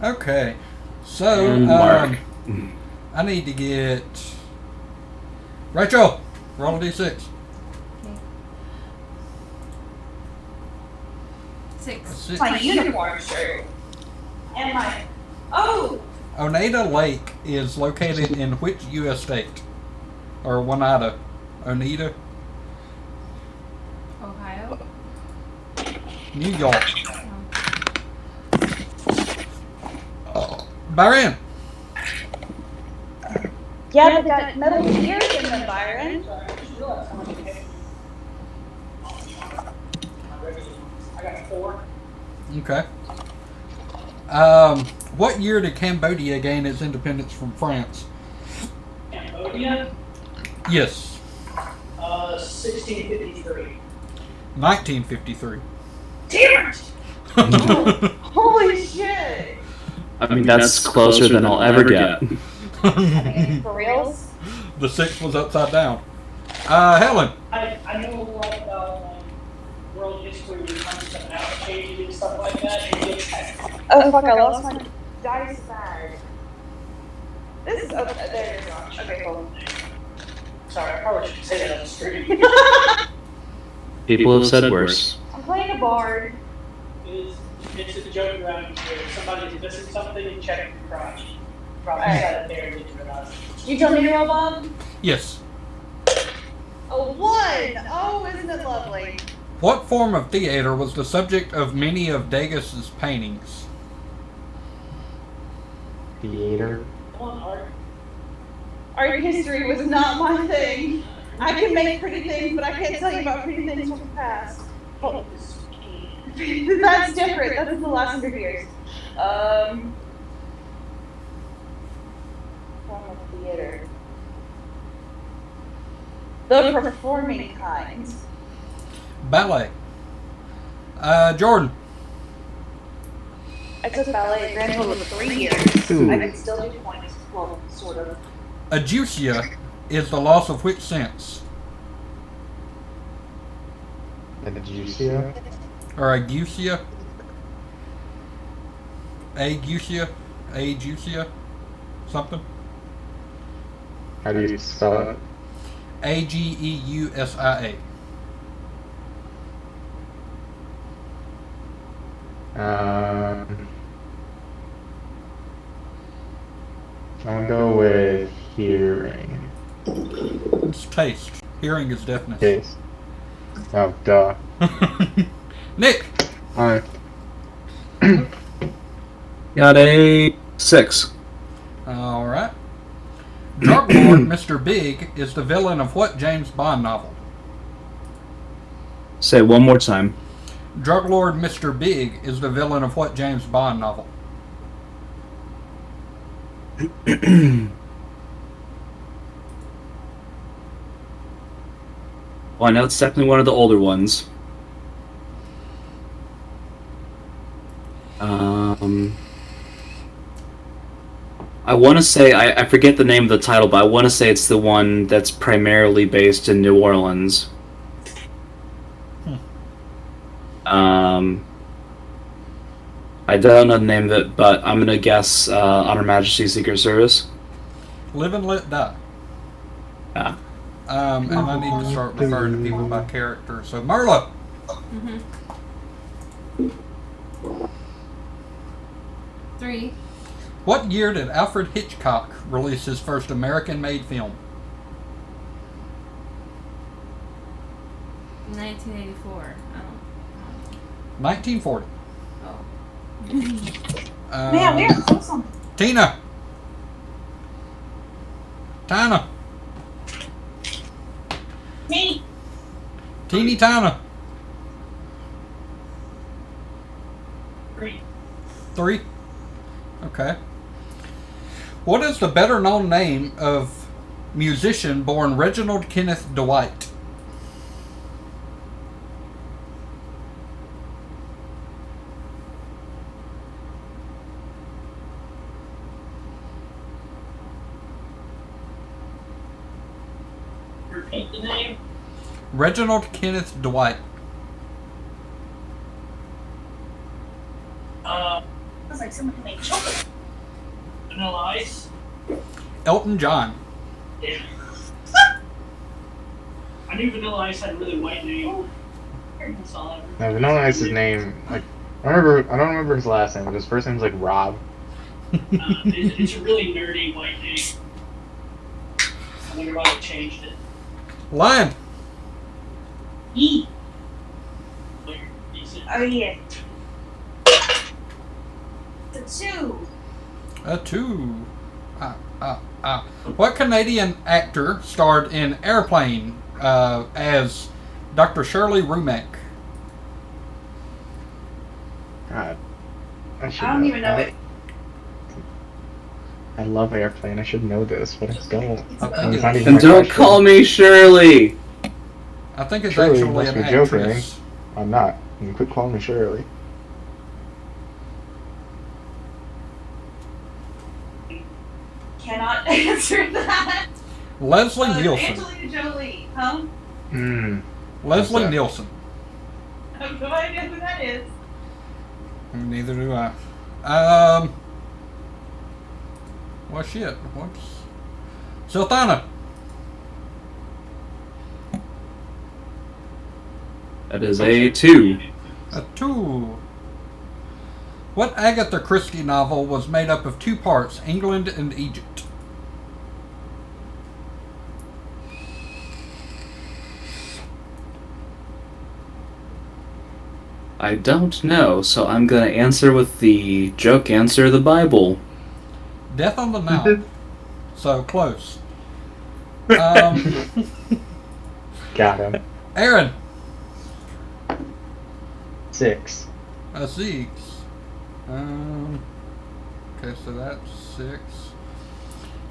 Okay. So, Mark. I need to get... Rachel, roll a d6. Okay. 6. Six. My uniform shirt. And my... Oh! Oneida Lake is located in which U.S. state? Or Oneida? Oneida? Ohio. New York. Oh. Byron. Yeah, but that Metal Gear's in the Byron. I got 4. Okay. What year did Cambodia gain its independence from France? Cambodia, Yes. 1653. 1953. Damn it! Holy shit! I mean, that's closer than I'll ever get. For reals? The 6 was upside down. Helen. I know a lot about world history when it comes to map changing and stuff like that. And it Oh fuck, I lost my dice bag. This is... Oh, there you go. Okay, cool. sorry, I probably shouldn't say that on the stream. People have said worse. I'm playing a bard. It's a joke around here. Somebody's missing something and check your crotch. Probably Alright. sat it there and didn't realize. You told me to roll, Bob? Yes. A 1! Oh, isn't it lovely? What form of theater was the subject of many of Degas's paintings? Theater. Come on, Art. Art history was not my thing. I can make pretty things, but I can't tell you about pretty things from the past. Oh, that's different. That is the last 100 years. Form of theater. The performing kind. Ballet. Jordan. I took ballet a grand total of 3 years. Ooh. I can still do points. Well, sort of. Adeusia is the loss of which sense? Adeusia. Or agusia? Agusia? Agusia? Something? How do you spell it? Ageusia. I'll go with hearing. It's taste. Hearing is deafness. Case. Oh, duh. Nick. Alright. Got a 6. Alright. Drug Lord Mr. Big is the villain of what James Bond novel? Say it one more time. Drug Lord Mr. Big is the villain of what James Bond novel? Well, I know it's definitely one of the older ones. I want to say, I forget the name of the title, but I want to say it's the one that's primarily based in New Orleans. I don't know the name of it, but I'm going to guess On Her Majesty's Secret Service. Live and Let Die. Ah. And I need to start referring to people by character. So, Merla. Mm-hmm. 3. What year did Alfred Hitchcock release his first American-made film? 1984. 1940. Oh. Man, we are close on. Tina. Tina. Me. Teeny Tina. 3. 3. Okay. What is the better known name of musician born Reginald Kenneth Dwight? Repeat the name. Reginald Kenneth Dwight. Sounds like someone who made chocolate. Vanilla Ice. Elton John. Yeah. I knew Vanilla Ice had a really white name. That's all I ever. No, Vanilla Ice's name, like, I don't remember his last name, but his first name's like Rob. It's a really nerdy white name. I wonder why they changed it. Lion. E. Like, decent. Oh yeah. It's a 2. A 2. What Canadian actor starred in Airplane as Dr. Shirley Rumek? God. I should I don't even know that. it. I love Airplane. I should know this, but I don't. Okay. It's not even And my don't question. call me Shirley. I think it's Shirley, you actually must an be joking. actress. I'm not. You quit calling me Shirley. Cannot answer that. Leslie Nielsen. Angelina Jolie, huh? Hmm. Leslie that? Nielsen. I have no idea who that is. Neither do I. Well, shit. What's Sultana? That is a 2. A 2. What Agatha Christie novel was made up of 2 parts, England and Egypt? I don't know, so I'm gonna answer with the joke answer, the Bible. Death on the Nile. So close. Um, Got him. Aaron. 6. A 6. Okay, so that's 6.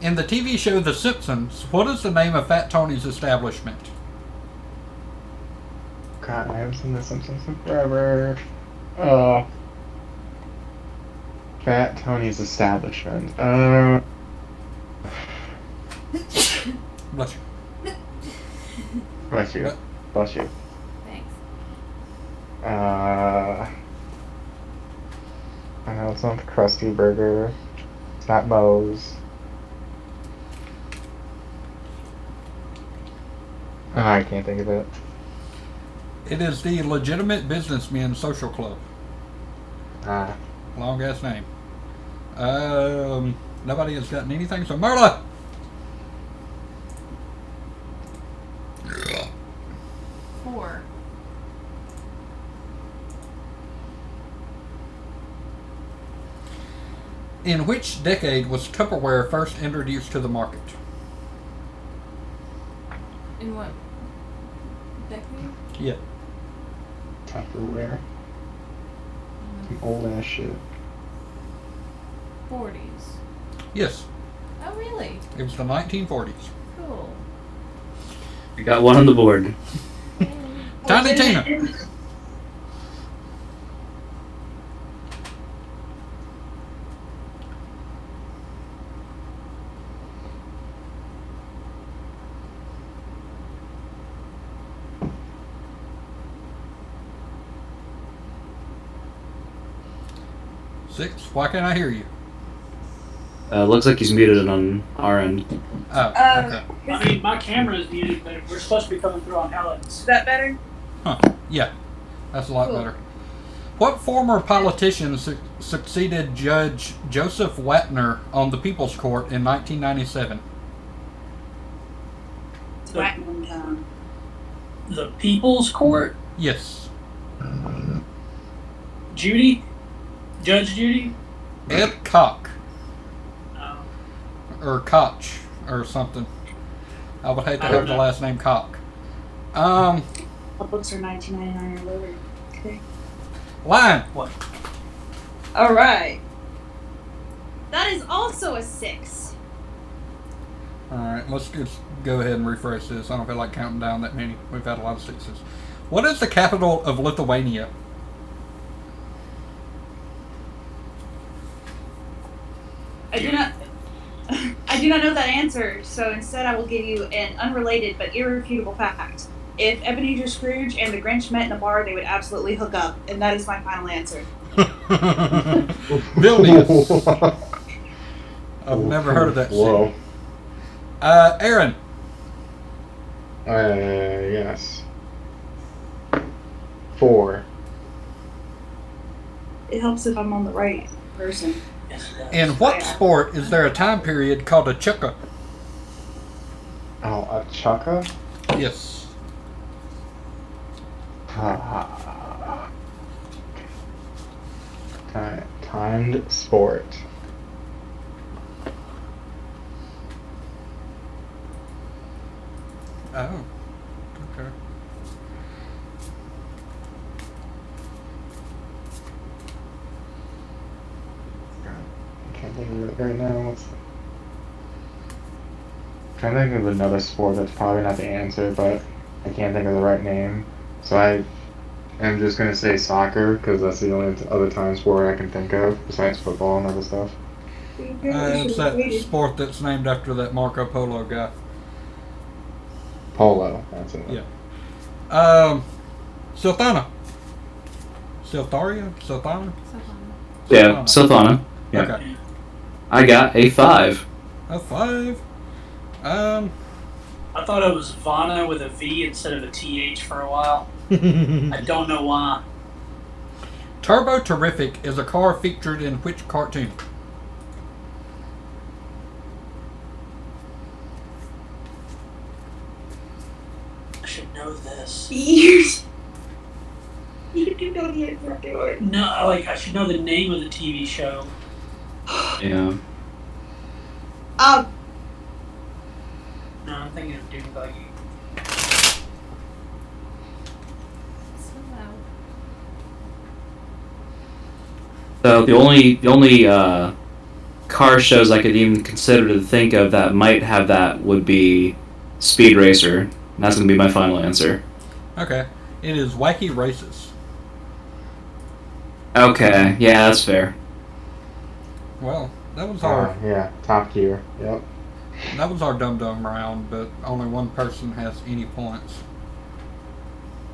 In the TV show The Simpsons, what is the name of Fat Tony's establishment? God, I haven't seen The Simpsons in forever. Fat Tony's establishment. Bless you. Bless you. What? Bless you. Thanks. I know it's not the Krusty Burger. It's not Moe's. Oh, I can't think of it. It is the Legitimate Businessmen Social Club. Ah. Long ass name. Nobody has gotten anything, so Marla! Four. In which decade was Tupperware first introduced to the market? In what decade? Yeah. Tupperware. Some old ass shit. 40s. Yes. Oh, really? It was the 1940s. Cool. We got one on the board. Tiny Tina. Six. Why can't I hear you? Looks like he's muted on our end. Oh, okay. I mean, my camera is muted, but we're supposed to be coming through on Helen's. Is that better? Huh. Yeah. That's a lot Cool. better. What former politician succeeded Judge Joseph Watner on the People's Court in 1997? The People's Court? Yes. Judy? Judge Judy? Ed Koch. Um, Or Koch. Or something. I would hate to I have don't the know. last name Koch. All books are $19.99 or lower. Okay. Lion. All right. That is also a 6. Alright, let's just go ahead and refresh this. I don't feel like counting down that many. We've had a lot of 6s. What is the capital of Lithuania? I do not. I do not know that answer, so instead I will give you an unrelated but irrefutable fact. If Ebenezer Scrooge and the Grinch met in a bar, they would absolutely hook up, and that is my final answer. Vilnius. I've never heard of that Whoa. city. Aaron. Yes. 4. It helps if I'm on the right person. In what sport is there a time period called a chukka? Oh, a chukka? Yes. Timed sport. Oh. Okay. I can't think of it right now. I'm trying to think of another sport that's probably not the answer, but I can't think of the right name. So I am just gonna say soccer because that's the only other time sport I can think of besides football and other stuff. It's that sport that's named after that Marco Polo guy. Polo. That's it. Yeah. Silthana. Siltharia? Silthana? Yeah, Sothana. Yeah. Okay. I got a 5. A 5. I thought it was Vana with a V instead of a TH for a while. I don't know why. Turbo Terrific is a car featured in which cartoon? I should know this. Years. You do know the answer to it. No, like I should know the name of the TV show. Yeah. No, I'm thinking of Dune Buggy. So loud. So the only car shows I could even consider to think of that might have that would be Speed Racer. And that's gonna be my final answer. Okay. It is Wacky Races. Okay, yeah, that's fair. Well, that was our Yeah, Top Gear. Yep. Dum Dum round, but only one person has any points.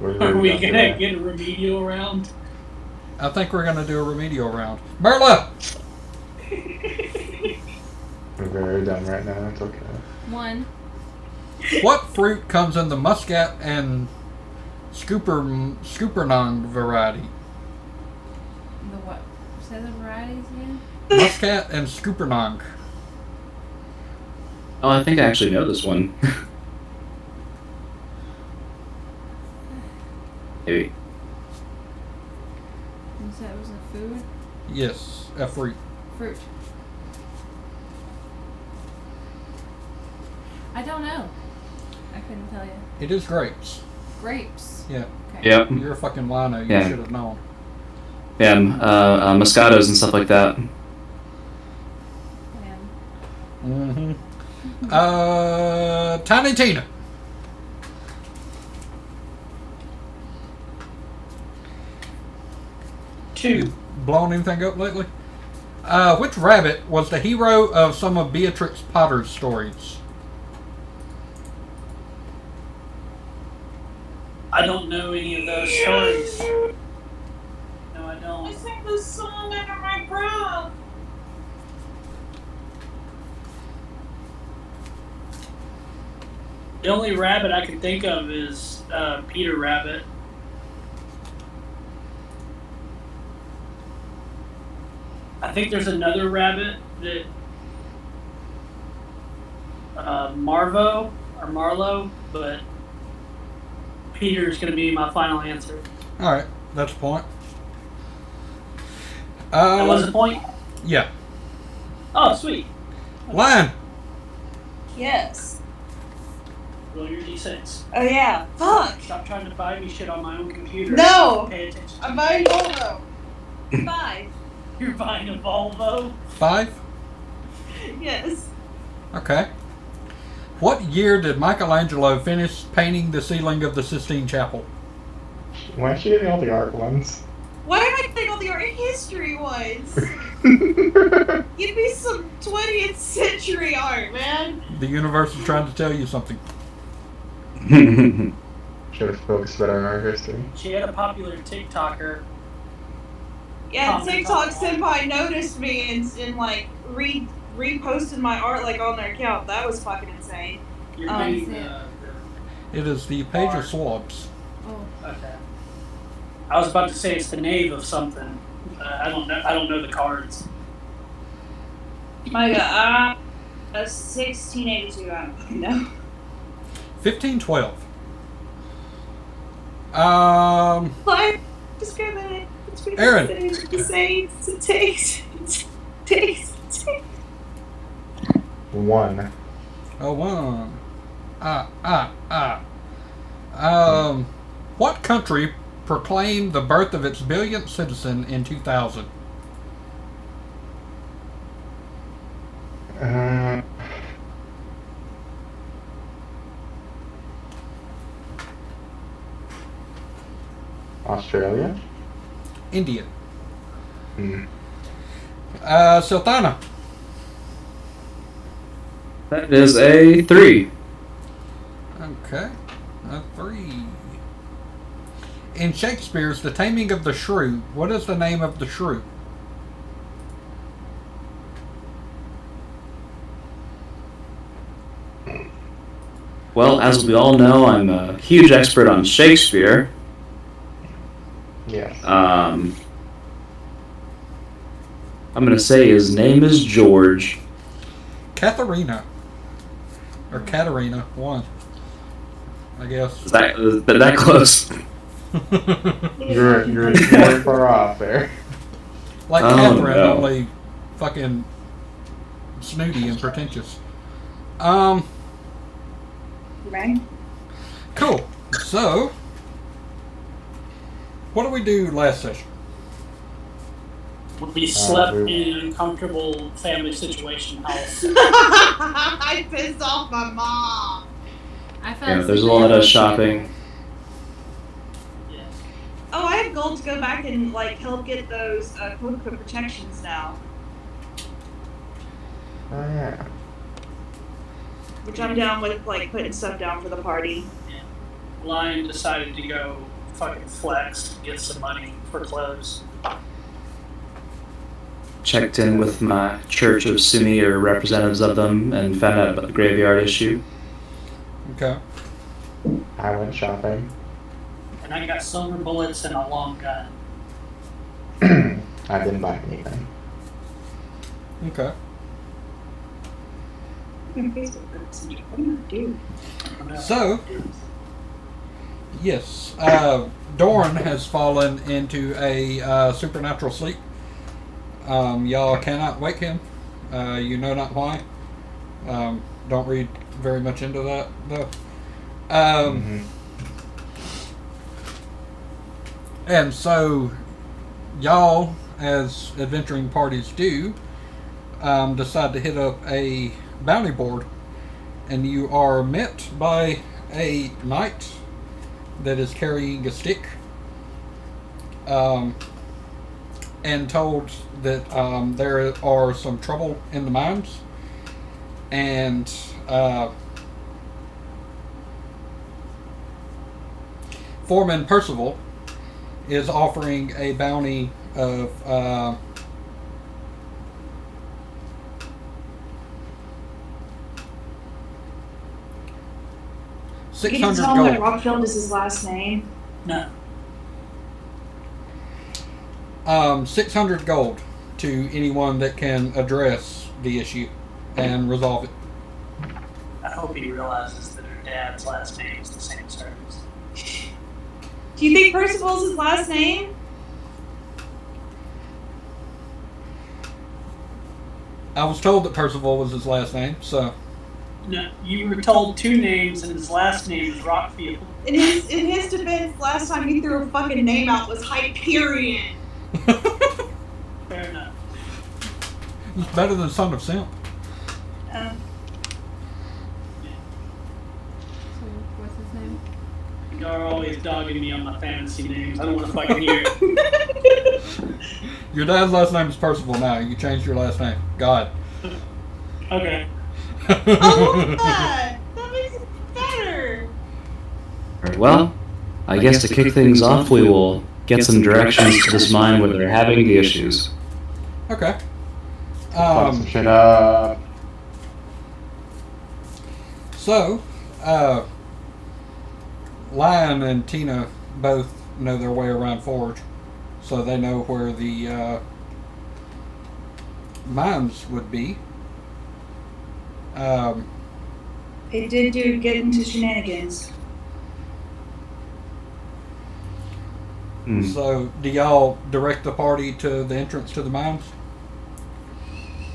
Are we gonna get a remedial round? I think we're gonna do a remedial round. Merla! We're very done right now. It's okay. 1. What fruit comes in the muscat and Scoopernong variety? The what? Say the varieties again? Muscat and Scoopernong. Oh, I think I actually know this one. Maybe. You said it was a food? Yes, a fruit. Fruit. I don't know. I couldn't tell you. It is grapes. Grapes. Yeah. Okay. Yep. You're a fucking lino. You Yeah. should have known. Yeah, Moscatos and stuff like that. And Mm-hmm. Tiny Tina. Two. Blown anything up lately? Which rabbit was the hero of some of Beatrix Potter's stories? I don't know any of those stories. No, I don't. I sang this song under my breath. The only rabbit I can think of is Peter Rabbit. I think there's another rabbit that Marvo or Marlowe, but Peter's going to be my final answer. All right, that's a point. That was a point? Yeah. Oh, sweet. Lion. Yes. Roll your d6. Oh yeah. Fuck. Stop trying to buy me shit on my own computer. No. Pay attention. I'm buying Volvo. 5. You're buying a Volvo? 5. Yes. Okay. What year did Michelangelo finish painting the ceiling of the Sistine Chapel? Why is she getting all the art ones? Why am I getting all the art history ones? Give me some 20th century art, man. The universe is trying to tell you something. Should have focused better on art history. She had a popular TikToker Yeah, comment TikTok on- senpai noticed me and like reposted my art like on their account. That was fucking insane. Your Um, main, It is the page Bar. of swabs. Oh, okay. I was about to say it's the knave of something. I don't know. I don't know the cards. My God, 1682. I don't fucking know. 1512. Like, discriminate between Aaron. the saints. It takes. 1. Oh, one. What country proclaimed the birth of its billionth citizen in 2000? Australia? India. Hmm. Sultana. That is a 3. Okay. A 3. In Shakespeare's The Taming of the Shrew, what is the name of the shrew? Well, as we all know, I'm a huge expert on Shakespeare. Yes. I'm gonna say his name is George. Katharina. Or Katarina, one. I guess. Is that close? You're very far off there. Like Oh, Catherine, no. only fucking snooty and pretentious. Right? Cool. So, what did we do last session? We slept we- in an uncomfortable family situation house. I pissed off my mom. I fell Yeah, asleep there's a in lot the of wheelchair. shopping. Yeah. Oh, I have gold to go back and like help get those quote protections now, Oh, yeah. which I'm down with, like putting stuff down for the party. Lion decided to go fucking flex, get some money for clothes. Checked in with my Church of Sumi or representatives of them and found out about the graveyard issue. Okay. I went shopping. And I got silver bullets and a long gun. I didn't buy anything. Okay. What do I do? So, yes, Dorn has fallen into a supernatural sleep. Y'all cannot wake him. You know not why. Don't read very much into that, though. And so, y'all, as adventuring parties do, decide to hit up a bounty board, and you are met by a knight that is carrying a stick, and told that there are some trouble in the mines, and Foreman Percival is offering a bounty of You can 600 tell him that gold. Rockfield is his last name. No. 600 gold to anyone that can address the issue and resolve it. I hope he realizes that her dad's last name is the same service. Do you think Percival's his last name? I was told that Percival was his last name, so No, you were told two names and his last name is Rockfield. In his defense, last time he threw a fucking name out was Hyperion. Fair enough. it's better than Son of Simp. So, what's his name? Y'all are always dogging me on my fantasy names. I don't want to fucking hear it. Your dad's last name is Percival now. You changed your last name. God. Okay. Oh, that makes it better. Well, I guess to kick things off, we will get some directions to this mine where they're having the issues. Okay. Fuck some shit up. So, Lion and Tina both know their way around Forge, so they know where the mines would be. It did get into shenanigans. So, do y'all direct the party to the entrance to the mines?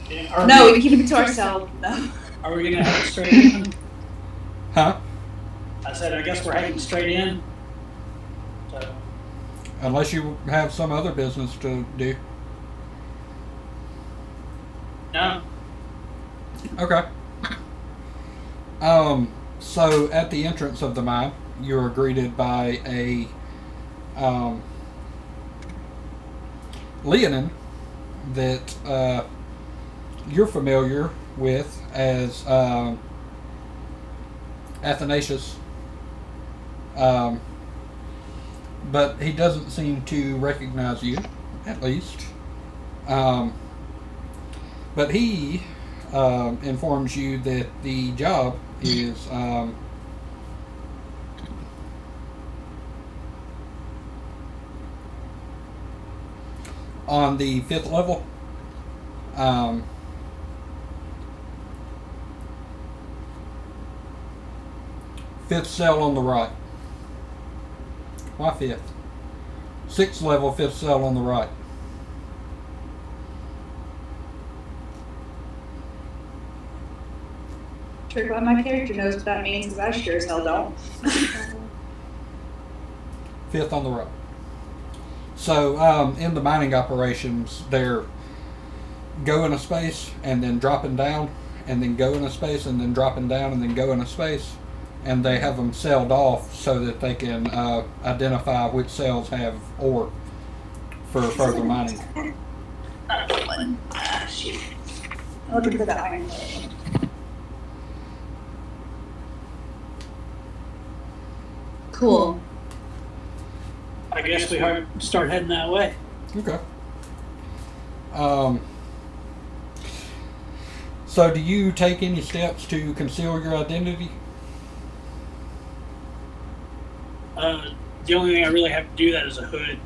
Yeah, No, we keep it to ourselves. No. Are we gonna head straight in? Huh? I said, I guess we're heading straight in. So, Unless you have some other business to do. no. Okay. So at the entrance of the mine, you are greeted by a Leonin that you're familiar with as Athanasius. But he doesn't seem to recognize you, at least. But he informs you that the job is on the 5th level. Fifth cell on the right. Why 5th? 6th level, 5th cell on the right. Sure glad my character knows what that means, because I sure as hell don't. 5th on the right. So, in the mining operations, they're go in a space and then dropping down, and then go in a space and then dropping down and then go in a space, and they have them celled off so that they can identify which cells have ore for further mining. Shoot. I'm looking for the iron. Cool. I guess we start heading that way. Okay. So do you take any steps to conceal your identity? The only thing I really have to do that is a hood.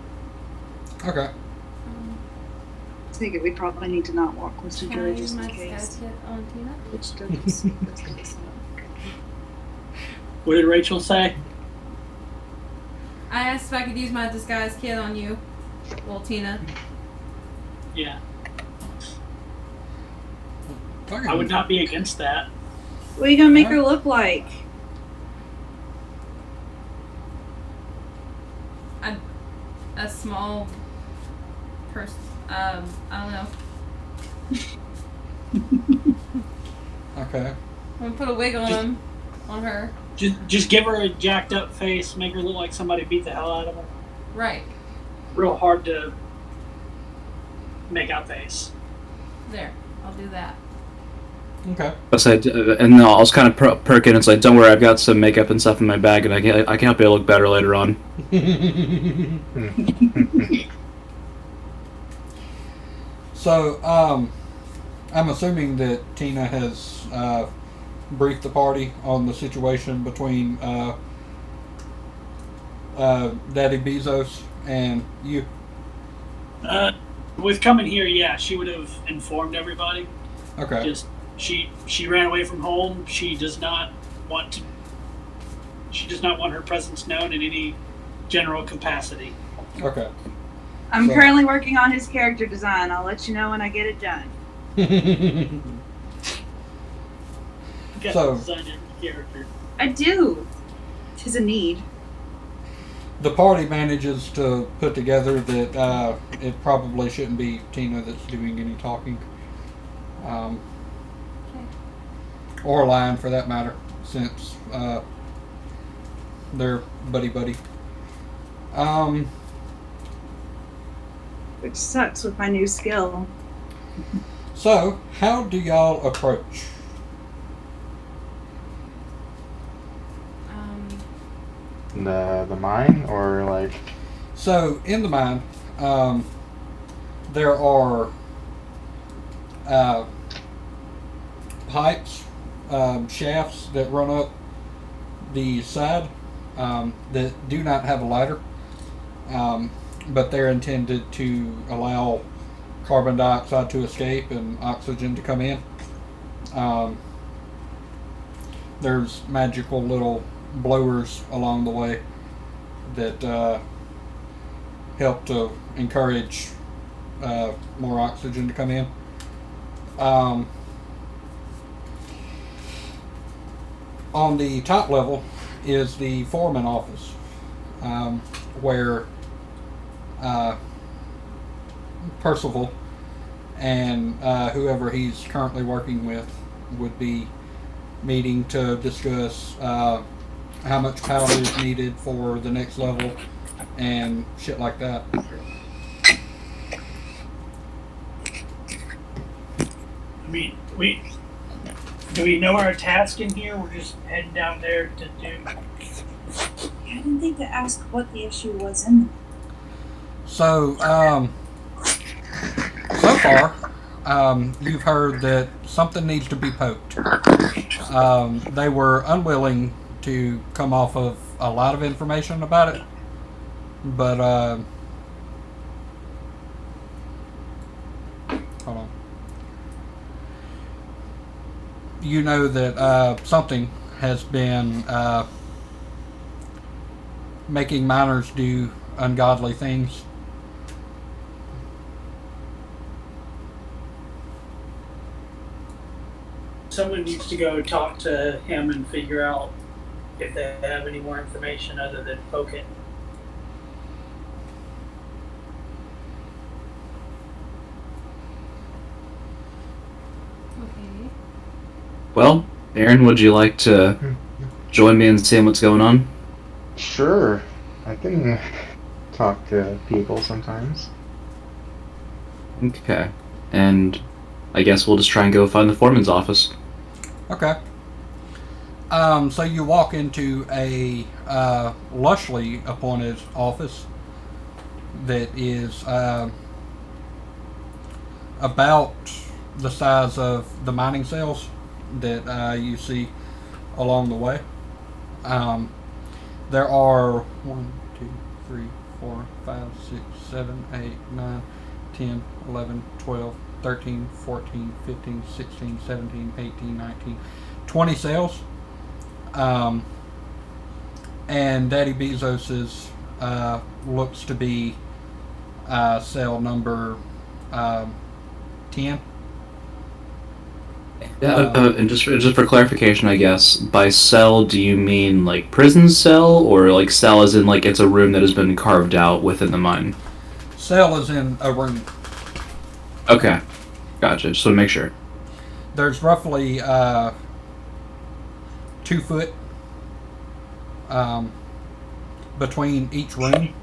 Okay. I think we probably need to not walk close to Can I Julie use just my in case. disguise kit on Tina? Which doesn't seem that's gonna sound good. What did Rachel say? I asked if I could use my disguise kit on you. Well, Tina. Yeah. Okay. I would not be against that. What are you gonna make her look like? A small person. I don't know. Okay. I'm gonna put a wig on her. Just give her a jacked up face, make her look like somebody beat the hell out of her. Right. Real hard to make out face. There. I'll do that. Okay. I said, and I was kind of perking. It's like, don't worry, I've got some makeup and stuff in my bag, and I can help you look better later on. So, I'm assuming that Tina has briefed the party on the situation between Daddy Bezos and you. With coming here, yeah, she would have informed everybody. Okay. Just she ran away from home. She does not want her presence known in any general capacity. Okay. I'm So- currently working on his character design. I'll let you know when I get it done. Got So- to design every character. I do. 'Tis a need. The party manages to put together that it probably shouldn't be Tina that's doing any talking. Or Lion, for that matter, since they're buddy-buddy. Which sucks with my new skill. So, how do y'all approach? The mine, or like... So So in the mine, there are pipes, shafts that run up the side that do not have a ladder, but they're intended to allow carbon dioxide to escape and oxygen to come in. There's magical little blowers along the way that help to encourage more oxygen to come in. On the top level is the foreman office, where Percival and whoever he's currently working with would be meeting to discuss how much powder is needed for the next level and shit like that. I mean, do we know our task in here? We're just heading down there to do. I didn't think to ask what the issue was in them. So, so far, you've heard that something needs to be poked. They were unwilling to come off of a lot of information about it, but hold on. You know that something has been making miners do ungodly things. Someone needs to go talk to him and figure out if they have any more information other than poke it. Okay. Well, Aaron, would you like to join me in seeing what's going on? Sure, I can talk to people sometimes. Okay. And I guess we'll just try and go find the foreman's office. Okay. So you walk into a lushly appointed office that is about the size of the mining cells that you see along the way. There are 1, 2, 3, 4, 5, 6, 7, 8, 9, 10, 11, 12, 13, 14, 15, 16, 17, 18, 19, 20 cells. And Daddy Bezos's looks to be cell number 10. And just for clarification, I guess, by cell, do you mean like prison cell, or like cell as in like it's a room that has been carved out within the mine? Cell is in a room. Okay, gotcha. Just want to make sure. There's roughly 2 foot between each room,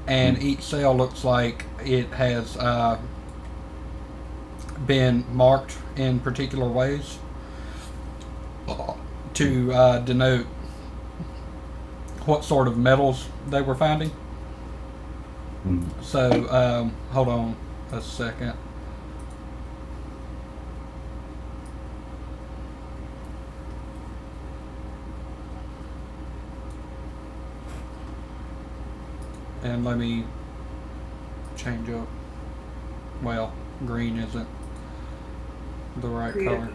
and each cell looks like it has been marked in particular ways to denote what sort of metals they were finding. So, hold on a second. And let me change up. Well, green isn't the right color.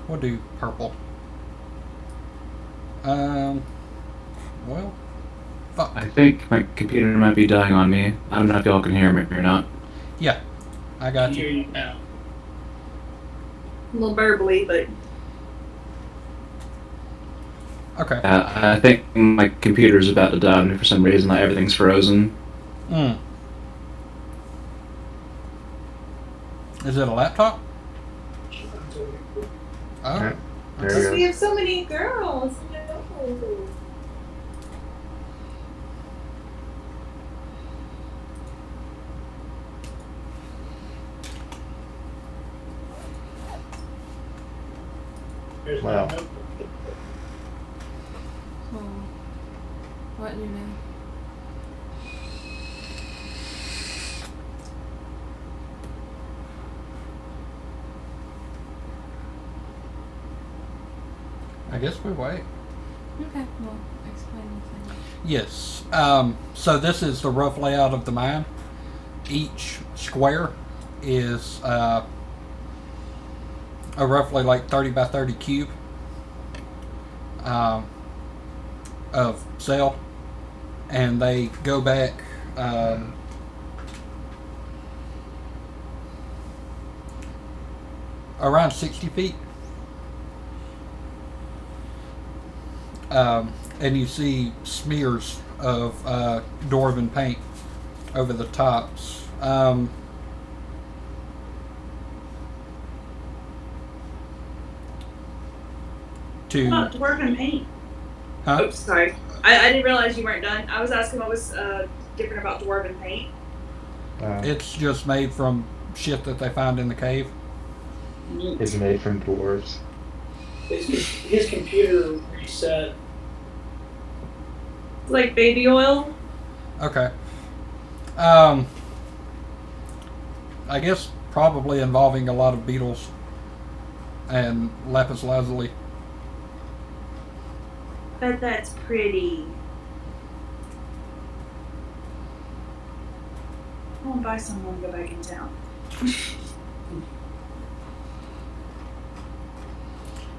We'll do purple. Well, fuck. I think my computer might be dying on me. I don't know if y'all can hear me or not. Yeah, I got Hear you. you now. A little burbly, but Okay. I think my computer's about to die on me for some reason. Like everything's frozen. Is it a laptop? Oh. Alright, there because you we go. have so many girls. No. There's Wow. no notebook. So, What new name? I guess we wait. Okay, well, explain the thing. Yes. So this is the rough layout of the mine. Each square is a roughly like 30 by 30 cube of cell, and they go back around 60 feet. And you see smears of Dwarven paint over the tops. What about dwarven paint? Huh? Oops, sorry. I didn't realize you weren't done. I was asking what was different about dwarven paint. It's just made from shit that they found in the cave. It's made from dwarves. His computer reset. Like baby oil? Okay. I guess probably involving a lot of beetles and lapis lazuli. Bet that's pretty. I won't buy some when we go back in town.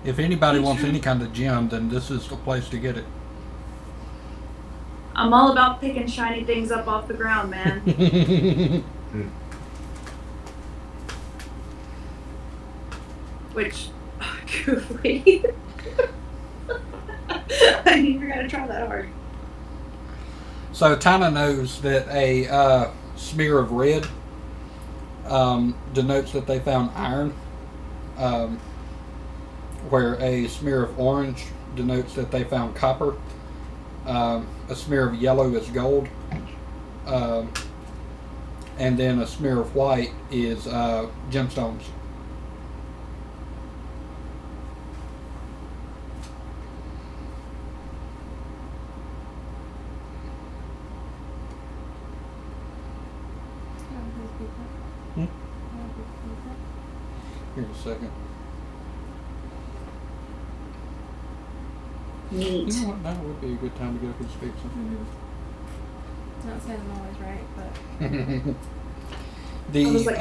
If anybody wants any kind of gem, then this is the place to get it. I'm all about picking shiny things up off the ground, man. Which, goofy. I never gotta try that hard. So Tina knows that a smear of red denotes that they found iron, where a smear of orange denotes that they found copper. A smear of yellow is gold, and then a smear of white is gemstones. Hmm? Here in a second. Neat. You know what? Now would be a good time to get up and speak something. Not saying I'm always right, but The I was like,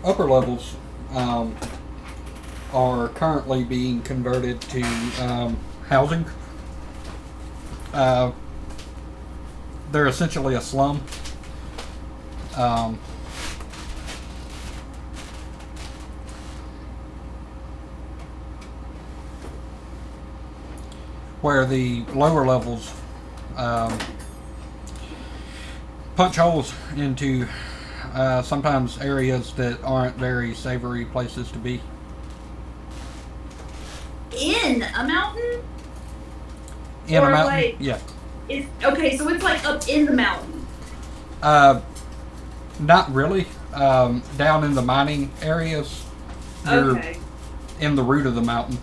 upper levels are currently being converted to housing. They're essentially a slum. Where the lower levels punch holes into sometimes areas that aren't very savory places to be. In a mountain? In Or a mountain? like- Yeah. Okay, so it's like up in the mountain. Not really. Down in the mining areas, you're Okay. in the root of the mountain.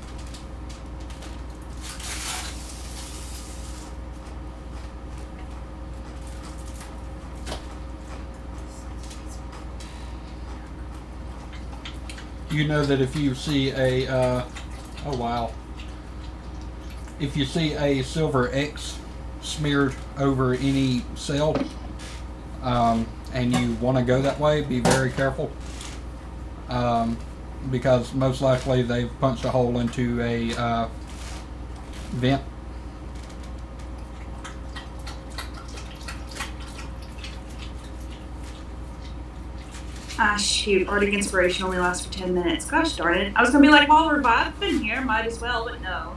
You know that if you see a, oh wow. If you see a silver X smeared over any cell, and you want to go that way, be very careful. Because most likely they've punched a hole into a vent. Ah, shoot. Bardic Inspiration only lasts for 10 minutes. Gosh darn it. I was gonna be like, well, Revive's been here. Might as well, but no.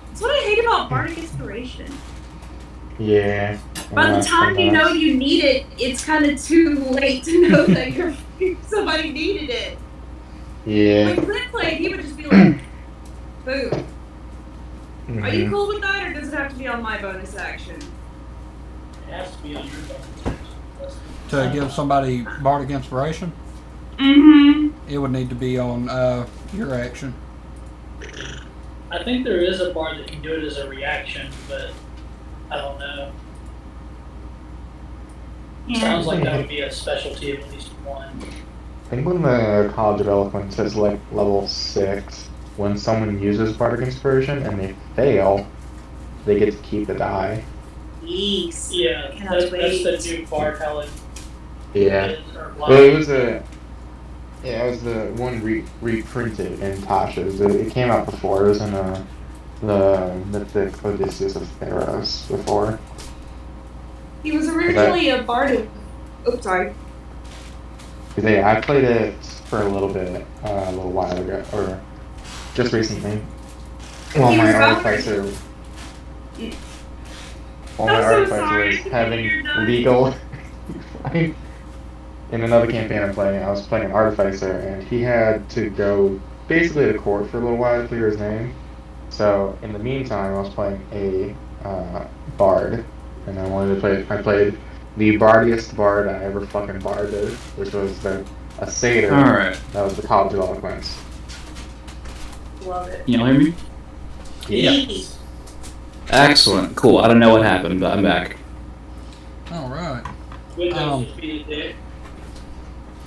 That's what I hate about Bardic Inspiration. Yeah. By the time you know you need it, it's kind of too late to know that somebody needed it. Yeah. When Clint played, he would just be like, boom. Mhm. Are you cool with that, or does it have to be on my bonus action? It has to be on your phone. To give somebody Bardic Inspiration, Mm-hmm. it would need to be on your action. I think there is a bar that can do it as a reaction, but I don't know. Sounds like that would be a specialty of at least one. I think when the College of Eloquence is like level 6, when someone uses Bardic Inspiration and they fail, they get to keep the die. Yeeks. Yeah, Cannot that's wait. the new bar talent. Yeah. Well, it was the one reprinted in Tasha's. It came out before. It was in the Mythic Odysseus of Theros before. He was originally a bard. Oops, sorry. Yeah, I played it for a little bit, a little while ago, or just recently. While He my was artificer, I'm so sorry. was having legal. In another campaign I'm playing, I was playing an artificer, and he had to go basically to court for a little while to clear his name. So in the meantime, I was playing a bard, and I played the bardiest bard I ever fucking barded, which was a satyr. Alright. That was the College of Eloquence. Love it. Can you hear me? Yes. Excellent. Cool. I don't know what happened, but I'm back. All right. Windows would be the dick.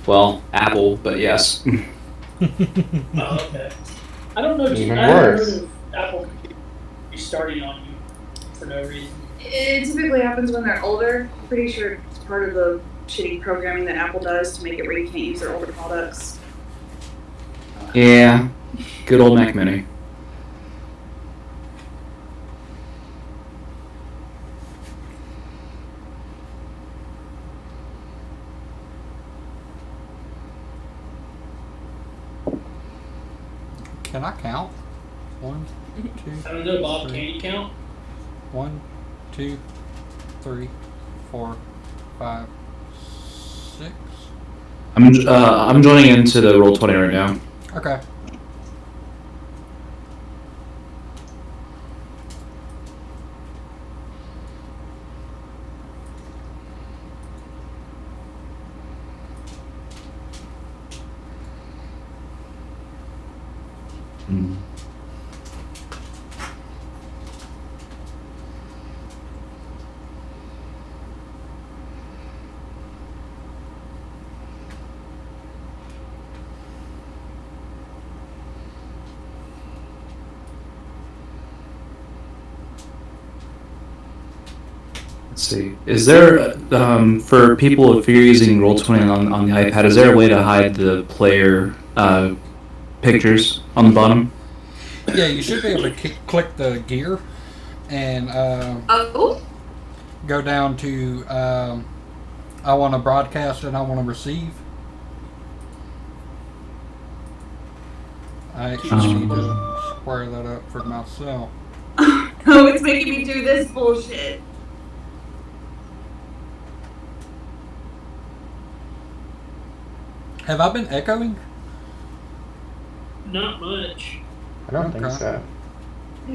Well, Apple, but yes. Oh, okay. I don't know. Even I haven't worse. heard of Apple restarting on you for no reason. It typically happens when they're older. I'm pretty sure it's part of the shitty programming that Apple does to make it where you can't use their older products. Yeah. Good old Mac Mini. Can I count? 1, 2. I don't know, Bob. three. Can you count? 1, 2, 3, 4, 5, 6. I'm joining into the Roll20 right now. Okay. Let's see. Is there, for people, if you're using Roll20 on the iPad, is there a way to hide the player pictures on the bottom? Yeah, you should be able to click the gear and go down to I want to broadcast and I want to receive. I actually need to square that up for myself. Oh, it's making me do this bullshit. Have I been echoing? Not much. I don't think Okay.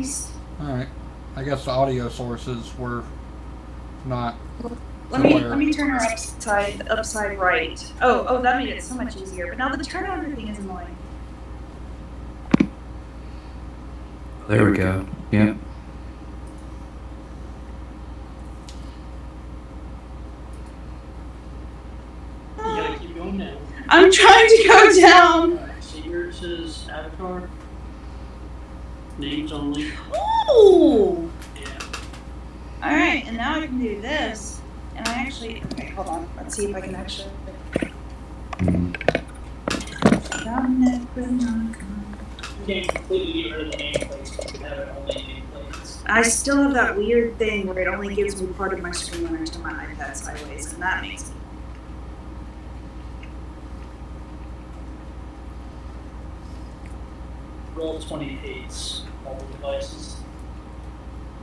so. Alright. I guess the audio sources were not. Let me turn her upside right. Oh, that made it so much easier. But now the turn on thing is annoying. There we go. Yeah. You gotta keep going now. I'm trying to go down. Alright, so yours is Avatar. Names only. Ooh. Yeah. All right, and now I can do this. And I actually, okay, hold on. Let's see if I can actually. You can't completely get rid of the nameplates. You can have it only nameplates. I still have that weird thing where it only gives me part of my screen when I turn my iPad sideways, and that makes me. Roll20 hates mobile devices.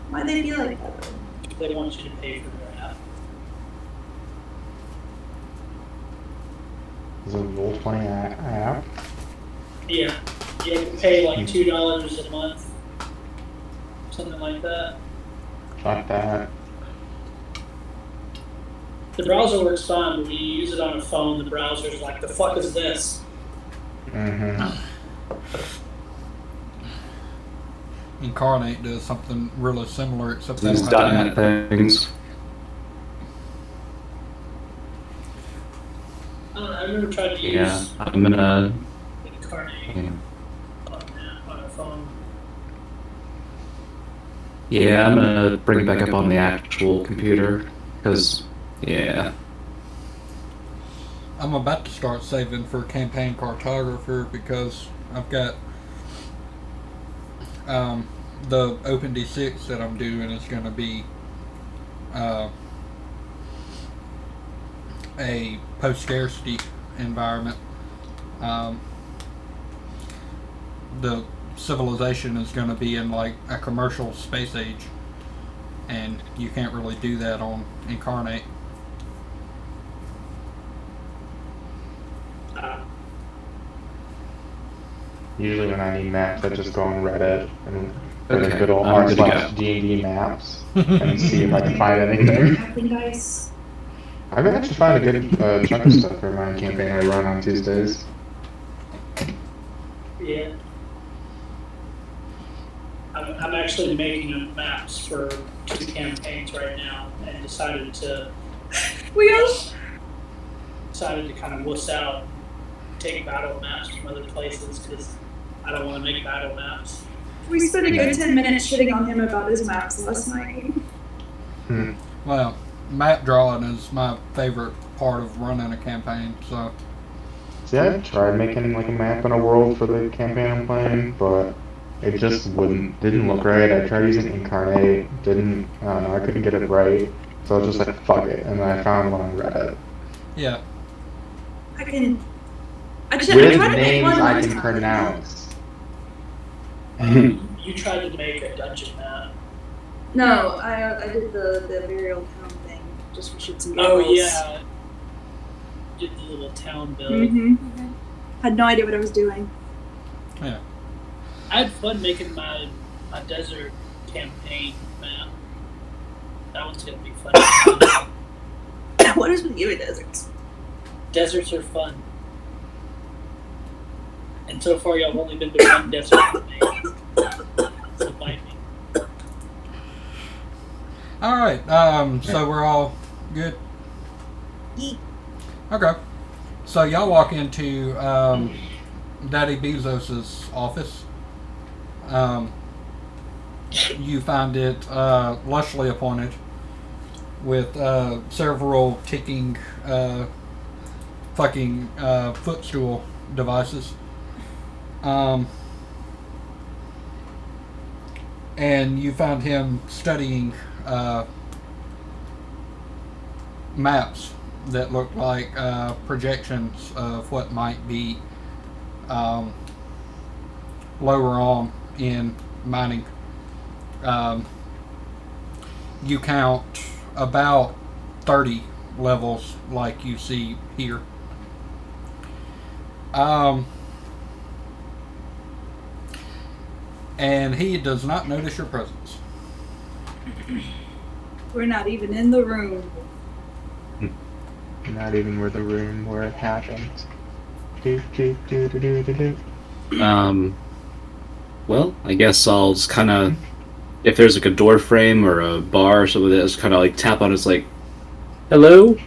Why'd they be like that? They want you to pay for their app. Is it a Roll20 app? Yeah. You have to pay like $2 a month. Something like that. Fuck that. The browser works fine, but when you use it on a phone, the browser's like, the fuck is this? Mm-hmm. Incarnate does something really similar, except they These don't have .NET that. things. I don't know, I've never tried to Yeah, use I'm gonna. Incarnate Yeah. on a phone. Yeah, I'm gonna bring it back up on the actual computer because, yeah. I'm about to start saving for campaign cartographer because I've got the OpenD6 that I'm doing is going to be a post scarcity environment. Um, the civilization is going to be in like a commercial space age, and you can't really do that on Incarnate. Usually when I need maps, I just go on Reddit and put in Okay, good old I'm r good to go. slash D&D maps and see if I can find anything. Crafting dice. I've actually found a good chunk of stuff for my campaign I run on Tuesdays. Yeah. I'm actually making maps for 2 campaigns right now, and decided to kind of wuss out, take battle maps from other places because I don't want to make battle maps. We spent a good 10 minutes shitting on him about his maps last night. Well, map drawing is my favorite part of running a campaign, so See, I tried making like a map in a world for the campaign I'm playing, but it just didn't look right. I tried using Incarnate, I don't know, I couldn't get it right. So I was just like, fuck it, and then I found one on Reddit. yeah. I tried With to make names one I last can time. pronounce. You tried to make a dungeon map. No, I did the burial town thing just for shits and giggles. Oh yeah. Did the little town build. Mm-hmm. Had no idea what I was doing. Yeah. I had fun making my desert campaign map. That one's gonna be fun. What is with you in deserts? Deserts are fun. And so far y'all have only been to one desert with me. So bite me. Alright, so we're all good? Yeet. Okay. So y'all walk into Daddy Bezos's office. You find it lushly appointed with several ticking fucking footstool devices. And you find him studying maps that look like projections of what might be lower on in mining. You count about 30 levels like you see here. And he does not notice your presence. We're not even in the room. Not even where the room where it happened. Do, do, do, do, do, do, do. Well, I guess I'll just kind of, if there's like a door frame or a bar or something, just kind of like tap on it. It's like, hello?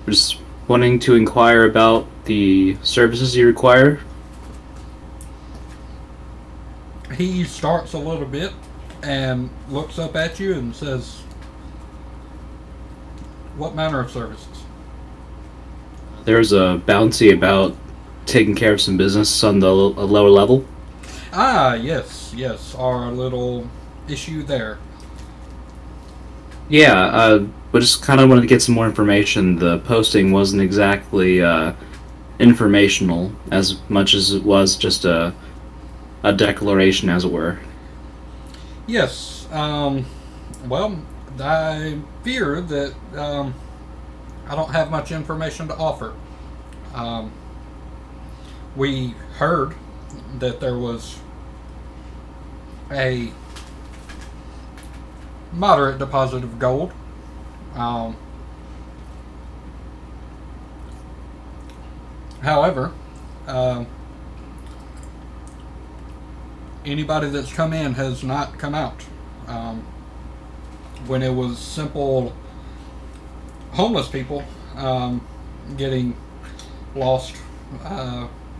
Just wanting to inquire about the services you require. He starts a little bit and looks up at you and says, "What manner of services?" There's a bounty about taking care of some business on the lower level. Ah, yes, our little issue there. Yeah, we just kind of wanted to get some more information. The posting wasn't exactly informational as much as it was just a declaration, as it were. Yes, well, I fear that I don't have much information to offer. We heard that there was a moderate deposit of gold. However, anybody that's come in has not come out. When it was simple homeless people getting lost,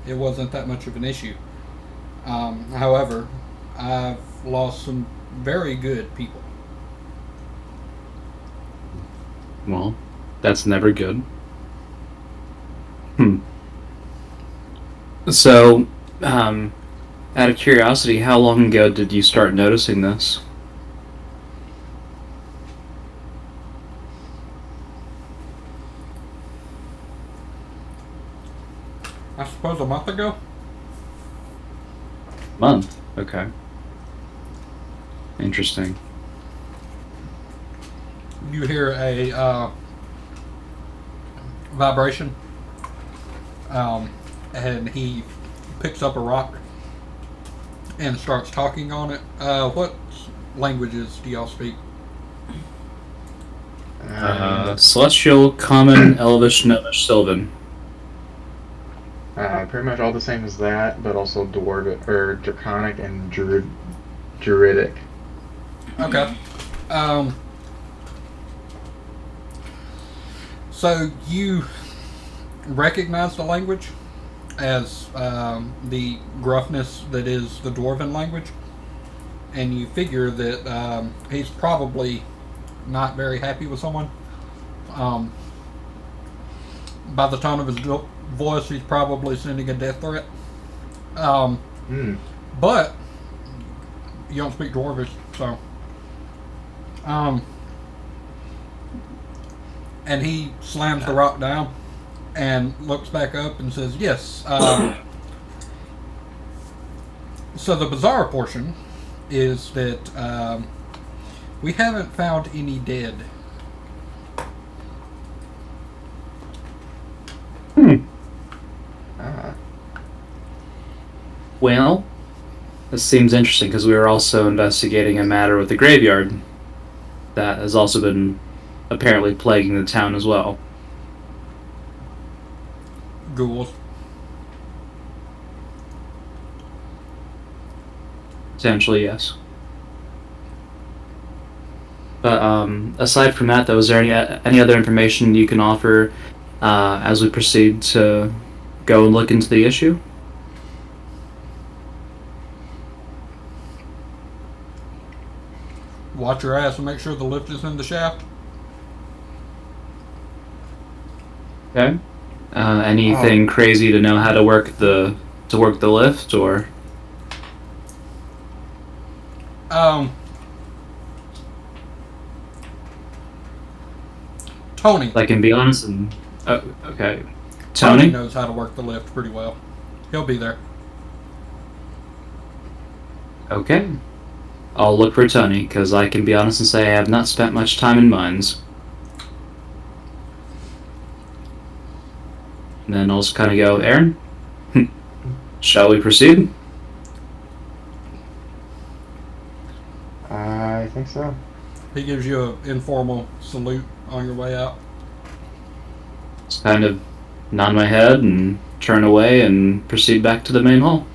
it wasn't that much of an issue. However, I've lost some very good people. Well, that's never good. So, out of curiosity, how long ago did you start noticing this? I suppose a month ago. Month. Okay. Interesting. You hear a vibration, and he picks up a rock and starts talking on it. What languages do y'all speak? Celestial, Common, Elvish, Gnomish, Sylvan. Pretty much all the same as that, but also Dwarvic, or Draconic and Druidic. Okay. So you recognize the language as the gruffness that is the Dwarven language, and you figure that he's probably not very happy with someone. By the tone of his voice, he's probably sending a death threat. But you don't speak Dwarvish, so. And he slams the rock down and looks back up and says, yes. So the bizarre portion is that we haven't found any dead. Well, this seems interesting because we were also investigating a matter with the graveyard that has also been apparently plaguing the town as well. Ghouls. Potentially, yes. But aside from that, though, is there any other information you can offer as we proceed to go and look into the issue? Watch your ass and make sure the lift is in the shaft. Okay. Anything crazy to know how to work the lift, or? Tony. I can be honest and okay. Tony Tony knows how to work the lift pretty well. He'll be there. Okay. I'll look for Tony, because I can be honest and say I have not spent much time in mines. And then I'll just kind of go, Aaron, shall we proceed? I think so. He gives you an informal salute on your way out. Just kind of nod my head and turn away and proceed back to the main hall.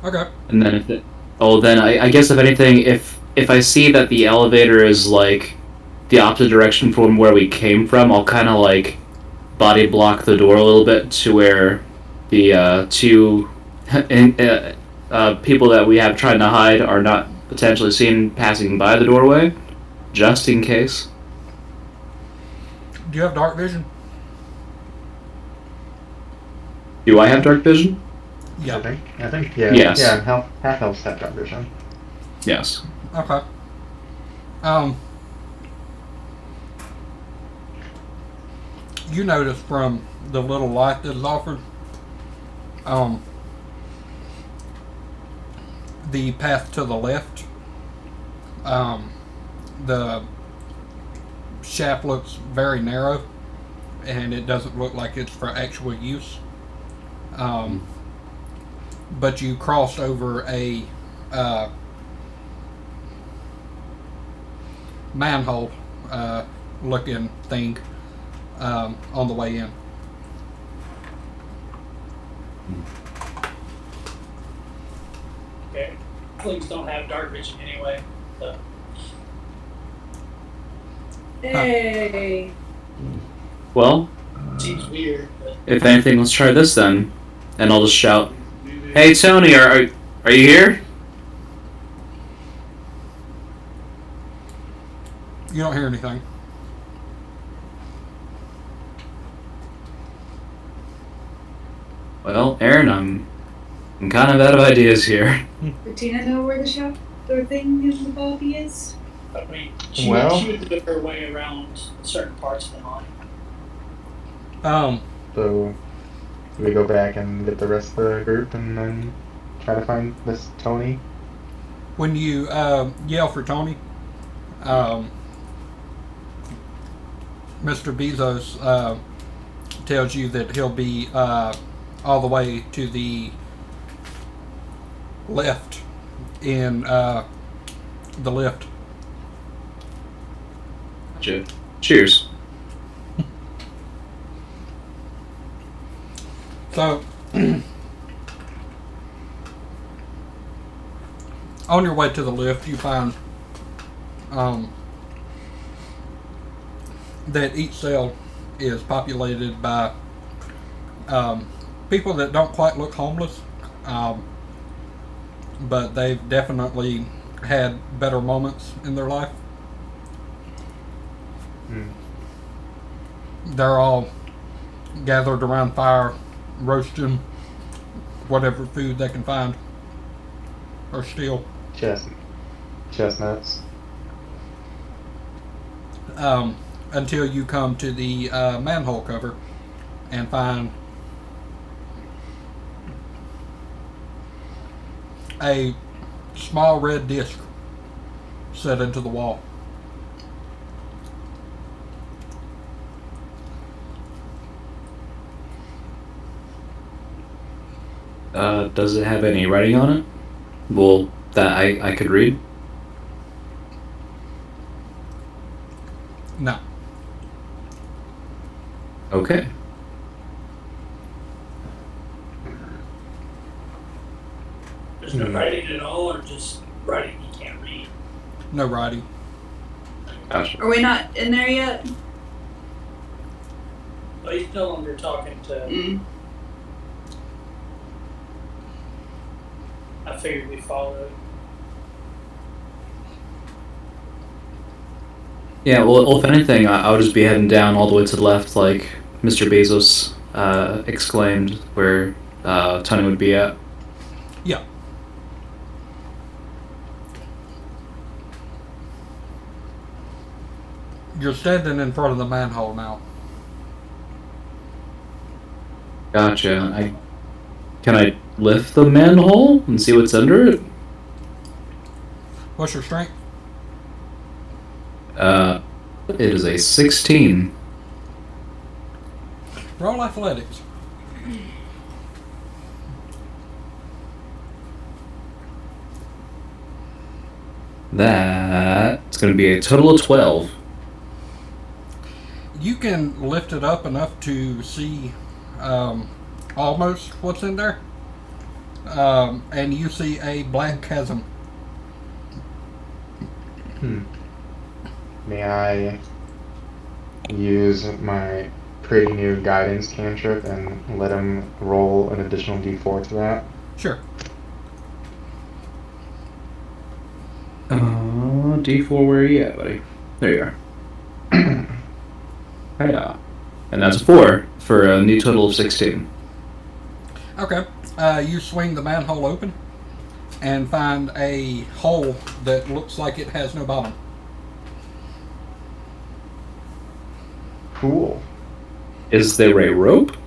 Okay. And then I guess if anything, if I see that the elevator is like the opposite direction from where we came from, I'll kind of like body block the door a little bit to where the two people that we have trying to hide are not potentially seen passing by the doorway, just in case. Do you have dark vision? Do I have dark vision? Yeah. I think, yeah. Yes. Yeah, half elves have dark vision. Yes. Okay. You notice from the little light that is offered, the path to the left, the shaft looks very narrow, and it doesn't look like it's for actual use. But you crossed over a manhole looking thing on the way in. Okay. Flings don't have dark vision anyway. So. Hey. Well, Seems weird, but if anything, let's try this then. And I'll just shout, "Hey Tony, are you here?" You don't hear anything. Well, Aaron, I'm kind of out of ideas here. Does Tina know where the shop or thing is, the Bobby is? I mean, she would do her way around certain parts of the mine. So, do we go back and get the rest of the group and then try to find this Tony? When you yell for Tony, Mr. Bezos tells you that he'll be all the way to the left in the lift. Gotcha. Cheers. So, on your way to the lift, you find that each cell is populated by people that don't quite look homeless, but they've definitely had better moments in their life. They're all gathered around fire, roasting whatever food they can find or steal. Chestnuts. Until you come to the manhole cover and find a small red disc set into the wall. Does it have any writing on it? Well, that I could read? No. Okay. There's no writing at all, or just writing you can't read. No writing. Gotcha. Are we not in there yet? But he's no longer talking to. I figured we followed. Yeah, well, if anything, I'll just be heading down all the way to the left, like Mr. Bezos exclaimed, where Tony would be at. Yeah. You're standing in front of the manhole now. Gotcha. Can I lift the manhole and see what's under it? What's your strength? It is a 16. Roll athletics. That's going to be a total of 12. You can lift it up enough to see almost what's in there. And you see a black chasm. May I use my pretty new guidance cantrip and let him roll an additional d4 to that? Sure. D4, where are you at, buddy? There you are. Yeah. And that's a 4 for a new total of 16. Okay. You swing the manhole open and find a hole that looks like it has no bottom. Cool. Is there a rope?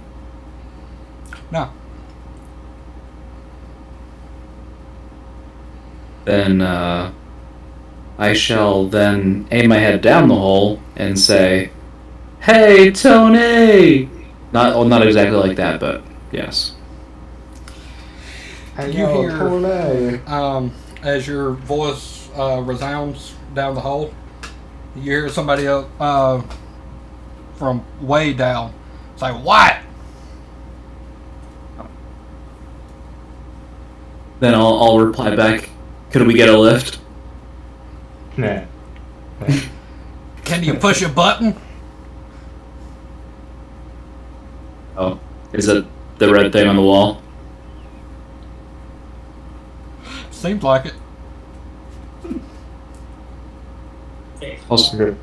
No. Then, I shall then aim my head down the hole and say, "Hey, Tony!" Not exactly like that, but yes. Hey, You yo, hear- Tony. As your voice resounds down the hole, you hear somebody else from way down. It's like, what? Then I'll reply back. Could we get a lift? Nah. Can you push a button? Oh, is it the red thing on the wall? Seems like it. Okay. Also, Good.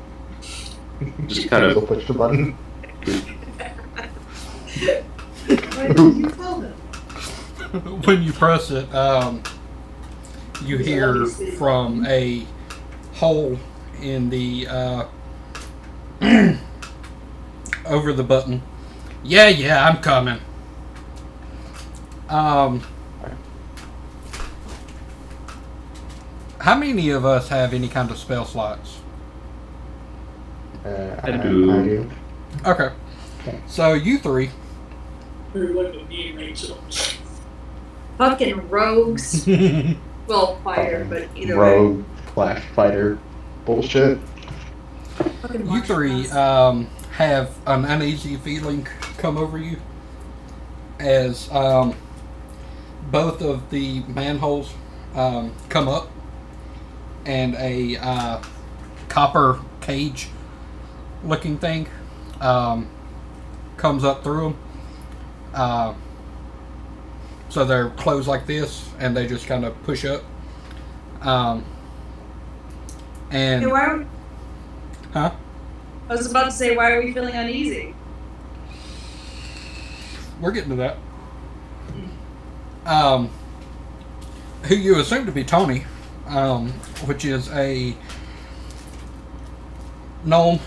just kind Go of push the button. Why didn't you tell them? When you press it, you hear from a hole in the over the button. Yeah, I'm coming. How many of us have any kind of spell slots? I do. do. Okay. So you three. We're looking at me and Rachel. Fucking rogues. Well, fire, but either Rogue slash fighter bullshit. way. Fucking You three marshmallows. have an uneasy feeling come over you as both of the manholes come up and a copper cage looking thing comes up through them. So they're closed like this and they just kind of push up. And Hey, why? huh? I was about to say, why are we feeling uneasy? We're getting to that. Who you assume to be Tony, which is a gnome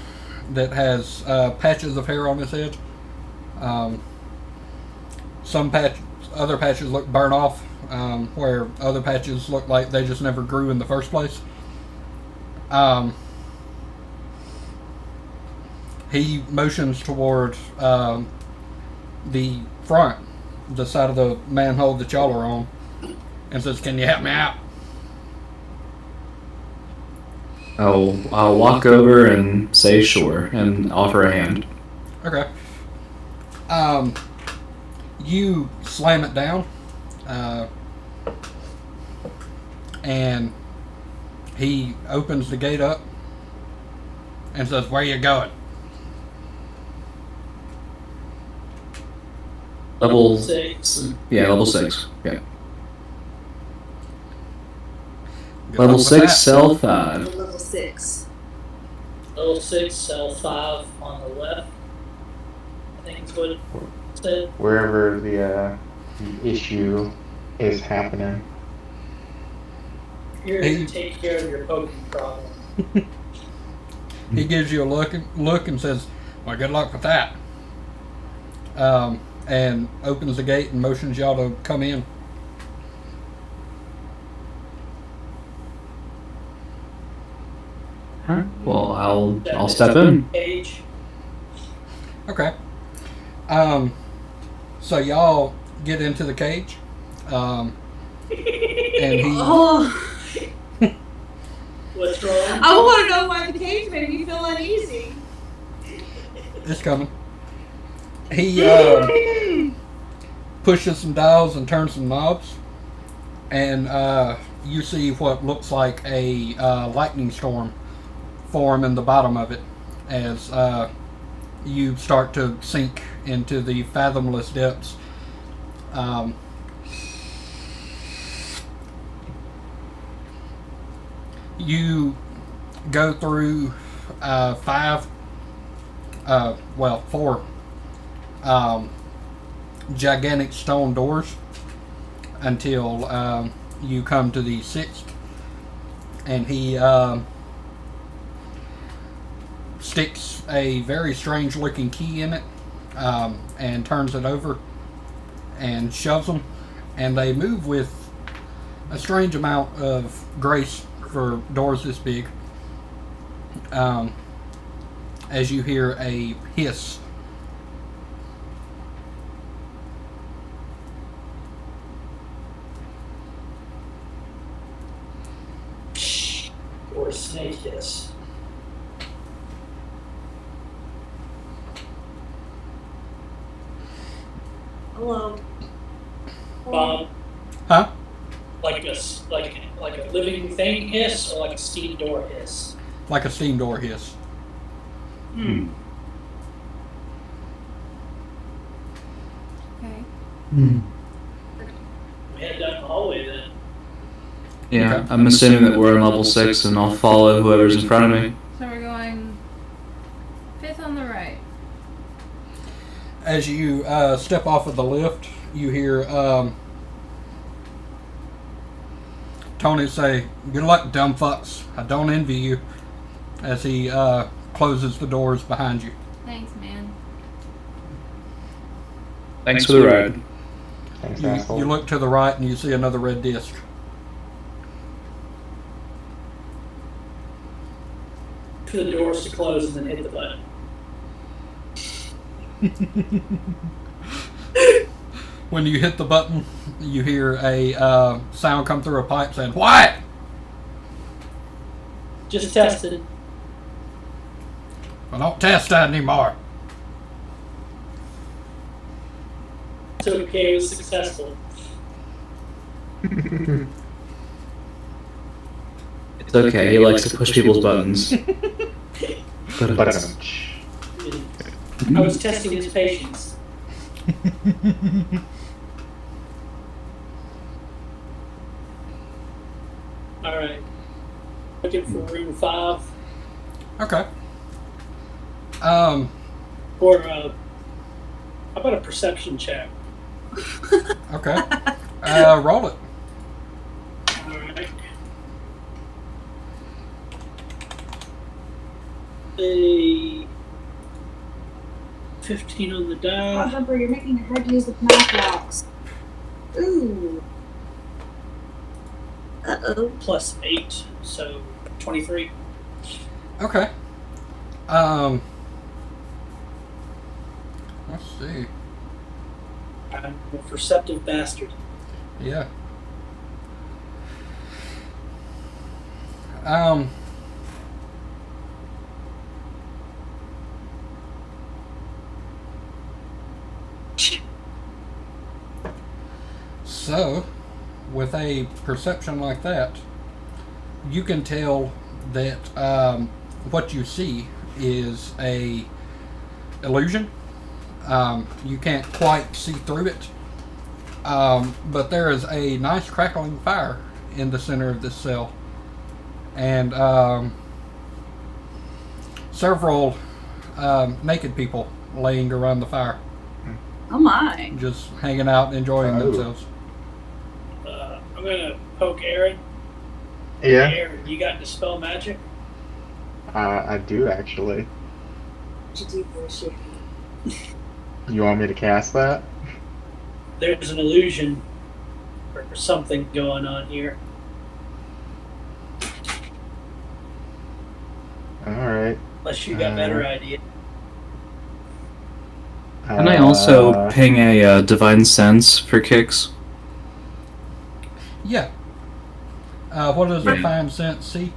that has patches of hair on his head. Other patches look burnt off, where other patches look like they just never grew in the first place. He motions toward the front, the side of the manhole that y'all are on, and says, "Can you help me out?" I'll walk over and say sure and offer a hand. Okay. You slam it down, and he opens the gate up and says, "Where you going?" Level 6. Yeah, level 6. Yeah. Good Level luck with 6, that. cell 5. Level 6. Level 6, cell 5 on the left. I think is what it said. Wherever the issue is happening. Here Hey. to take care of your poking problem. He gives you a look and says, "Well, good luck with that." And opens the gate and motions y'all to come in. Alright. Well, I'll step in. Page. Okay. So y'all get into the cage. And he Oh, What's wrong? I want to know why the cage made me feel uneasy. is coming. He pushes some dials and turns some knobs, and you see what looks like a lightning storm form in the bottom of it as you start to sink into the fathomless depths. You go through four gigantic stone doors until you come to the sixth, and he sticks a very strange looking key in it and turns it over and shoves them, and they move with a strange amount of grace for doors this big, as you hear a hiss. Or snake hiss. Hello. Bob, Huh? like a living thing hiss or like a steam door hiss? Like a steam door hiss. Hmm. Okay. We head down the hallway then. Yeah, Okay. I'm assuming that we're on level 6 and I'll follow whoever's in front of me. So we're going 5th on the right. As you step off of the lift, you hear Tony say, "Good luck, dumb fucks. I don't envy you," as he closes the doors behind you. Thanks, man. Thanks for the ride. Thanks, You asshole. look to the right and you see another red disc. For the doors to close and then hit the button. When you hit the button, you hear a sound come through a pipe saying, "What?" Just tested. "Well, don't test that anymore." It's okay, it was successful. It's okay, he likes to push people's buttons. But I was testing his patience. Alright. Looking for room 5. Okay. Or, how about a perception check? Okay. Roll it. Alright. A 15 on the Oh, die. Jumper, you're making it hard to use the math blocks. Ooh. Uh-oh. Plus 8, so 23. Okay. Let's see. I'm a perceptive bastard. Yeah. So, with a perception like that, you can tell that what you see is a illusion. You can't quite see through it, but there is a nice crackling fire in the center of this cell, and several naked people laying around the fire, Oh my. just hanging out and enjoying Oh. themselves. I'm gonna poke Aaron. yeah, Aaron, you got Dispel Magic? I do actually. What you do bullshit. You want me to cast that? There's an illusion or something going on here. Alright. Unless you got better idea. Can I also ping a Divine Sense for kicks? Yeah. What does the fine sense see?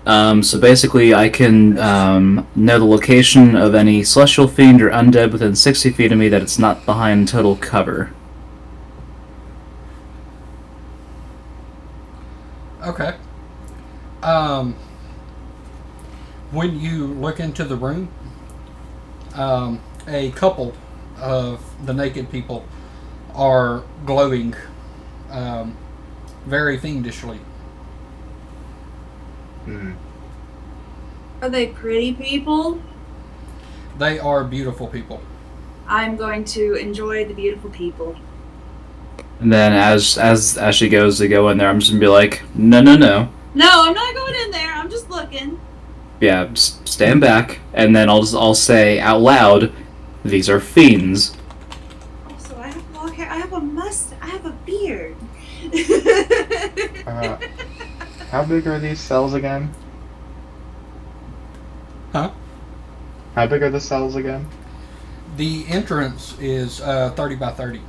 So basically, I can know the location of any celestial fiend or undead within 60 feet of me that it's not behind total cover. Okay. When you look into the room, a couple of the naked people are glowing very fiendishly. Hmm. Are they pretty people? They are beautiful people. I'm going to enjoy the beautiful people. And then as she goes to go in there, I'm just gonna be like, no. No, I'm not going in there. I'm just looking. Yeah, just stand back, and then I'll say out loud, these are fiends. Also, I have long hair. I have a mustache. I have a beard. How big are these cells again? Huh? How big are the cells again? The entrance is 30 by 30.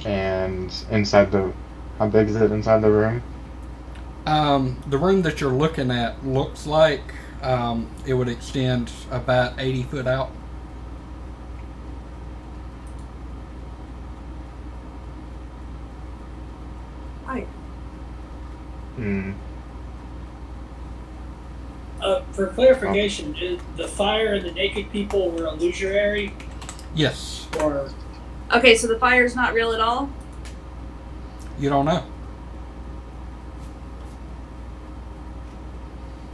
And inside how big is it inside the room? The room that you're looking at looks like it would extend about 80 foot out. Hmm. For clarification, the fire and the naked people were illusionary, Yes. or Okay, so the fire's not real at all? You don't know.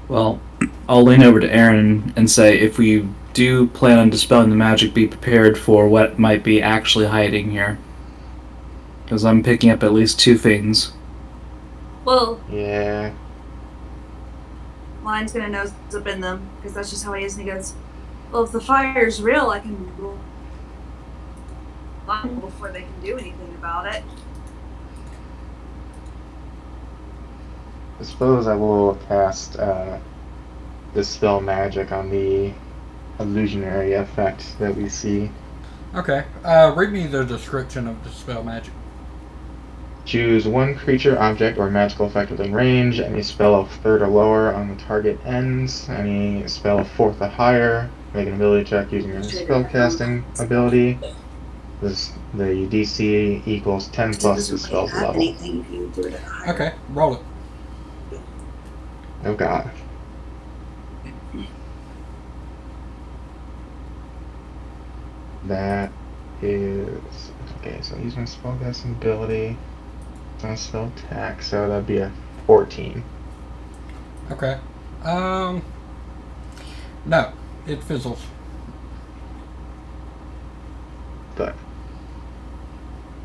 Well, I'll lean over to Aaron and say, if we do plan on dispelling the magic, be prepared for what might be actually hiding here. Because I'm picking up at least 2 things. Well, Yeah. Lion's gonna nose up in them, because that's just how he is, and he goes, well, if the fire's real, I can Lion before they can do anything about it. I suppose I will cast Dispel Magic on the illusionary effect that we see. Okay. Read me the description of Dispel Magic. Choose one creature, object, or magical effect within range. Any spell of 3rd or lower on the target ends. Any spell of 4th or higher. Make an ability check using your spellcasting ability. The DC equals 10 plus the spell's level. Okay, roll it. Oh god. That is... Okay, so use my spellcasting ability. It's on spell attack, so that'd be a 14. Okay. No, it fizzles. But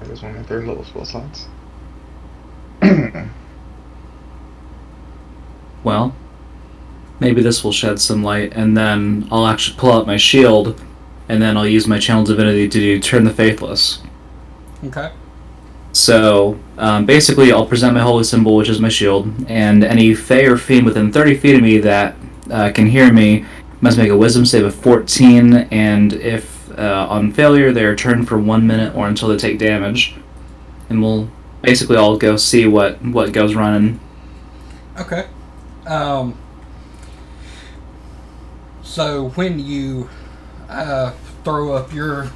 that is one of my 3rd level spell slots. Well, maybe this will shed some light, and then I'll actually pull out my shield, and then I'll use my Channel Divinity to do Turn the Faithless. Okay. So, basically, I'll present my holy symbol, which is my shield, and any Fey or Fiend within 30 feet of me that can hear me must make a Wisdom save of 14, and if on failure, they are turned for 1 minute or until they take damage. And we'll basically all go see what goes running. Okay. So when you throw up your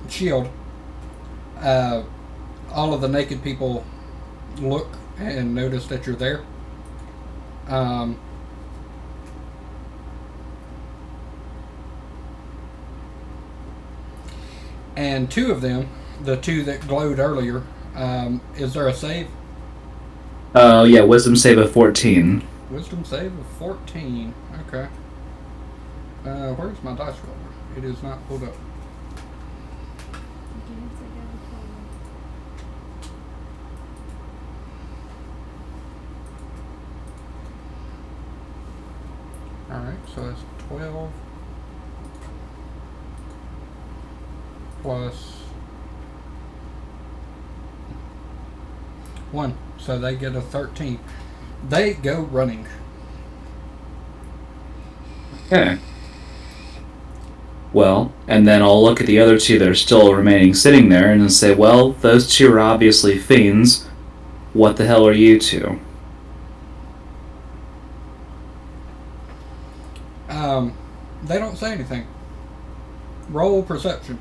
shield, all of the naked people look and notice that you're there. And 2 of them, the 2 that glowed earlier, is there a save? Yeah, Wisdom save of 14. Wisdom save of 14. Okay. Where's my dice roller? It is not pulled up. Alright, so that's 12 plus 1. So they get a 13. They go running. Okay. Well, and then I'll look at the other 2 that are still remaining sitting there and then say, well, those 2 are obviously fiends. What the hell are you 2? They don't say anything. Roll perception.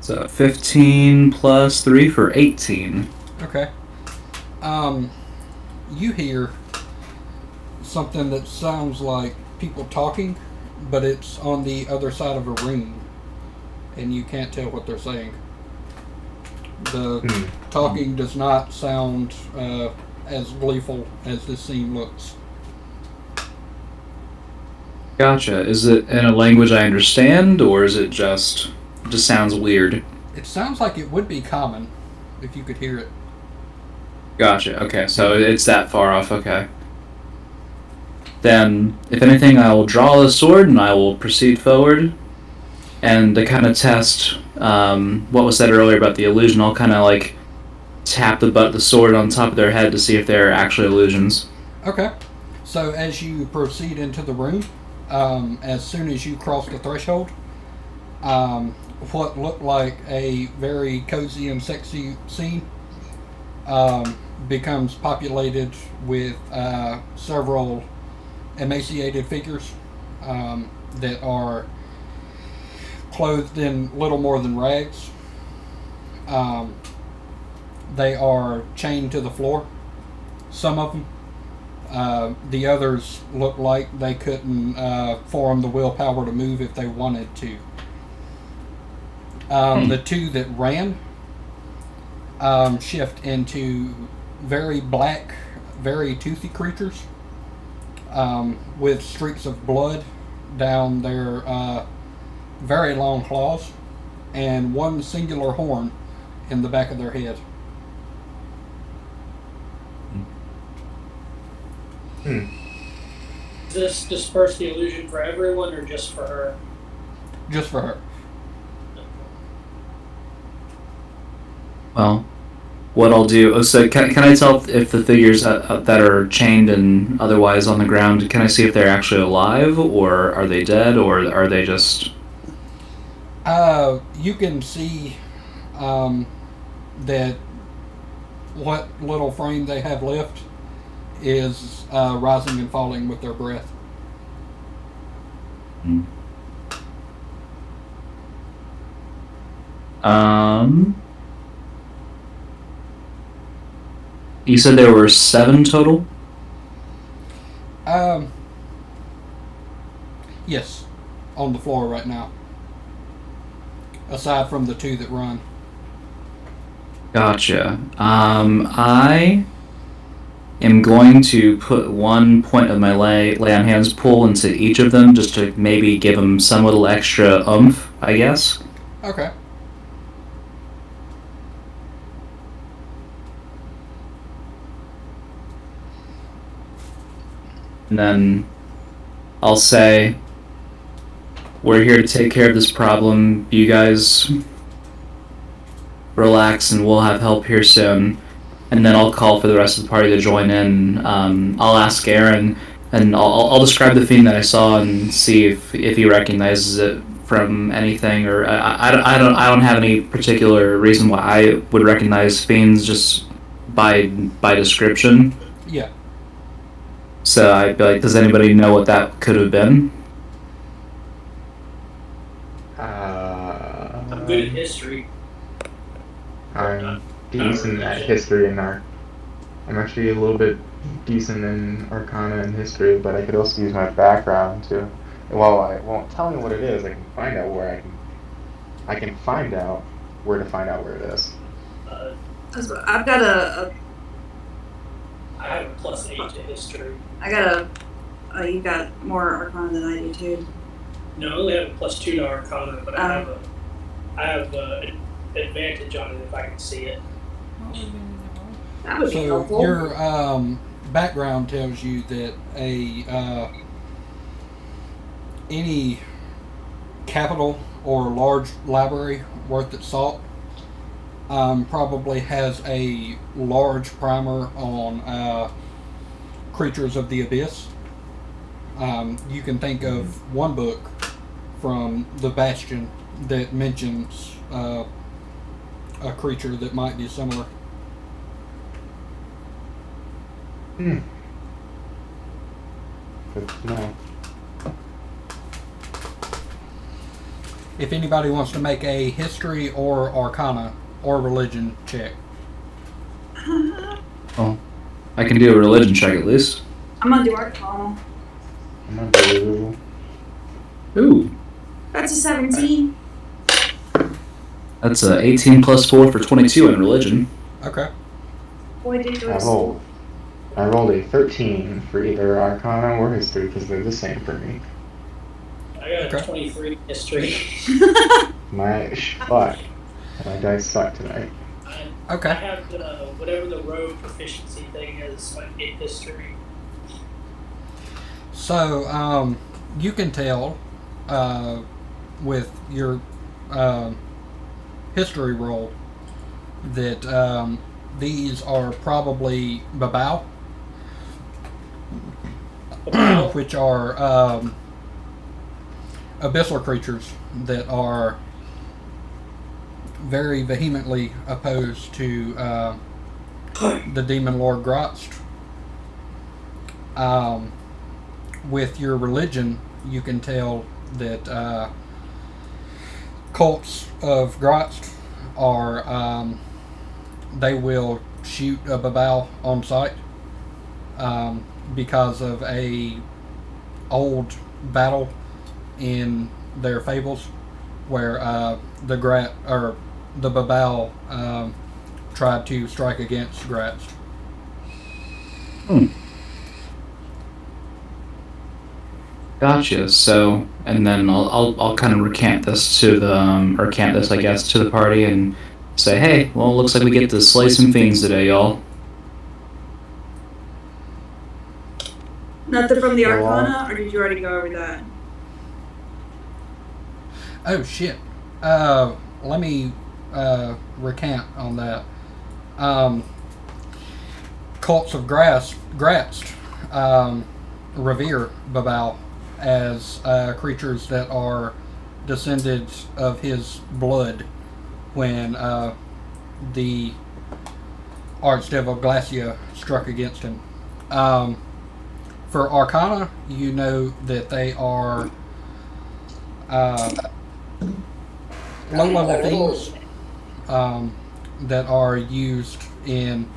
So 15 plus 3 for 18. Okay. You hear something that sounds like people talking, but it's on the other side of a room, and you can't tell what they're saying. The talking does not sound as gleeful as this scene looks. Gotcha. Is it in a language I understand, or is it just sounds weird? It sounds like it would be common if you could hear it. Gotcha. Okay, so it's that far off. Okay. Then, if anything, I will draw the sword and I will proceed forward. And to kind of test what was said earlier about the illusion, I'll kind of like tap the butt of the sword on top of their head to see if they're actually illusions. Okay. So as you proceed into the room, as soon as you cross the threshold, what looked like a very cozy and sexy scene becomes populated with several emaciated figures that are clothed in little more than rags. They are chained to the floor. Some of them. The others look like they couldn't form the willpower to move if they wanted to. The two that ran shift into very black, very toothy creatures with streaks of blood down their very long claws and one singular horn in the back of their head. Does this disperse the illusion for everyone or just for her? Just for her. Well, what I'll do. Oh, so can I tell if the figures that are chained and otherwise on the ground? Can I see if they're actually alive, or are they dead, or are they just? You can see that what little frame they have left is rising and falling with their breath. You said there were 7 total? Yes, on the floor right now. Aside from the 2 that run. Gotcha. I am going to put 1 point of my lay on hands pull into each of them just to maybe give them some little extra oomph, I guess. Okay. And then I'll say, we're here to take care of this problem. You guys relax and we'll have help here soon. And then I'll call for the rest of the party to join in. I'll ask Aaron, and I'll describe the fiend that I saw and see if he recognizes it from anything. Or I don't have any particular reason why I would recognize fiends just by description. Yeah. So I'd be like, does anybody know what that could have been? I'm good at history. I'm decent at history and art. I'm actually a little bit decent in Arcana and history, but I could also use my background to. Well, I won't tell me what it is. I can find out where I can find out where to find out where it is. I've got a I have a +8 to history. I got you got more Arcana than I do too. No, I only have a +2 to Arcana, but I have an advantage on it if I can see it. What would we need to roll? That would be So helpful. your background tells you that any capital or large library worth its salt probably has a large primer on creatures of the abyss. You can think of one book from the Bastion that mentions a creature that might be similar. Good to know. If anybody wants to make a history or arcana or religion check. Well, I can do a religion check at least. I'm gonna do Arcana. I'm gonna do. Ooh, That's a 17. that's a 18 plus 4 for 22 in religion. Okay. Boy, did I yours. rolled a 13 for either Arcana or history because they're the same for me. I got a Okay. 23 history. Fuck. My dice suck tonight. I Okay. have whatever the rogue proficiency thing is, like in history. So, you can tell with your history roll that these are probably Babao, which are abyssal creatures that are very vehemently opposed to the demon lord Grotst. With your religion, you can tell that cults of Grotz are they will shoot a babao on sight because of a old battle in their fables where the babao tried to strike against Grotz. Gotcha. So, and then I'll kind of recant this to the I guess, to the party and say, hey, well, it looks like we get to slay some fiends today, y'all. Nothing from the Go on. Arcana, or did you already go over that? Oh shit. Let me recant on that. Cults of Gratz revere babao as creatures that are descendants of his blood when the Archdevil Glacia struck against him. For Arcana, you know that they are low-level things that are used in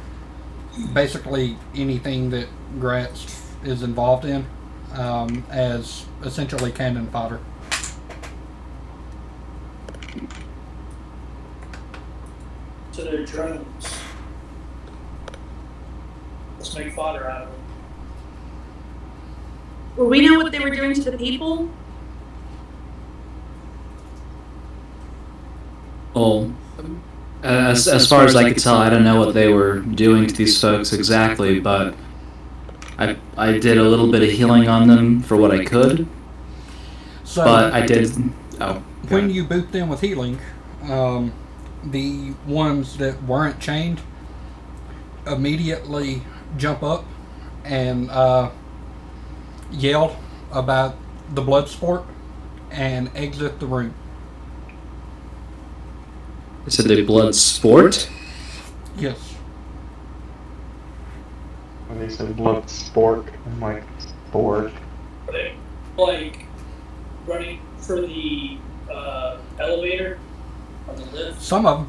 basically anything that Gratz is involved in as essentially cannon fodder. So they're drones. Let's make fodder out of them. Well, we know what they were doing to the people. Well, as far as I could tell, I don't know what they were doing to these folks exactly, but I did a little bit of healing on them for what I could. So But I did. Oh. when you boot them with healing, the ones that weren't chained immediately jump up and yell about the blood sport and exit the room. Is it a blood sport? Yes. When they said blood sport, I'm like, sport. Are they like running for the elevator on the lift? Some of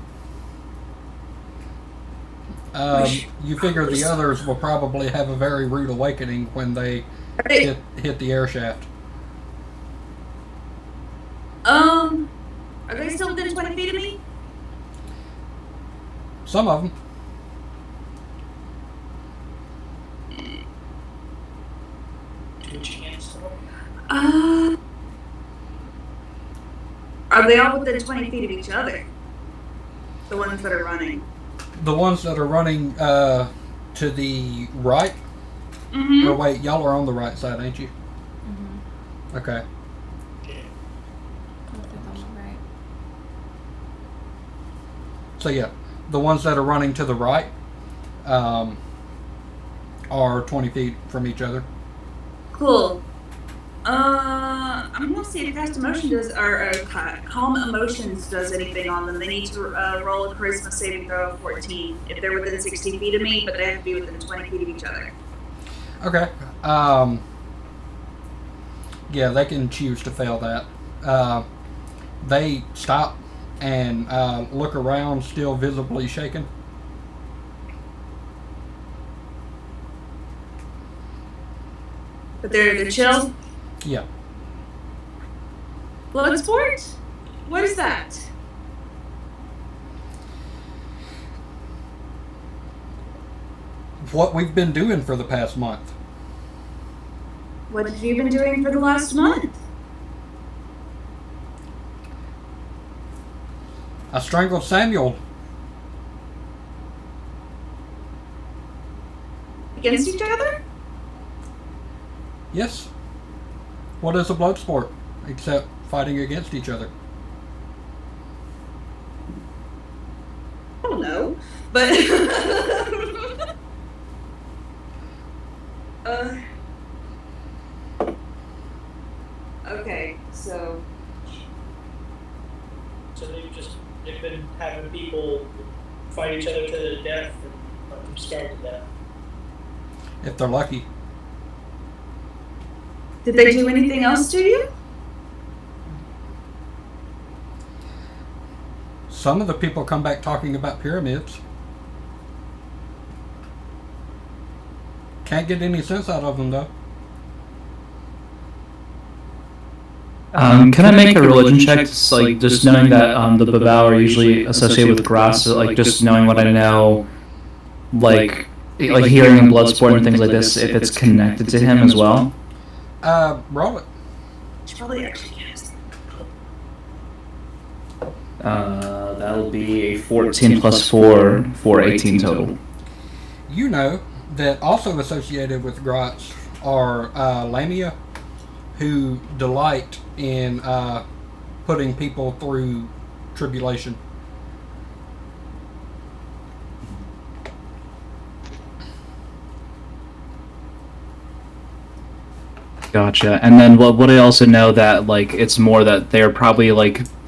them. You figure the others will probably have a very rude awakening when they hit the air shaft. Are they still within 20 feet of me? Some of them. Do a chance though. Are they all within 20 feet of each other? The ones that are running. The ones that are running to the right. Mm-hmm. Or wait, y'all are on the right side, ain't you? Mm-hmm. Okay. Both of them are right. So yeah, the ones that are running to the right are 20 feet from each other. Cool. I'm gonna see if Cast Emotion does, or Calm Emotions does anything on them. They need to roll a Charisma saving throw of 14 if they're within 60 feet of me, but they have to be within 20 feet of each other. Okay. Yeah, they can choose to fail that. They stop and look around, still visibly shaken. But they're chill. Yeah. Bloodsport? What is that? What we've been doing for the past month. What have you been doing for the last month? I strangled Samuel. Against each other? Yes. What is a blood sport except fighting against each other? I don't know, but okay, so They've been having people fight each other to the death and let them starve to death. If they're lucky. did they do anything else to you? Some of the people come back talking about pyramids. Can't get any sense out of them though. Can I make a religion check? Just knowing that the Babao are usually associated with grass, just knowing what I know, like hearing and bloodsport and things like this, if it's connected to him as well. Roll it. It's probably actually cast. That'll be a 14 plus 4 for 18 total. You know that also associated with grots are Lamia, who delight in putting people through tribulation. Gotcha. And then what I also know that it's more that they're probably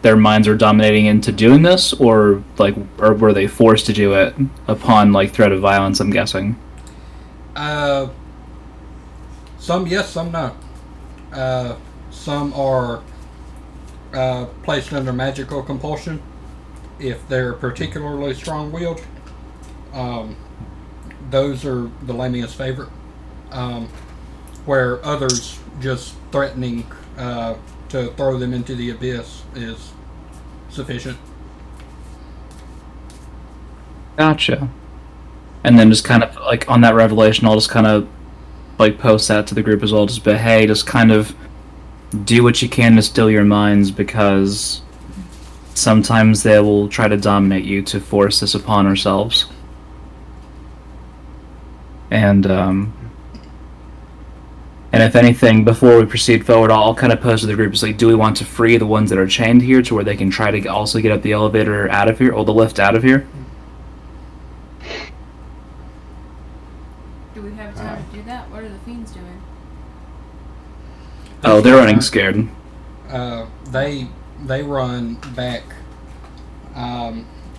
their minds are dominating into doing this, or were they forced to do it upon threat of violence, I'm guessing. Some yes, some no. Some are placed under magical compulsion if they're particularly strong-willed. Those are the Lamia's favorite. Where others just threatening to throw them into the abyss is sufficient. Gotcha. And then just kind of on that revelation, I'll just kind of post that to the group as well. Just be, hey, just kind of do what you can to still your minds, because sometimes they will try to dominate you to force this upon ourselves. And if anything, before we proceed forward, I'll kind of pose to the group, do we want to free the ones that are chained here to where they can try to also get up the elevator out of here, or the lift out of here? Do we have time to do that? What are the fiends doing? Oh, they're running scared. They run back.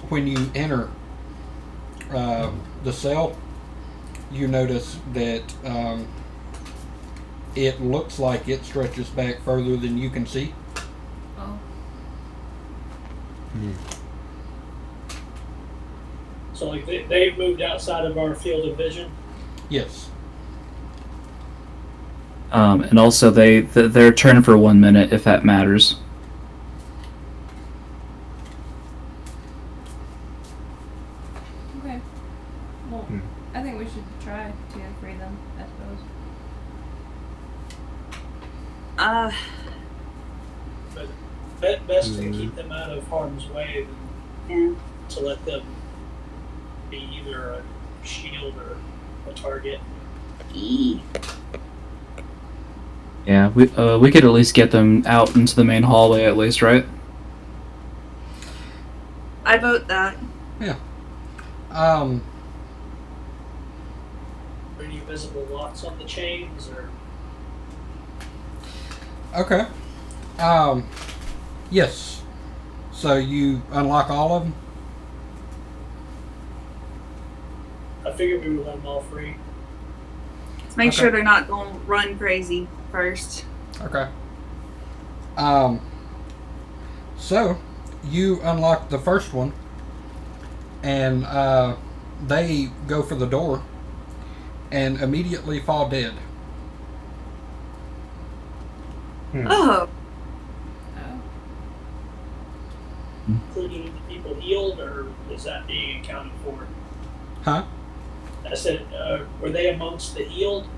When you enter the cell, you notice that it looks like it stretches back further than you can see. Oh. So they've moved outside of our field of vision. Yes. And also their turn for 1 minute, if that matters. Okay. Well, I think we should try to free them, I suppose. But best to keep them out of harm's way than to let them be either a shield or a target. Yeah, we could at least get them out into the main hallway at least, right? I vote that. Yeah. Are any visible locks on the chains, or? Okay. Yes. So you unlock all of them? I figured we would let them all free. Let's make sure they're not going to run crazy first. Okay. So you unlock the first one, and they go for the door and immediately fall dead. Oh. Including the people healed, or is that being accounted for? Huh? I said, were they amongst the healed?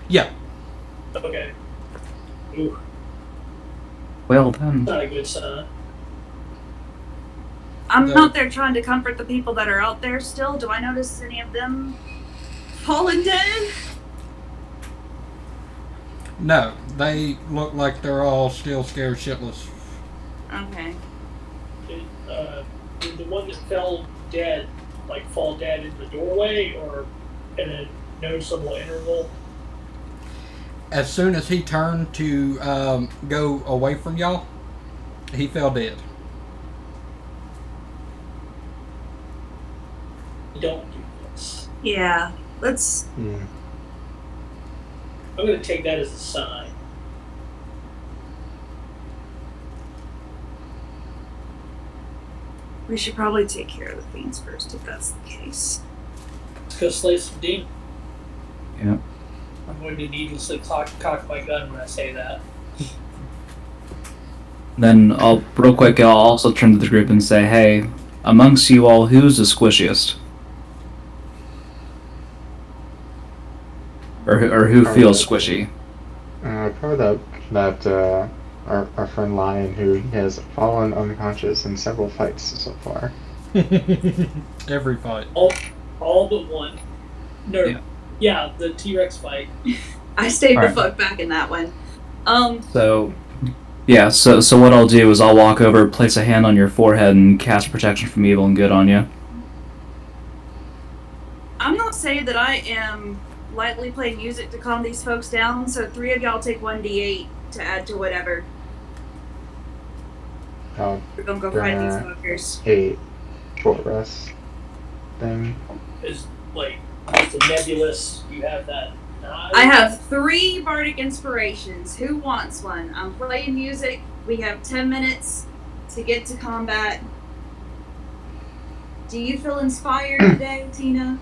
Yeah. Okay. Ooh, Well done. not a good sign. I'm The- out there trying to comfort the people that are out there still. Do I notice any of them fallen dead? No, they look like they're all still scared shitless. Okay. Did the one that fell dead, fall dead in the doorway, or in a noticeable interval? As soon as he turned to go away from y'all, he fell dead. Don't do this. Yeah. Let's. I'm going to take that as a sign. We should probably take care of the fiends first, if that's the case. Let's go slay some demons. Yeah. I'm going to needlessly cock my gun when I say that. Then real quick, I'll also turn to the group and say, hey, amongst you all, who's the squishiest? Or who feels squishy? Probably that our friend Lion, who has fallen unconscious in several fights so far. Every fight. All but one. No. Yeah, the T-Rex fight. I stayed the Alright. fuck back in that one. So what I'll do is I'll walk over, place a hand on your forehead, and cast protection from evil and good on you. I'm not saying that I am lightly playing music to calm these folks down, so 3 of y'all take 1d8 to add to whatever. Oh, We're gonna go fight these fuckers. a short rest thing. Is like it's a nebulous. You have that. I have 3 bardic inspirations. Who wants one? I'm playing music. We have 10 minutes to get to combat. Do you feel inspired today, Tina?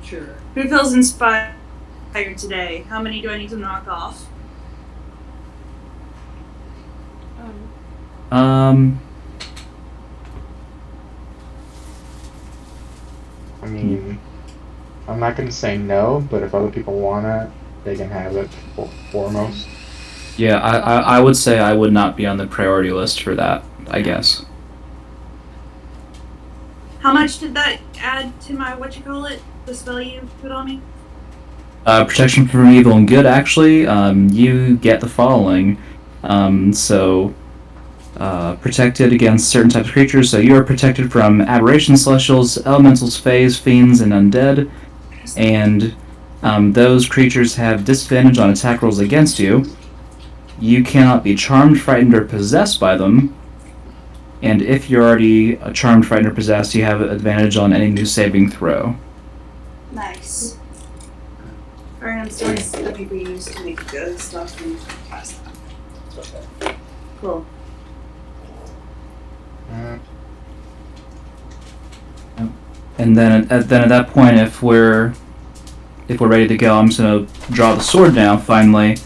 Sure. Who feels inspired today? How many do I need to knock off? I mean, I'm not gonna say no, but if other people want it, they can have it foremost. Yeah, I would say I would not be on the priority list for that, I guess. How much did that add to my the spell you put on me? Protection from evil and good, actually, you get the following. Protected against certain types of creatures, so you are protected from aberrations, celestials, elementals, fays, fiends, and undead. And those creatures have disadvantage on attack rolls against you. You cannot be charmed, frightened, or possessed by them. And if you're already charmed, frightened, or possessed, you have advantage on any new saving throw. Nice. Alright, I'm still the people you used to make good stuff and pass that. Okay. Cool. And then at that point, if we're ready to go, I'm just gonna draw the sword now finally,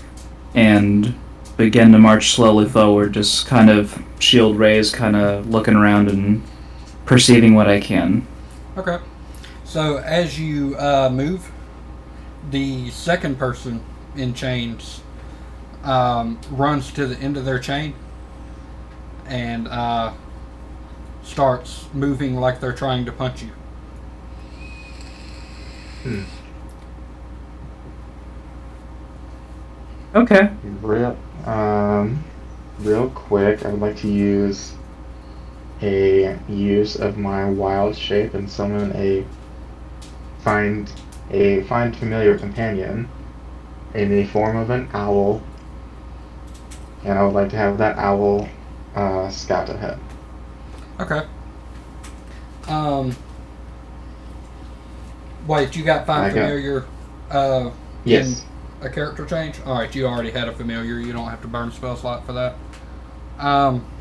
and begin to march slowly forward, just kind of shield raised, kind of looking around and perceiving what I can. Okay. So as you move, the second person in chains runs to the end of their chain and starts moving like they're trying to punch you. Okay. Real quick, I would like to use of my wild shape and summon find familiar companion in the form of an owl, and I would like to have that owl scout ahead. Okay. Wait, you got find familiar Yes. in a character change? Alright, you already had a familiar, you don't have to burn a spell slot for that.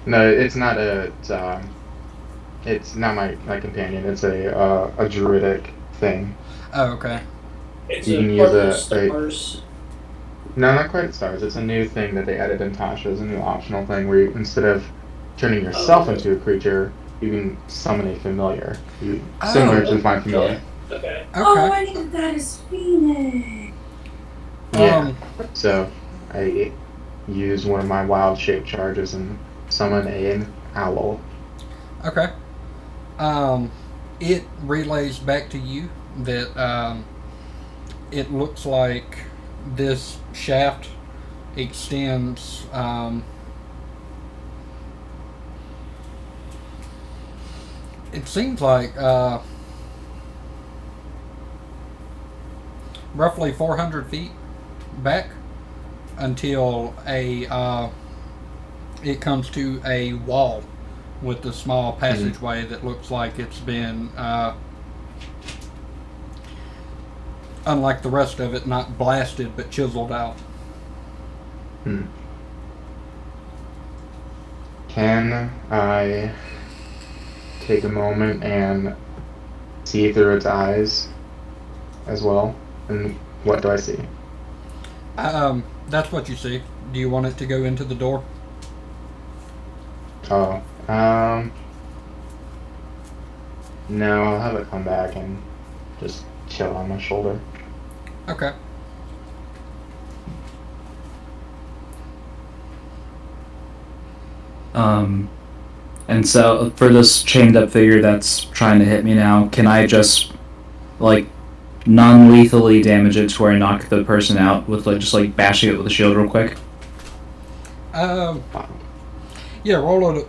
No, it's not it's not my companion, it's a druidic thing. Oh, okay. It's You a can use part of a- stars. No, not quite stars. It's a new thing that they added in Tasha. It's a new optional thing where you, instead of turning yourself into a creature, you can summon a familiar. Similar to Find Familiar. Okay. Oh, I needed that as Phoenix. Yeah. So I use one of my wild shape charges and summon an owl. Okay. It relays back to you that it looks like this shaft extends it seems like roughly 400 feet back until it comes to a wall with a small passageway that looks like it's been unlike the rest of it, not blasted but chiseled out. Can I take a moment and see through its eyes as well? And what do I see? That's what you see. Do you want it to go into the door? Oh, no, I'll have it come back and just chill on my shoulder. Okay. And so for this chained up figure that's trying to hit me now, can I just like non-lethally damage it to where I knock the person out with like just like bashing it with a shield real quick? Yeah, roll it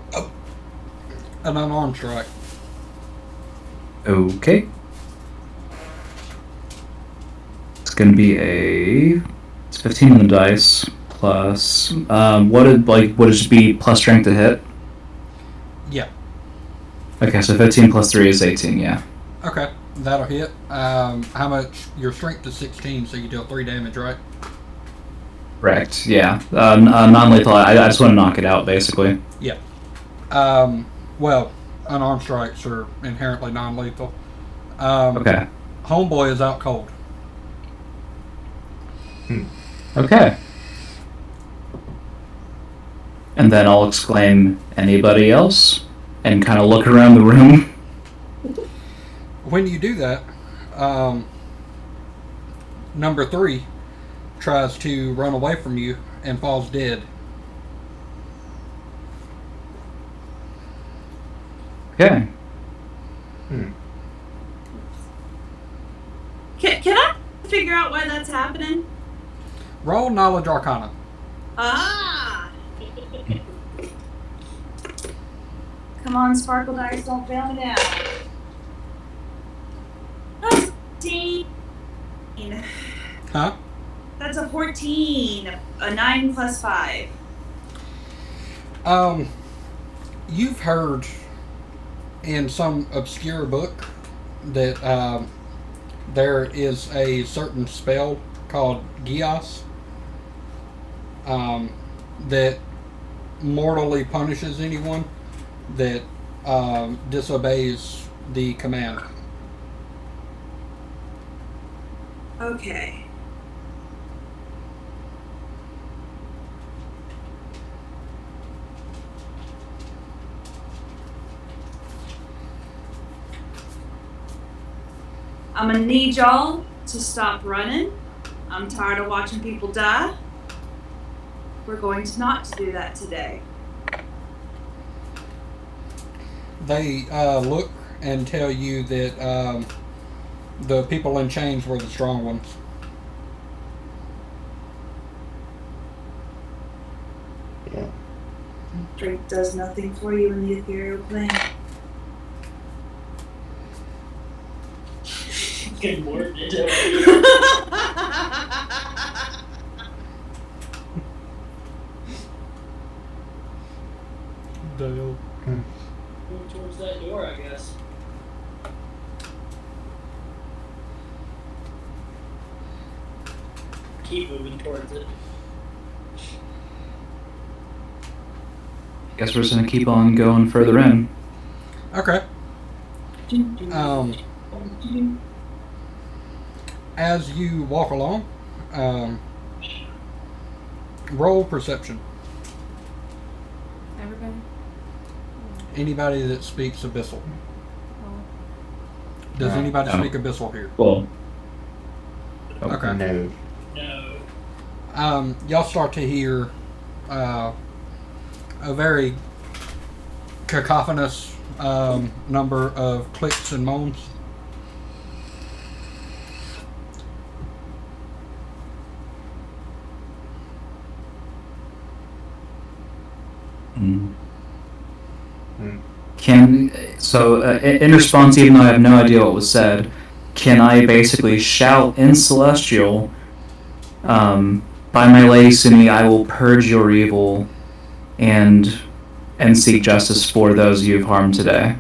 an unarmed strike. Okay. It's gonna be it's 15 on the dice plus would it just be plus strength to hit? Yeah. Okay, so 15 plus 3 is 18, yeah. Okay, that'll hit. How much? Your strength is 16, so you deal 3 damage, right? Correct, yeah. Non-lethal, I just want to knock it out, basically. Yeah. Well, unarmed strikes are inherently non-lethal. Okay. Homeboy is out cold. Okay. And then I'll exclaim, anybody else? And kind of look around the room. When you do that, number 3 tries to run away from you and falls dead. Okay. Can I figure out why that's happening? Roll Knowledge Arcana. Ah! Come on, Sparkle Dice, don't fail me now. 14. Huh? That's a 14. A 9 plus 5. You've heard in some obscure book that there is a certain spell called Gios that mortally punishes anyone that disobeys the command. Okay. I'm gonna need y'all to stop running. I'm tired of watching people die. We're going to not to do that today. They look and tell you that the people in chains were the strong ones. Yeah. Drink does nothing for you in the ethereal plane. Good word. Dale. Move towards that door, I guess. Keep moving towards it. Guess we're just gonna keep on going further in. Okay. As you walk along, roll perception. Everybody? Anybody that speaks Abyssal. Oh. Does anybody No. speak Abyssal here? Well. Okay. No. No. Y'all start to hear a very cacophonous number of clicks and moans. In response, even though I have no idea what was said, can I basically shout in Celestial, by my lady Sumi, I will purge your evil and seek justice for those you've harmed today?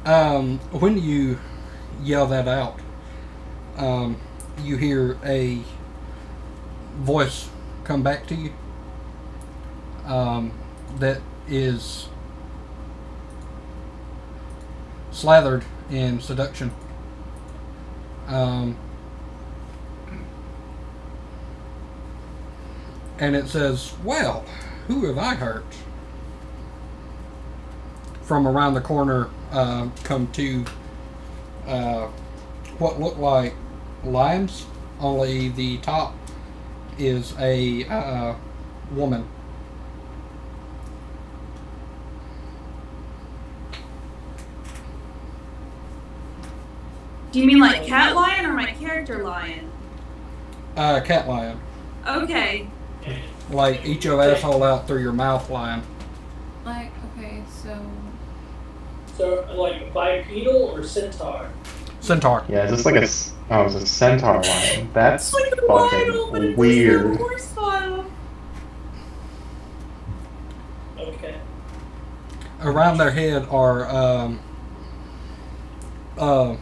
When you yell that out, you hear a voice come back to you. that is slathered in seduction. And it says, "Well, who have I hurt?" From around the corner come two what look like lions, only the top is a woman. Do you mean like cat lion or my character lion? Cat lion. Okay. Like, eat your asshole out through your mouth lion. Like, okay, so. So, like bipedal or centaur? Centaur. Yeah, is this like it's a centaur lion. That's It's like a fucking bridle, but it's weird. a horse bridle. Okay. Around their head are Uh-huh.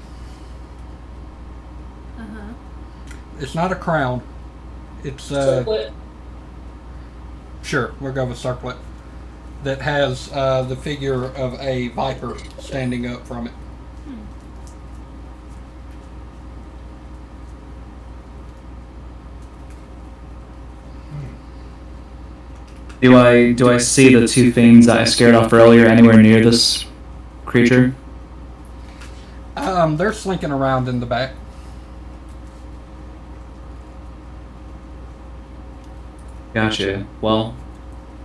it's not a crown. It's Circlet. sure, we'll go with circlet. That has the figure of a viper standing up from it. Do I see the two fiends that I scared off earlier anywhere near this creature? They're slinking around in the back. Gotcha. Well,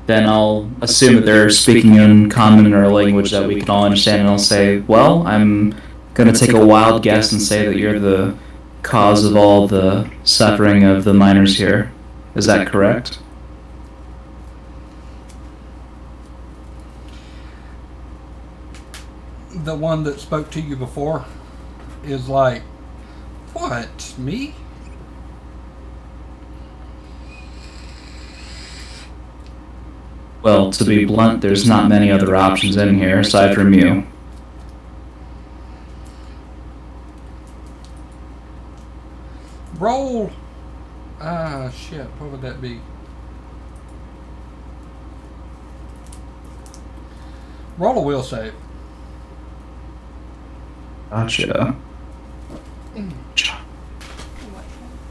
then I'll assume that they're speaking in common or a language that we can all understand, and I'll say, well, I'm gonna take a wild guess and say that you're the cause of all the suffering of the miners here. Is that correct? The one that spoke to you before is like, "What, me?" Well, to be blunt, there's not many other options in here aside from you. Roll. Shit. What would that be? Roll a will save. Gotcha.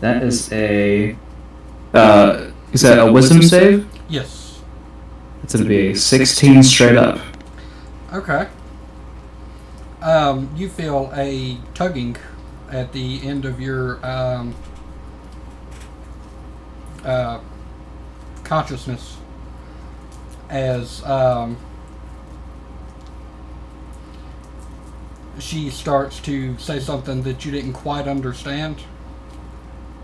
That is a. Is that a wisdom save? Yes. It's gonna be a 16 straight up. Okay. You feel a tugging at the end of your consciousness as she starts to say something that you didn't quite understand.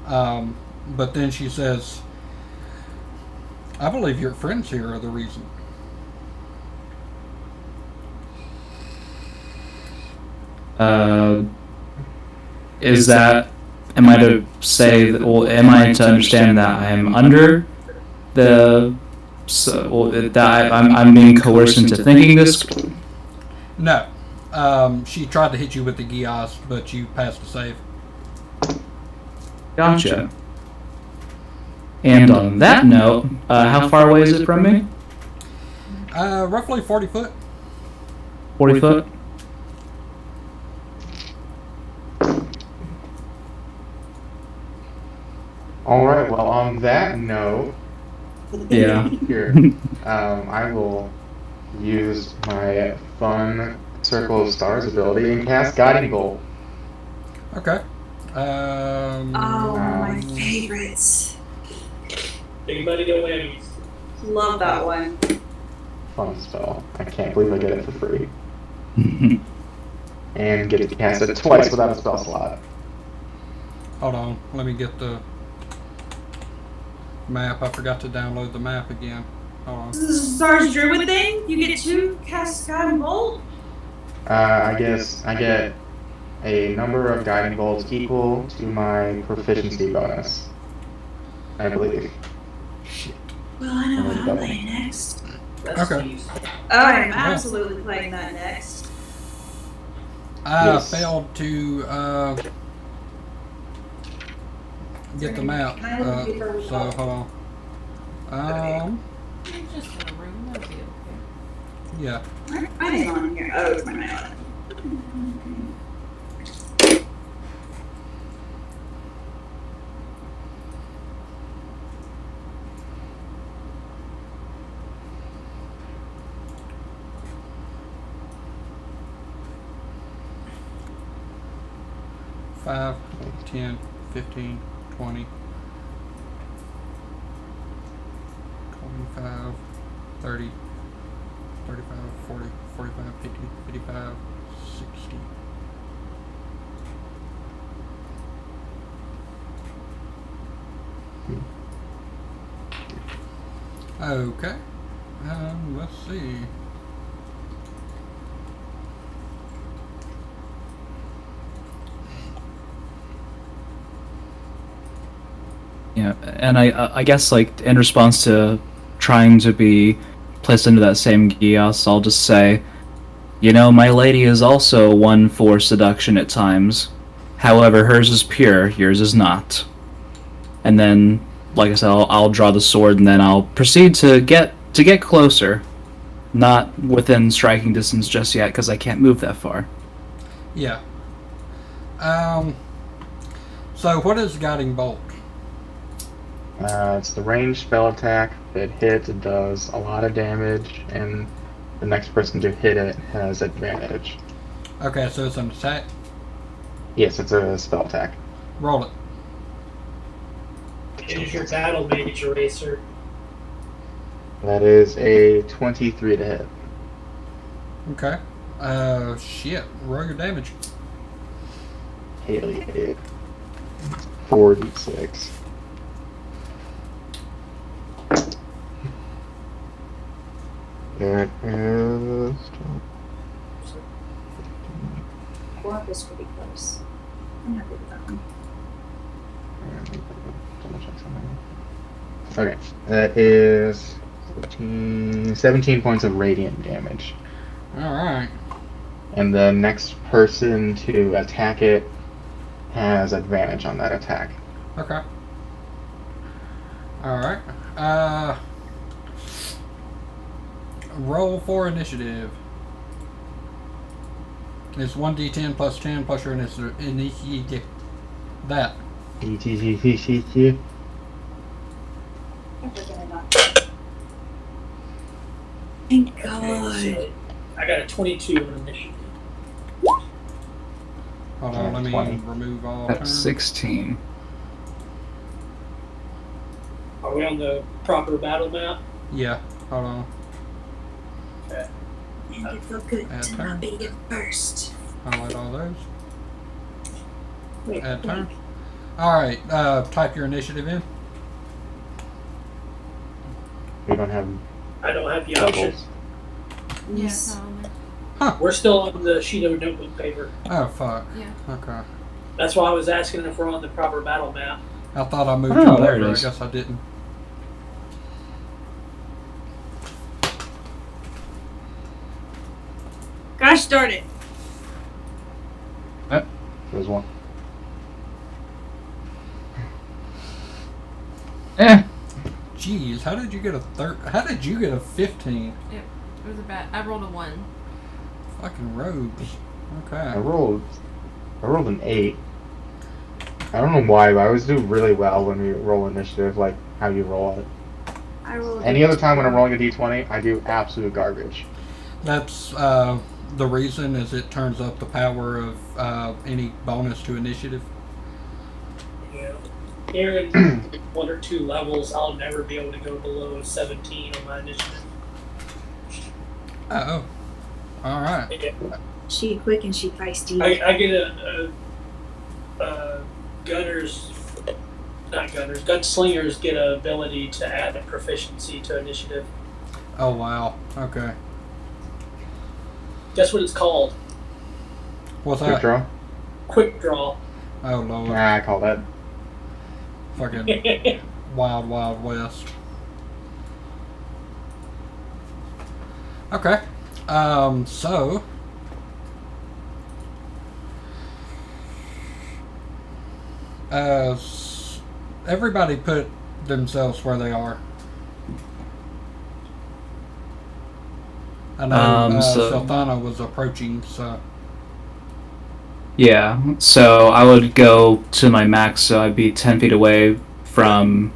But then she says, "I believe your friends here are the reason." Is that? Am I to say that? Well, am I to understand that I am under the? That I'm being coerced into thinking this? No. She tried to hit you with the Gias, but you passed the save. Gotcha. And on that note, how far away is it from me? Roughly 40 foot. 40 foot? Alright, well, on that note, Yeah. here, I will use my fun Circle of Stars ability and cast Guiding Bolt. Okay. Oh, my favorites. Big money to win. Love that one. Fun spell. I can't believe I get it for free. And get to cast it twice without a spell slot. Hold on. Let me get the map. I forgot to download the map again. Hold on. This is a Stars Druid thing? You get 2 cast Guiding Bolt? I guess I get a number of Guiding Bolts equal to my proficiency bonus, I believe. Well, I know what I'm Double. playing next. Okay. Oh, I'm absolutely playing that next. I Yes. failed to get the map. Can I look at the paper we So got? hold on. just in a room. That'll be okay. Yeah. I didn't on here. Oh, it's my night. Five, 10, 15, 20, 25, 30, 35, 40, 45, 50, 55, 60. Okay. Let's see. Yeah, and I guess like in response to trying to be placed into that same geas, I'll just say, you know, my lady is also one for seduction at times. However, hers is pure, yours is not. And then, like I said, I'll draw the sword, and then I'll proceed to get closer, not within striking distance just yet, because I can't move that far. Yeah. So what is Guiding Bolt? It's the ranged spell attack. If it hits, it does a lot of damage, and the next person to hit it has advantage. Okay, so it's an attack. Yes, it's a spell attack. Roll it. It is your battle mage eraser. That is a 23 to hit. Okay. Shit. Roll your damage. Hell yeah. 46. That is... Guap is pretty close. I'm happy with that one. Okay, that is 17 points of radiant damage. Alright. And the next person to attack it has advantage on that attack. Okay. Alright. Roll for initiative. It's 1d10 plus 10 plus your initiative. That. Thank Okay, God. so I got a 22 on initiative. Hold on, let me 20. remove all That's turns. 16. Are we on the proper battle map? Yeah, hold on. Okay. And it felt good Add to turn. not be it first. Highlight all those. Wait, Add wait. turn. Alright, type your initiative in. We don't have I don't have the option. doubles. Yeah, it's not on there. We're still on the sheet of notebook paper. Oh, fuck. Yeah. Okay. That's why I was asking if we're on the proper battle map. I thought I moved Oh, y'all there it over. I is. guess I didn't. Gosh darn it. There's one. Jeez, how did you get a How did you get a 15? It was a bad. I rolled a 1. Fucking rogues. I Okay. rolled an 8. I don't know why, but I always do really well when we roll initiative, like how you roll it. I rolled Any other time when I'm rolling a d20, I do absolute garbage. That's the reason is it turns up the power of any bonus to initiative. Yeah. Here in 1 or 2 levels, I'll never be able to go below a 17 on my initiative. Oh. Alright. Yeah. She quick and she feisty. I get gunslingers get an ability to add a proficiency to initiative. Oh wow. Okay. Guess what it's called? What's Quick that? draw. Quick draw. Oh lord. I call that. Fucking wild, wild west. Okay. So everybody put themselves where they are. I know So- Sultana was approaching, so Yeah, so I would go to my max, so I'd be 10 feet away from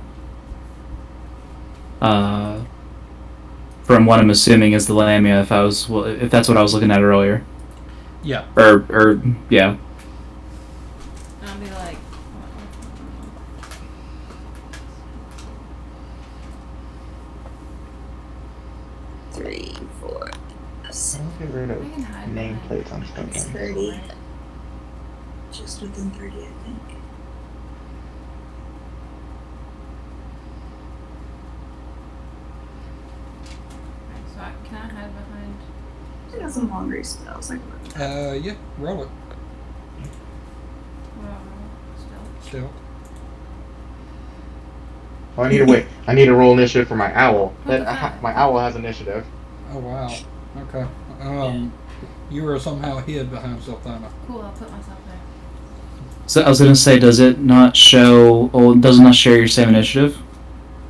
what I'm assuming is the Lamia, if that's what I was looking at earlier. yeah. Or yeah. I'll be like, 3, 4, I don't get rid of I can hide nameplates on stuff. It's Like 30. Just within 30, I think. can I hide behind? I got some laundry spells. Like, Yeah, roll it. Well, still. Still. Oh, I need to roll initiative for my owl. What the fuck? My owl has initiative. Oh wow. Okay. You were somehow hid behind Sultana. Cool, I'll put myself there. So I was gonna say, does it not show? Or does it not share your same initiative?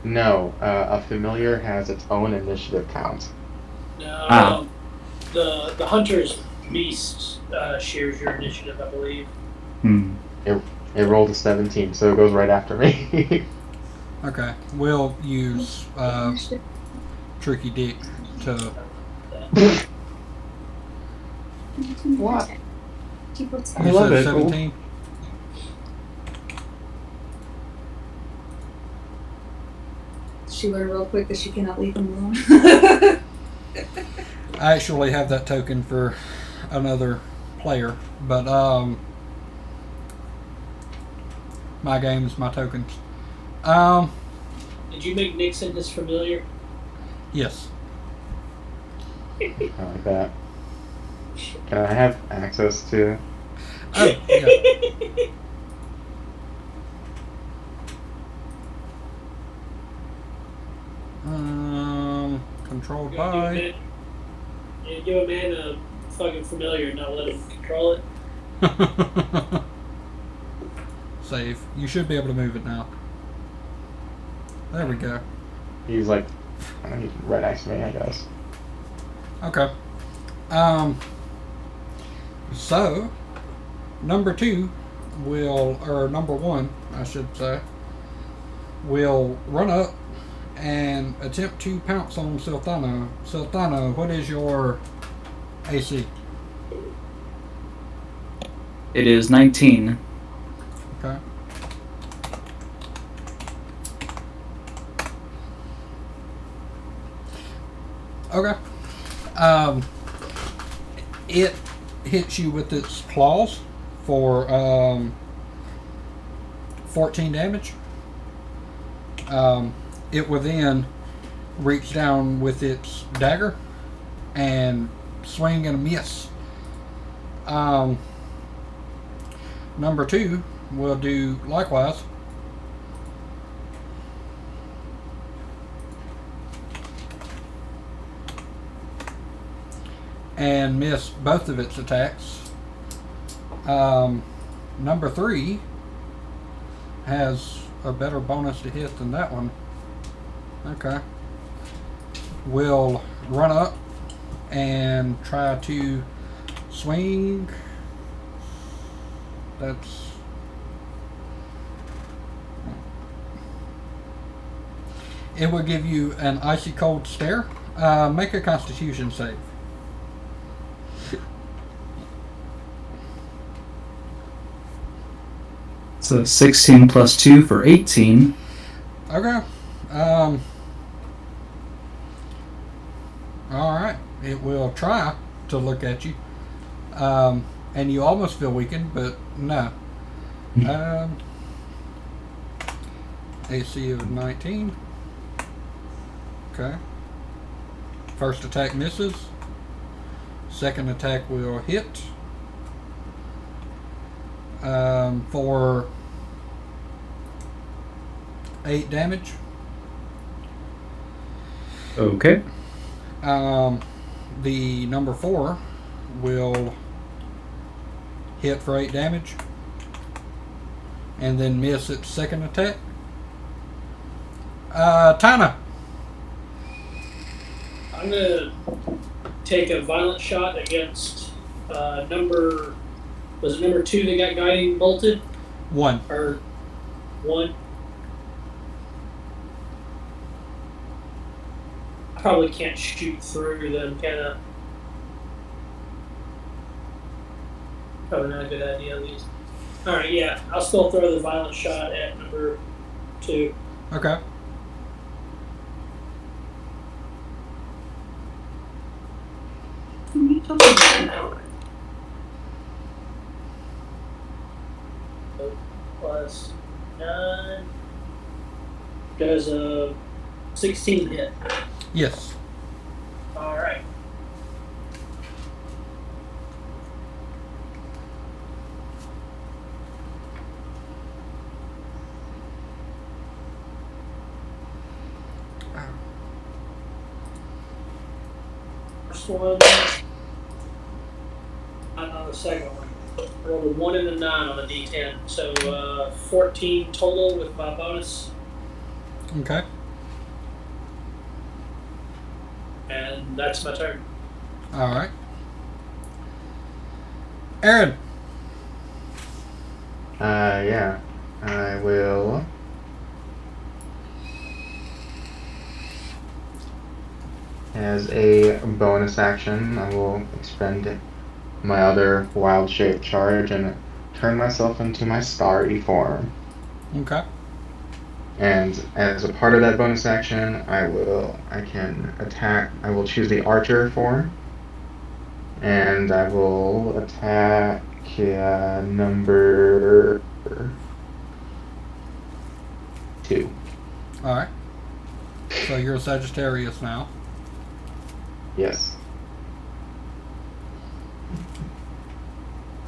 No, a familiar has its own initiative count. No, Ah. the hunter's beast shares your initiative, I believe. Hmm. It rolled a 17, so it goes right after me. Okay. We'll use Tricky Dick to. What? You I love said it. 17? she learned real quick that she cannot leave him alone. I actually have that token for another player, but my games, my tokens. Did you make Nixon his familiar? Yes. I like that. Can I have access to? Oh, yeah. Controlled by. Give a man a fucking familiar and not let him control it. Save. You should be able to move it now. There we go. He's like, I don't know, he's right next to me, I guess. Okay. So, number one, I should say, will run up and attempt to pounce on Sultana. Sultana, what is your AC? It is 19. Okay. Okay. It hits you with its claws for 14 damage. It will then reach down with its dagger and swing and a miss. Number two will do likewise. And miss both of its attacks. Number three has a better bonus to hit than that one. Okay. Will run up and try to swing. That's... It will give you an icy cold stare. Make a Constitution save. So 16 plus 2 for 18. Okay. Alright. It will try to look at you. And you almost feel weakened, but no. AC of 19. Okay. First attack misses. Second attack will hit. For 8 damage. Okay. The number 4 will hit for 8 damage and then miss its second attack. Tana. I'm gonna take a violent shot against number 2 that got guiding bolted? 1. Or 1? I probably can't shoot through them, can I? Probably not a good idea, at least. Alright, yeah. I'll still throw the violent shot at number 2. Okay. Plus 9. Does a 16 hit? Yes. Alright. First one. Not on the second one. I rolled a 1 and a 9 on the D10. So 14 total with my bonus. Okay. And that's my turn. All right. Aaron. Yeah. I will. As a bonus action, I will expend my other wild shape charge and turn myself into my starry form. Okay. And as a part of that bonus action, I can attack. I will choose the archer form, and I will attack number 2. All right. So you're a Sagittarius now. Yes.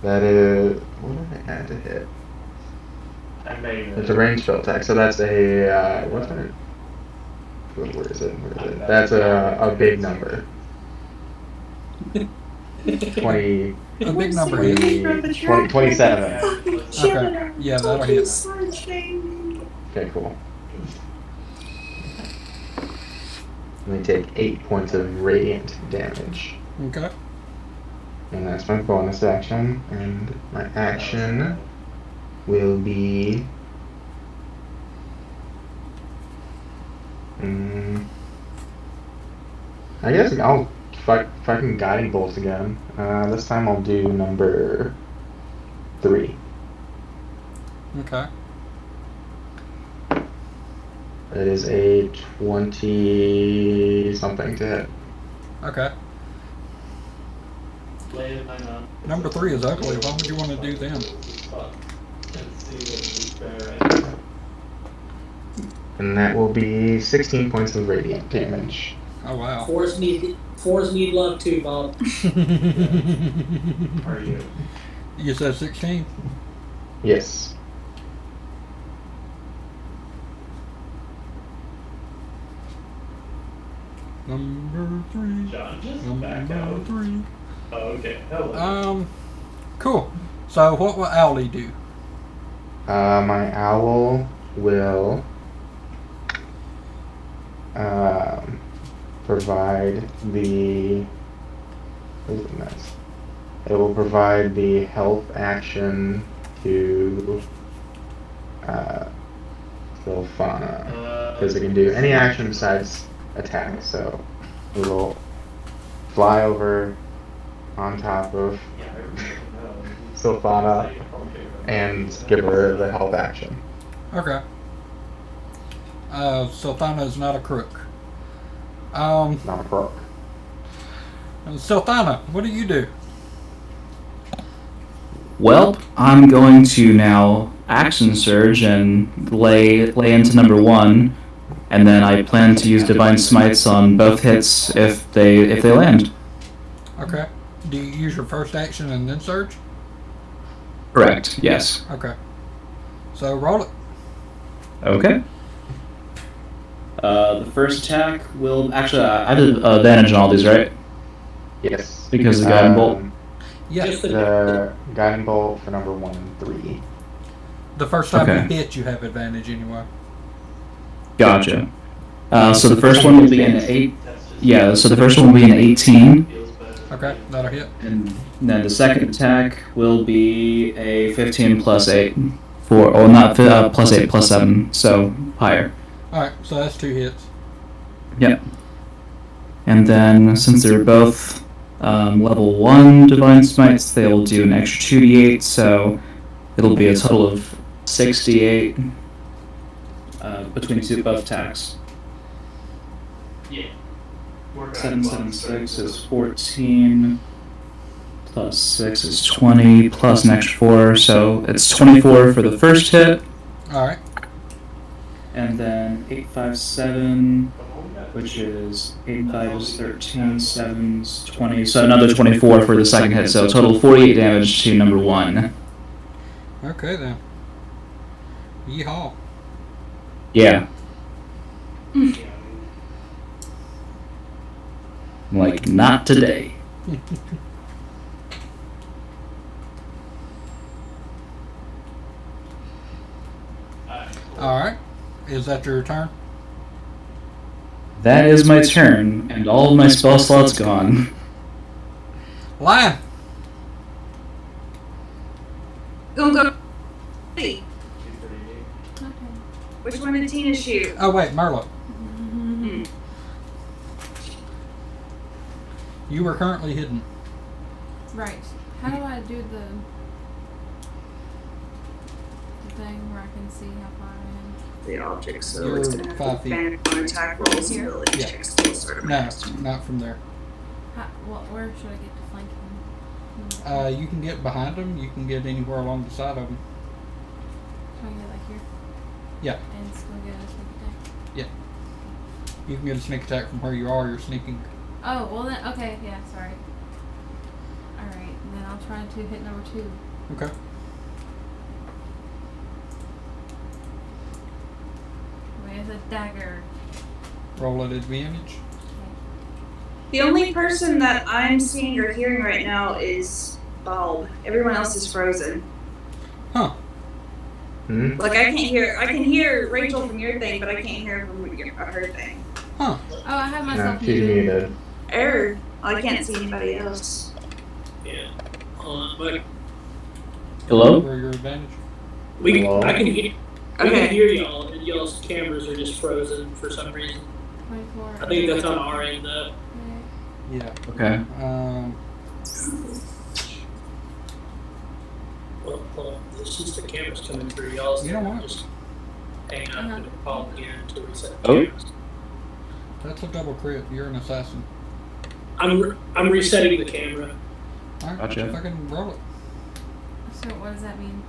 That is. What did I add to hit? It's a range spell attack, so that's a what's that? Where is it? That's a big number. 20. A big number. 27. Okay. Yeah, that'll hit. Okay, cool. Let me take 8 points of radiant damage. Okay. And that's my bonus action. And my action will be I guess I'll fucking guiding bolts again. This time I'll do number 3. Okay. That is a 20 something to hit. Okay. Number 3 is ugly. Why would you want to do them? And that will be 16 points of radiant damage. Oh wow. Fours need love too, Bob. Are you? You said 16? Yes. Number 3. John, just Number back out. 3. Oh, okay. Hello. Cool. So what will Owlie do? My owl will provide the. Nice. It will provide the help action to Silphana, because it can do any action besides attack. So it will fly over on top of Silphana and give her the help action. Okay. Sultana is not a crook. Not a crook. Sultana, what do you do? Well, I'm going to now action surge and lay into number 1, and then I plan to use divine smites on both hits if they land. Okay. Do you use your first action and then surge? Correct. Yes. Okay. So roll it. Okay. The first attack will actually I did advantage on all these, right? Yes. Because of the guiding bolt. Yes. The guiding bolt for number 1 and 3. The first time Okay. you hit, you have advantage anyway. Gotcha. So the first one will be an 8. Yeah. So the first one will be an 18. Okay, that'll hit. And then the second attack will be a 15 plus 8. Not plus 8, plus 7, so higher. Alright, so that's 2 hits. Yep. And then, since they're both level 1 Divine Smites, they'll do an extra 2d8, so it'll be a total of 68 between both attacks. Yeah. 776 is 14, plus 6 is 20, plus an extra 4, so it's 24 for the first hit. Alright. And then 857, which is 8 5 is 13, 7 is 20, so another 24 for the second hit, so total 48 damage to number 1. Okay then. Yeehaw. Yeah. Like, not today. Alright. Is that your turn? That is my turn, and all of my spell slots gone. Lion! Go. Hey, Okay. which one did Tina shoot? Oh wait, Merlot. Hmm. You were currently hidden. Right. How do I do the thing where I can see how far I The object, so You're it's going to have 5 feet. advantage on attack rolls and Here? ability Yeah. checks. So we'll start at No, max. not from there. am? Where should I get to flanking? You can get behind them. You can get anywhere along the side of them. Can I get like here? Yeah. And still get a sneak attack? You can get a sneak attack from where you are. You're sneaking. Oh, well then, okay, yeah, sorry. Alright, then I'll try to hit number 2. Okay. With a dagger. Roll at advantage. The only person that I'm seeing or hearing right now is Bulb. Everyone else is frozen. Huh. Hmm? Like I can hear Rachel from your thing, but I can't hear from her thing. Huh. Oh, I have No, myself she's muted. muted. Error. I can't see anybody else. Yeah. But Hello? For your advantage. Hello? I can hear. I Okay. can hear y'all, and y'all's cameras are just frozen for some reason. 24. I think that's on our end, though. Yeah. Okay. Well, since the camera's coming through y'all's, You know what? just hang out and call again to reset the Oh. cameras. That's a double crit. You're an assassin. I'm resetting the camera. Alright. Gotcha. Fucking roll it. So what does that mean?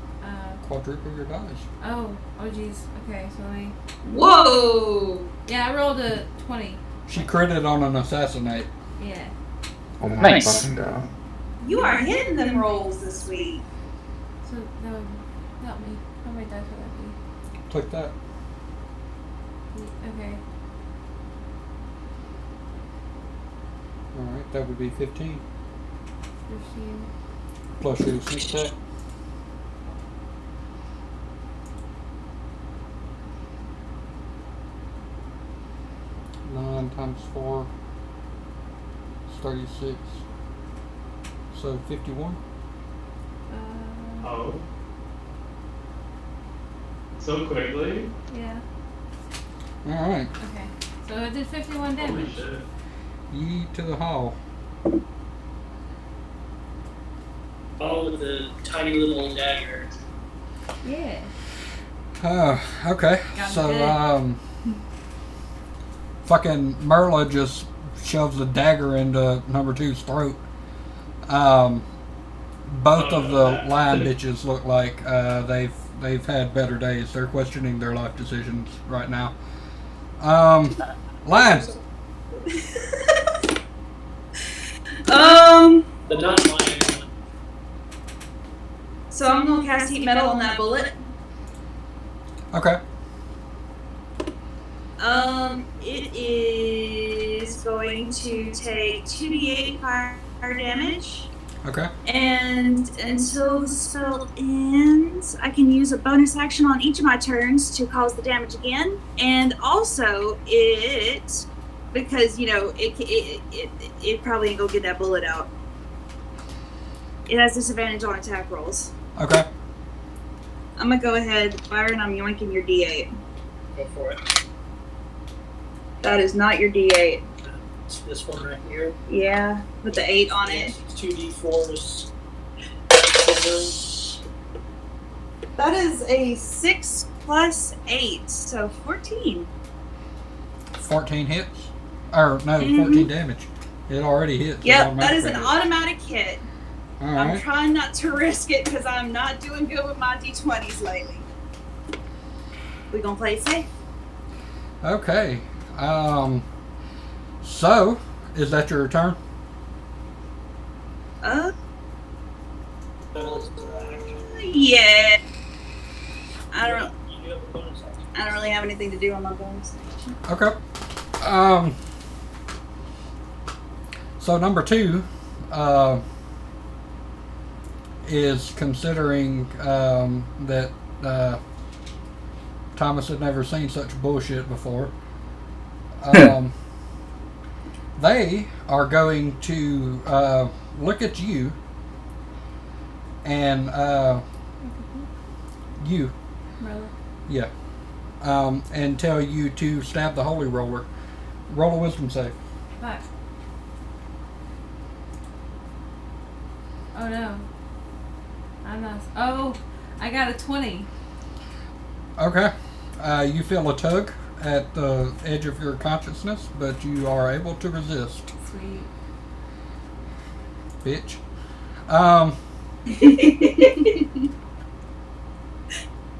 Quadruple your dice. Oh jeez. Okay, so let me. Whoa! Yeah, I rolled a 20. She critted on an assassinate. Yeah. Oh my Nice. fucking god. You are hitting them rolls this week. So that would help me. How many dice would that Click that. be? Okay. Alright, that would be 15. 15. Plus your sneak attack. Nine times 4 is 36. So 51. Oh. So quickly? Yeah. Alright. Okay. So it did 51 Holy damage. shit. Ye to the hall. All with the tiny little dagger. Yeah. Okay. Got So, good. fucking Merla just shoves a dagger into number 2's throat. Both of the lion bitches look like they've had better days. They're questioning their life decisions right now. Lion. The not lion one. So I'm gonna cast heat metal on that bullet. Okay. It is going to take 2d8 fire damage. Okay. And until the spell ends, I can use a bonus action on each of my turns to cause the damage again. And also, it because it probably ain't gonna get that bullet out. It has disadvantage on attack rolls. Okay. I'm gonna go ahead, Byron. I'm yoinking your D8. Go for it. That is not your D8. It's this one right here. Yeah, with the 8 on it. It's 2d4s. That is a 6 plus 8, so 14. 14 hits? Or, no, 14 damage. It already hits. Yep, that is an automatic hit. All I'm right. trying not to risk it because I'm not doing good with my D20s lately. We gonna play it safe. Okay. So, is that your turn? Yeah. I don't You do have a bonus action. I don't really have anything to do on my bonus action. Okay. So number 2, is considering that Thomas had never seen such bullshit before. They are going to look at you and you, Really? yeah, and tell you to stab the holy roller. Roll a wisdom save. 5. Oh no. I'm not. Oh, I got a 20. Okay. You feel a tug at the edge of your consciousness, but you are able to resist. Sweet. Bitch.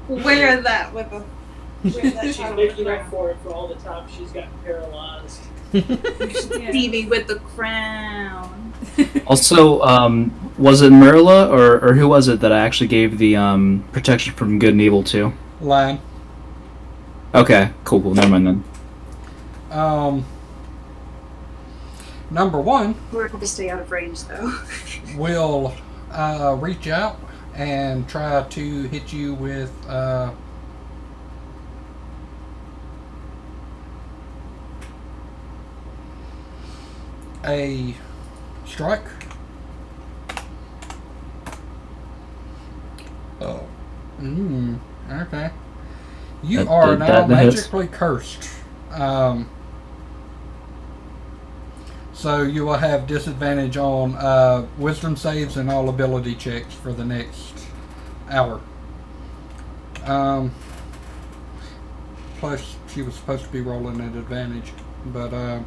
Wear that with a. She's making up for it for all the time she's gotten paralyzed. Stevie with the crown. Also, was it Merla or who was it that I actually gave the protection from good and evil to? Line. Okay, cool. Never mind then. Number 1 We're going to stay out of range though. will reach out and try to hit you with a strike. Oh. Okay. You are now magically cursed. So you will have disadvantage on wisdom saves and all ability checks for the next hour. Plus, she was supposed to be rolling at advantage, but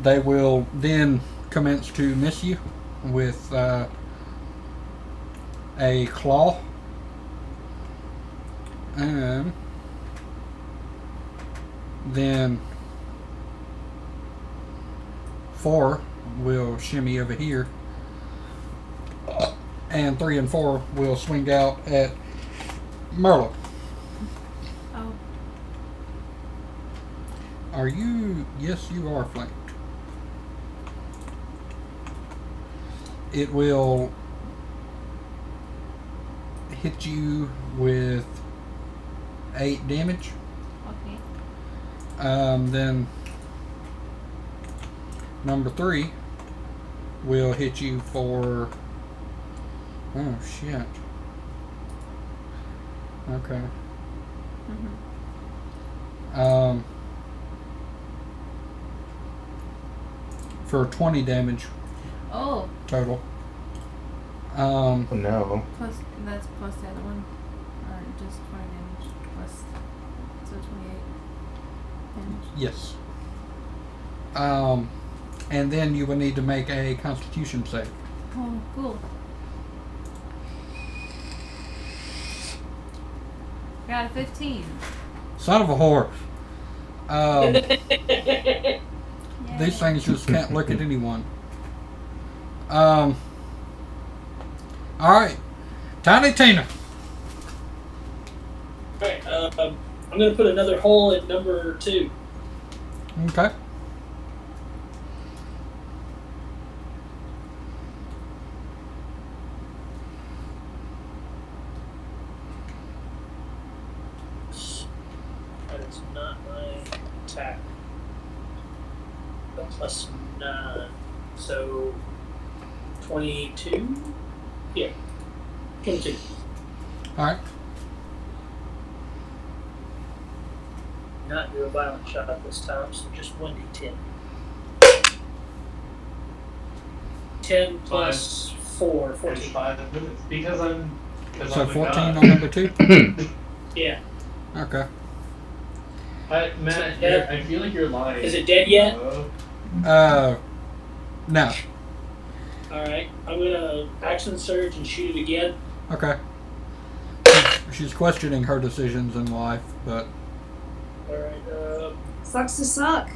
they will then commence to miss you with a claw. And then 4 will shimmy over here, and 3 and 4 will swing out at Merla. Oh. Are you? Yes, you are flanked. It will hit you with 8 damage. Okay. Then number 3 will hit you for. Oh shit. Okay. For 20 damage Oh, total. Oh no. plus that's plus the other one, or just 20 damage plus, so 28 damage. Yes. And then you will need to make a Constitution save. Oh, cool. Got a 15. Son of a whore. Yay. These things just can't look at anyone. Alright. Tiny Tina. Alright, I'm going to put another hole at number 2. Okay. That is not my attack. plus 9. So 22? Yeah. 22. Alright. Not do a violent shot this time, so just 1d10. 10 plus 4, 14. It's 5 minutes because I'm. So I'm a 14 god. on number 2? Yeah. Okay. Matt, I feel like you're lying. Is it dead yet? No. Alright, I'm gonna action surge and shoot it again. Okay. She's questioning her decisions in life, but... Alright, Sucks to suck.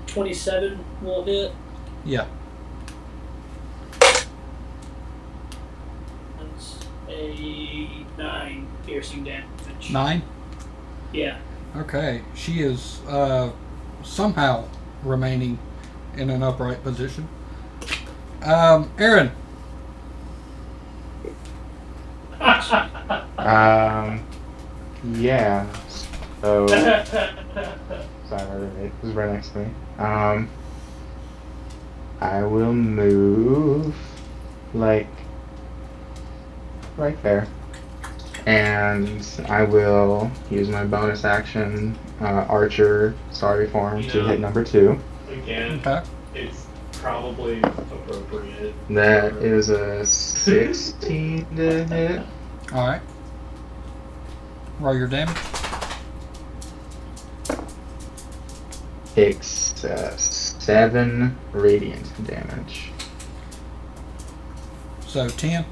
27 will hit. Yeah. That's a 9 piercing damage. 9? Yeah. Okay. She is somehow remaining in an upright position. Aaron. Yeah. So, sorry, my roommate was right next to me. I will move, like, right there. And I will use my bonus action, Archer, sorry form, to hit number 2. Again, Okay. it's probably appropriate. That is a 16 to hit. Alright. Roll your damage. Takes 7 radiant damage. So 10?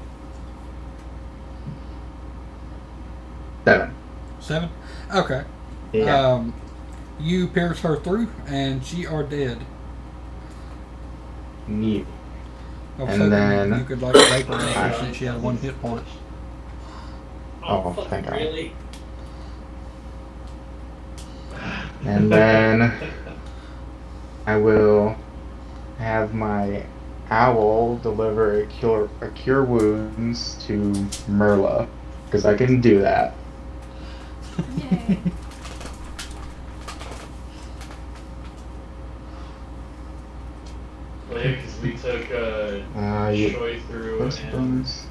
7. 7? Okay. Yeah. You pierce her through, and she are dead. Neat. I was And hoping then- you could like vaporize her since she had 1 hit point. Oh, fucking thank God. really? And then I will have my owl deliver a cure wounds to Merla, because I can do that. Yay. Because we took You, Choi through what's the and bonus?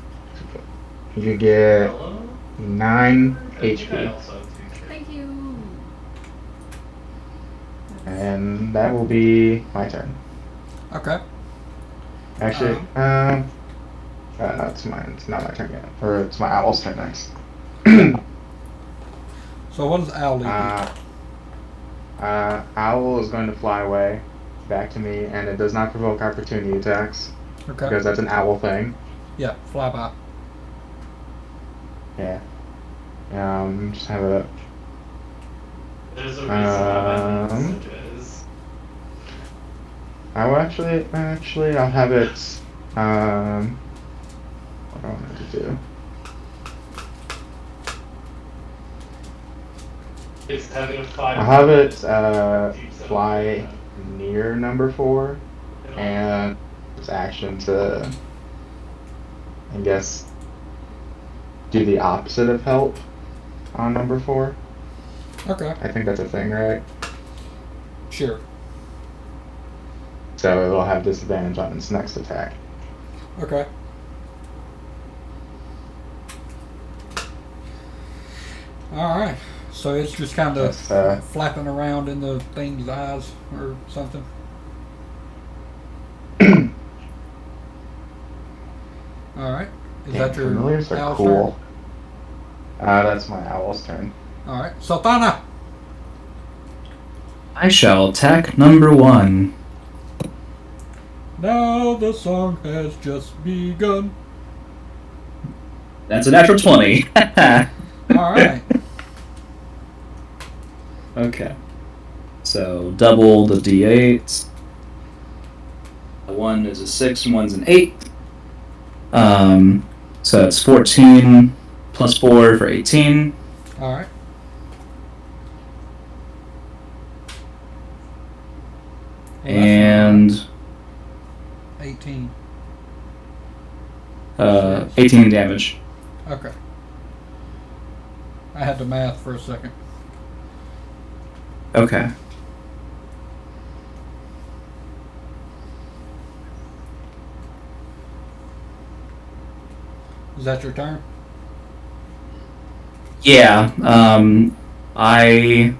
You get Hello? 9 I think I HP, also have 2 Thank you. and that will be my turn. Okay. Actually, no, it's mine. It's not my turn yet, or it's my owl's turn next. So what does Owl do? Owl is going to fly away back to me, and it does not provoke opportunity attacks Okay. because that's an owl thing. Yeah, flyby. Yeah. Just have a. There's a reason why my name is. I will actually, I'll have it. What do I want to do? It's having a 5. I'll have it fly near number 4, and its action to, I guess, do the opposite of help on number 4. Okay. I think that's a thing, right? Sure. So it'll have disadvantage on its next attack. Okay. Alright. So it's just kind of That's, flapping around in the thing's eyes or something. Alright. Is that your familiars are owl's cool. That's my owl's turn. turn? Alright. Sultana! I shall attack number 1. Now the song has just begun. That's a natural 20. Alright. Okay. So double the d8s. One is a 6 and one's an 8. So it's 14 plus 4 for 18. Alright. And 18. 18 damage. Okay. I had to math for a second. Okay. Is that your turn? Yeah, I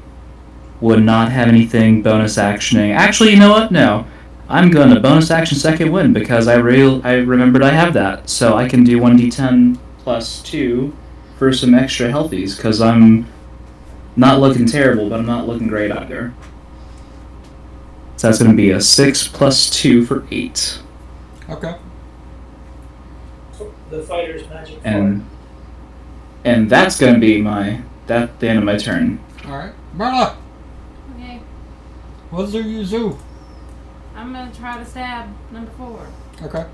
would not have anything bonus actioning. Actually, you know what? No. I'm going to bonus action second wind because I remembered I have that. So I can do 1d10 plus 2 for some extra healthies because I'm not looking terrible, but I'm not looking great either. So that's going to be a 6 plus 2 for 8. Okay. The fighter's magic And that's going to be the end of my turn. Alright. Marla! Okay. What's there you do? I'm gonna try to stab number 4. Okay.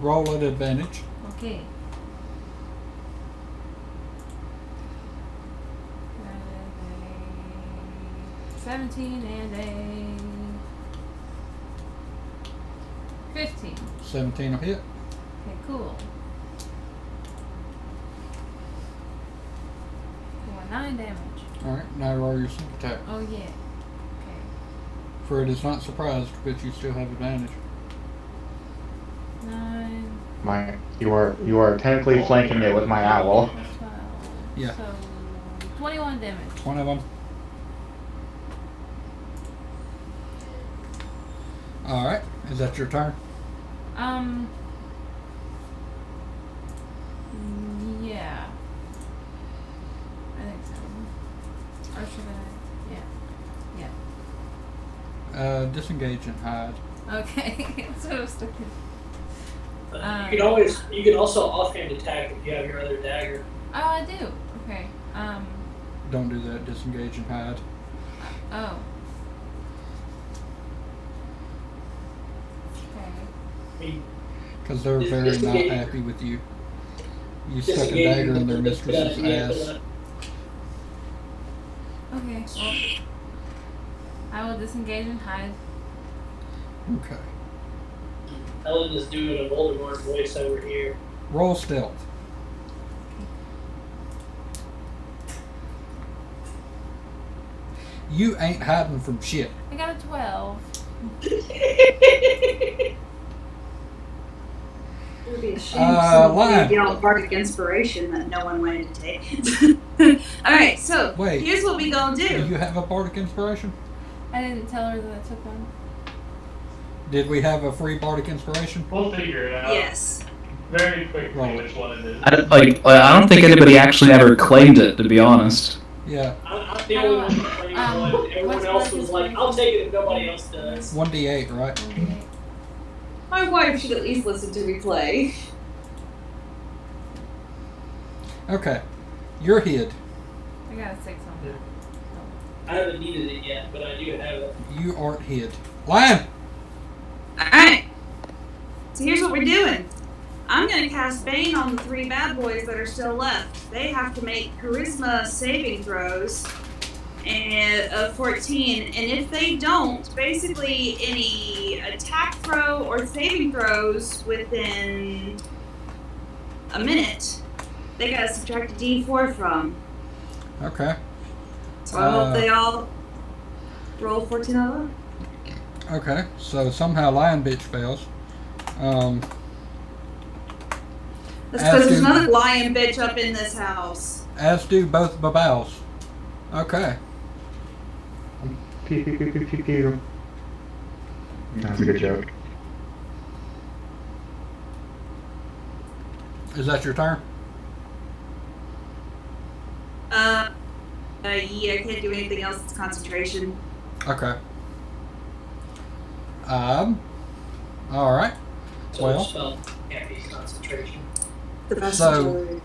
Roll at advantage. Okay. That is a 17 and a 15. 17 will hit. Okay, cool. For 9 damage. Alright, now roll your sneak attack. Oh yeah. Okay. For it is not surprised, but you still have advantage. 9 You are technically flanking it with my owl. plus 12. Yeah. So 21 damage. One of them. Alright, is that your turn? Yeah. I think so. Or should I? Yeah. Disengage and hide. Okay. That's what I was thinking. You can also offhand attack if you have your other dagger. Oh, I do. Okay. Don't do that, disengage and hide. Oh. Okay. I mean, Because they're very not Disengage. happy with you. You stuck a dagger in their mistress's ass. Okay. Well, I will disengage and hide. Okay. Ellen is doing a Voldemort voice over here. Roll stealth. You ain't hiding from shit. I got a 12. It would be a shame Lion. to get all bardic inspiration that no one wanted to take. Alright, so Wait. here's what we gonna Do do. you have a bardic inspiration? I didn't tell her that I took one. Did we have a free bardic inspiration? We'll figure it out Yes. very quickly Roll. which one it is. I don't think anybody actually ever claimed it, to be honest. Yeah. I'm the only one that claimed one. Everyone what's else my was like, I'll take it if nobody else does. 1d8, right? Okay. My wife should at least listen to me play. Okay. You're hid. I got a 6 on that. I haven't needed it yet, but I do have it. You aren't hid. Lion! Alright. So here's what we're doing. I'm gonna cast Bane on the 3 bad boys that are still left. They have to make charisma saving throws and of 14, and if they don't, basically any attack throw or saving throws within a minute, they gotta subtract a d4 from. Okay. So I hope they all roll 14 out of that. Okay. So somehow Lion Bitch fails. That's As because there's do- another lion bitch up in this house. As do both Babaus. Okay. Pew, pew, pew, pew, pew, pew. That's a good joke. Is that your turn? Yeah, I can't do anything else. It's concentration. Okay. Alright. So Well. spell can't be concentration. The vast So- majority.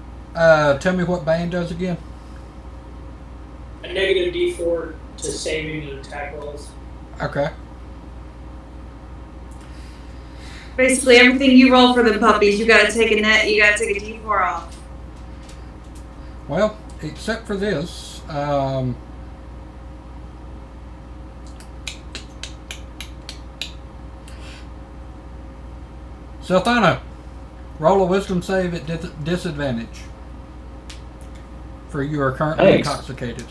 Tell me what Bane does again. A negative d4 to saving and attack rolls. Okay. Basically, everything you roll for the puppies, you gotta take a net. You gotta take a d4 off. Well, except for this, Sultana, roll a wisdom save at disadvantage. For you are currently Thanks. intoxicated.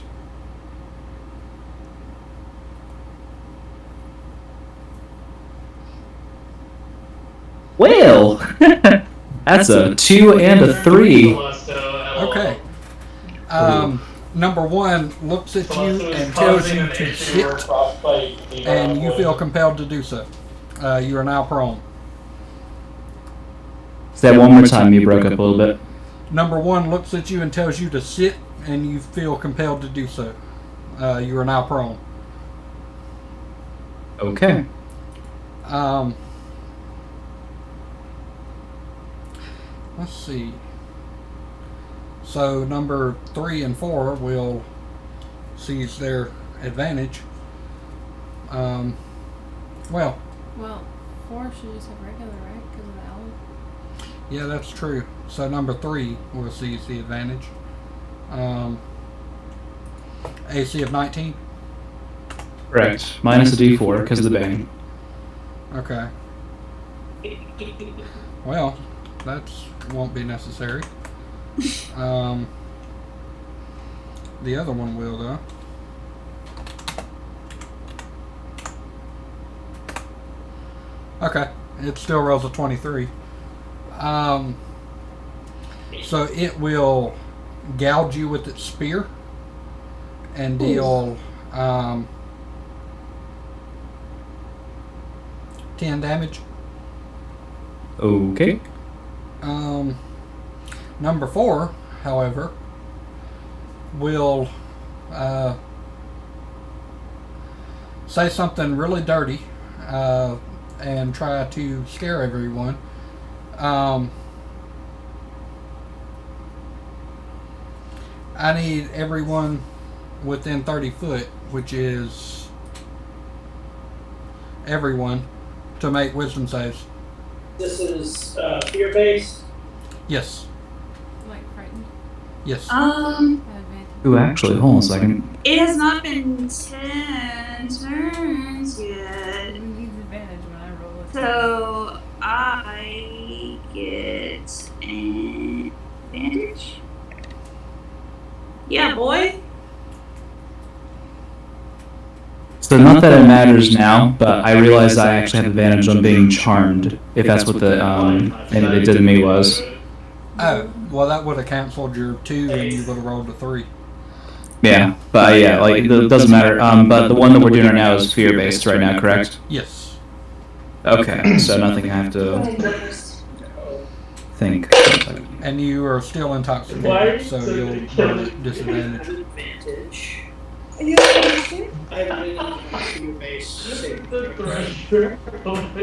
Well, That's a 2 and a 3. Okay. Number one looks at you and tells you to sit, and you feel compelled to do so. You are now prone. Say that one more time, you broke up a little bit. Number one looks at you and tells you to sit, and you feel compelled to do so. You are now prone. Okay. Let's see. So number 3 and 4 will seize their advantage. Well, Well, 4 should just have regular, right? Because of the owl. yeah, that's true. So number 3 will seize the advantage. AC of 19. Correct. Minus a d4 because of the bane. Okay. Well, that won't be necessary. The other one will, though. Okay, it still rolls a 23. So it will gouge you with its spear and deal 10 damage. Okay. Number 4, however, will say something really dirty and try to scare everyone. I need everyone within 30 foot, which is everyone, to make wisdom saves. This is fear-based. Yes. Like frightened. Yes. Advantage. Ooh, actually, hold on a second. It has not been 10 turns yet. It needs advantage when I roll it. So I get an advantage. Yeah, boy. So not that it matters now, but I realize I actually have advantage on being charmed, if that's what the thing they did to me was. Oh, well, that would have canceled your 2 and you would have rolled a 3. Yeah, but yeah, like, it doesn't matter. But the one that we're doing right now is fear-based right now, correct? Yes. Okay, so nothing I have to think. And you are still intoxicated, so you'll roll at disadvantage. Advantage. Are you okay? I haven't fear-based saving.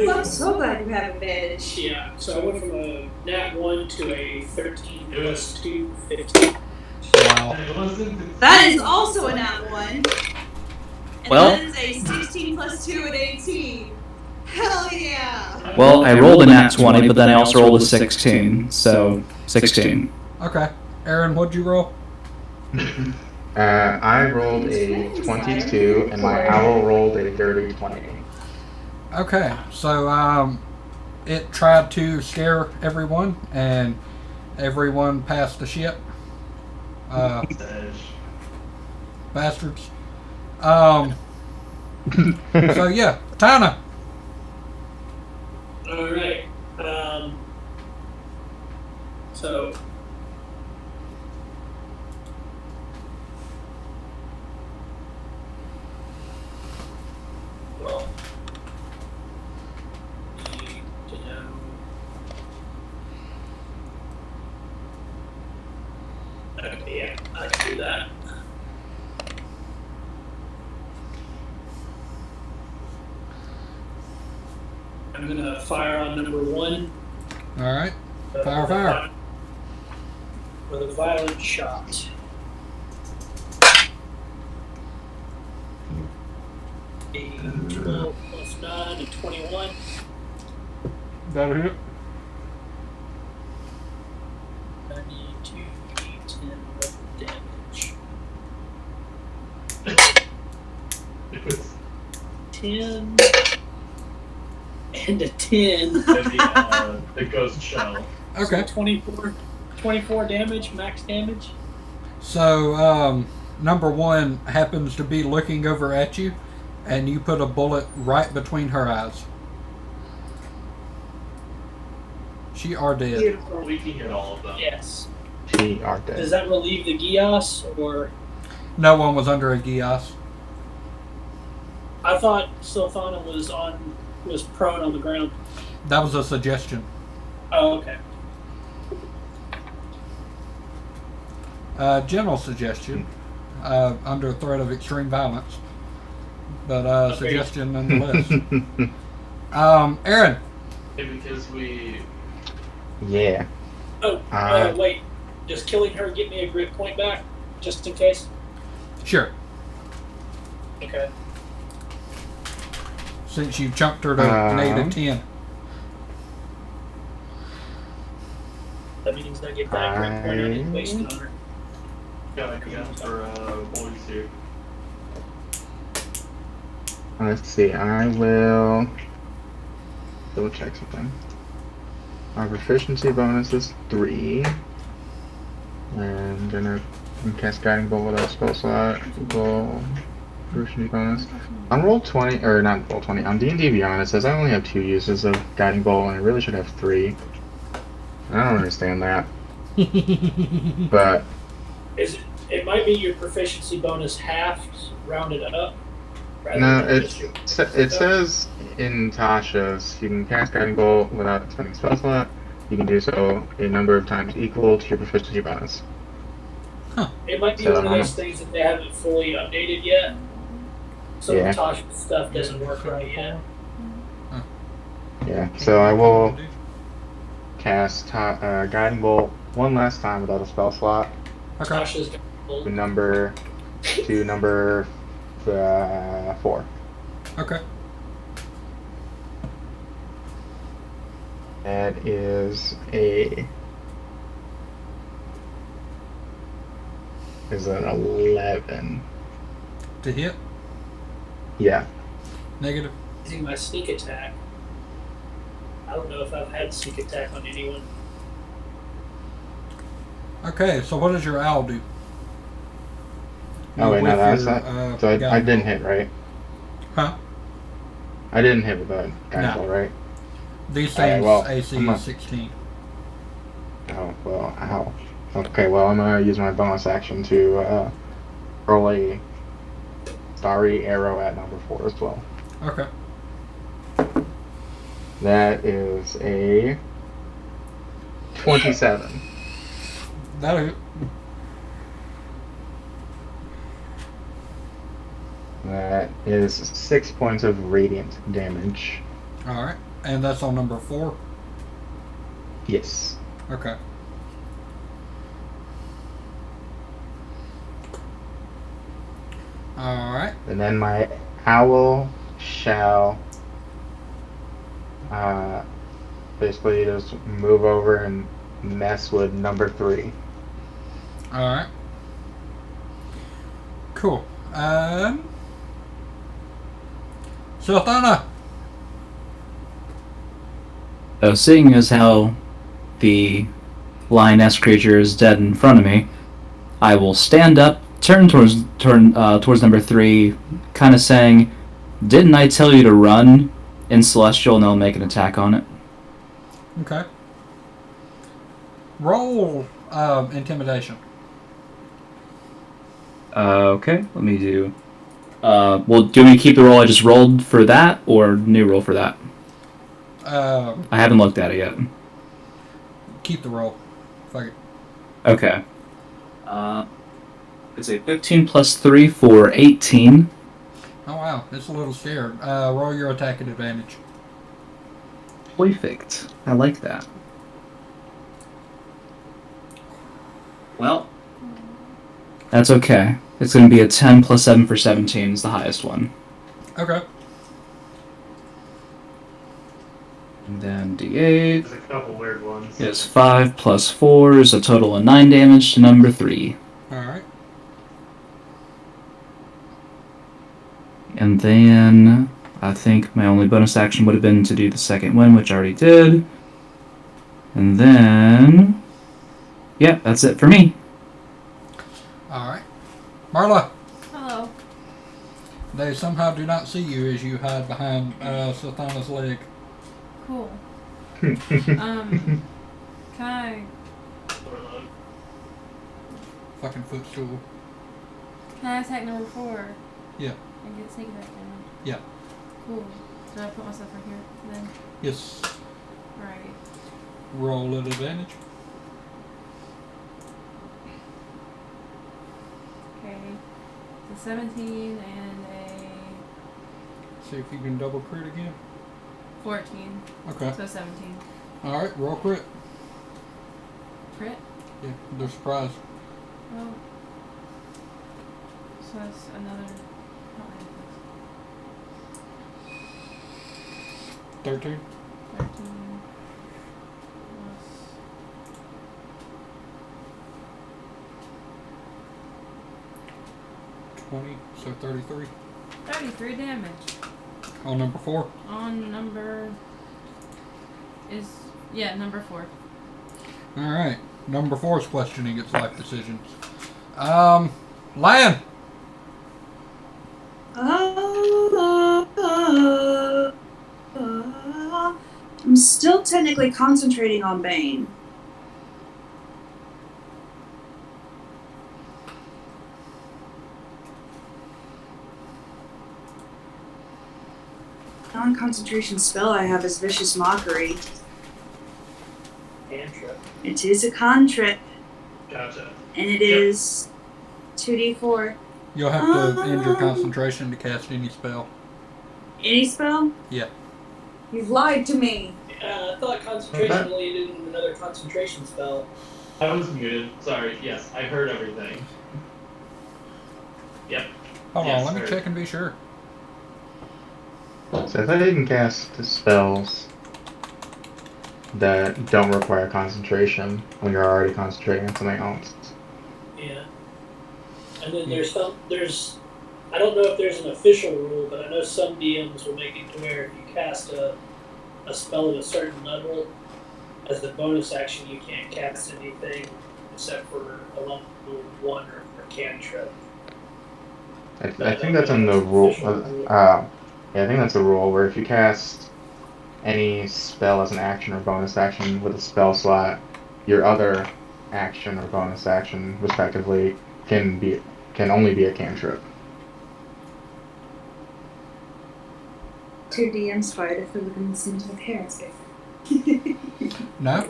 I'm so glad you have advantage. Yeah, so I went from a nat 1 to a 13 plus 2, 15. Wow. That is also a nat 1. And Well- that is a 16 plus 2 and 18. Hell yeah! Well, I rolled a nat 20, but then I also rolled a 16, so 16. Okay. Aaron, what'd you roll? I rolled a 22, and my owl rolled a dirty 20. Okay, so it tried to scare everyone, and everyone passed the shit. Bastards. So yeah, Tana. Alright. So. Well. Need to know. Okay, yeah, I can do that. I'm gonna fire on number 1. All right. Fire. With a violent shot. A 12 plus 9 and 21. That'll hit. I need to D10 damage. 10 and a 10. The ghost shell. Okay. So 24 damage, max damage. So number 1 happens to be looking over at you, and you put a bullet right between her eyes. She are dead. Beautiful. We can get all of them. Yes. She are dead. Does that relieve the Gios, or No one was under a Gios. I thought Sulthana was prone on the ground. That was a suggestion. Oh, okay. General suggestion, under threat of extreme violence, but Okay. suggestion nonetheless. Aaron. Because we. Yeah. Oh, wait. Does killing her get me a grit point back, just in case? Sure. Okay. Since you chunked her to -10. That means I get that grit point I didn't waste it on her. Got a gun for boys here. Let's see. I will double check something. Our proficiency bonus is 3. And then I cast Guiding Bolt without spell slot. Equal proficiency bonus. On roll 20, or not roll 20, on D&D Beyond it says I only have 2 uses of Guiding Bolt and I really should have 3. I don't understand that. But It might be your proficiency bonus halved, rounded up. no, it says in Tasha's you can cast Guiding Bolt without spending spell slot. You can do so a number of times equal to your proficiency bonus. It might be So, one of those things that they haven't fully updated yet. Some Yeah. of Tasha's stuff doesn't work right yet. Yeah, so I will cast Guiding Bolt one last time without a spell slot. Okay. Tasha's To number 4. Okay. That is an 11. To hit. Yeah. Negative. using my sneak attack. I don't know if I've had sneak attack on anyone. Okay, so what does your owl do? Oh wait, no, With that's your, not. So I guiding didn't bolt. hit, right? Huh? I didn't hit with that guiding No. bolt, right? These Alright, things well, AC I'm is a- 16. Oh well, ow. Okay, well I'm gonna use my bonus action to roll a starry arrow at number 4 as well. Okay. That is a 27. That'll hit. That is 6 points of radiant damage. Alright. And that's on number 4? Yes. Okay. Alright. And then my owl shall basically just move over and mess with number 3. Alright. Cool. Sultana! So seeing as how the lioness creature is dead in front of me, I will stand up, turn towards number 3, kind of saying, "Didn't I tell you to run?" in Celestial, and I'll make an attack on it. Okay. Roll intimidation. Okay, let me do. Well, do we keep the roll I just rolled for that, or new roll for that? I haven't looked at it yet. Keep the roll. Fuck it. Okay. It's a 15 plus 3 for 18. Oh wow, it's a little scared. Roll your attack at advantage. Perfect. I like that. Well, that's okay. It's going to be a 10 plus 7 for 17 is the highest one. Okay. And then D8 There's a couple weird ones. is 5 plus 4 is a total of 9 damage to number 3. Alright. And then I think my only bonus action would have been to do the second one, which I already did. And then, yeah, that's it for me. Alright. Marla, Hello. they somehow do not see you as you hide behind Sultana's leg. Cool. Can I? Overload. Fucking footstool. Can I attack number 4? Yeah. And get sneak attack damage? Yeah. Cool. So I put myself right here then? Yes. Alright. Roll at advantage. Okay. So 17 and a See if you can double crit again. 14. Okay. So 17. Alright, roll crit. Crit? Yeah, they're surprised. Oh. So that's another. Not 13. 13 plus. So 33. 33 damage. On number 4. On number. Is. Yeah, number 4. Alright. Number 4 is questioning its life decisions. Lion! I'm still technically concentrating on Bane. Non-concentration spell I have is Vicious Mockery. Cantrip. It is a cantrip, Gotcha. and it is 2d4. You'll have to end your concentration to cast any spell. Any spell? Yeah. You've lied to me. I thought concentration only did another concentration spell. I was muted. Sorry. Yes, I heard everything. Yep. Hold Yes, on, let me heard. check and be sure. So if I can cast spells that don't require concentration when you're already concentrating on something else. Yeah. And then there's I don't know if there's an official rule, but I know some DMs will make it to where if you cast a spell at a certain level, as the bonus action you can't cast anything except for a level 1 or cantrip. I think that's in the rule. Yeah, I think that's a rule where if you cast any spell as an action or bonus action with a spell slot, your other action or bonus action, respectively, can only be a cantrip. 2 DMs fight if they're looking to listen to the heresy. No.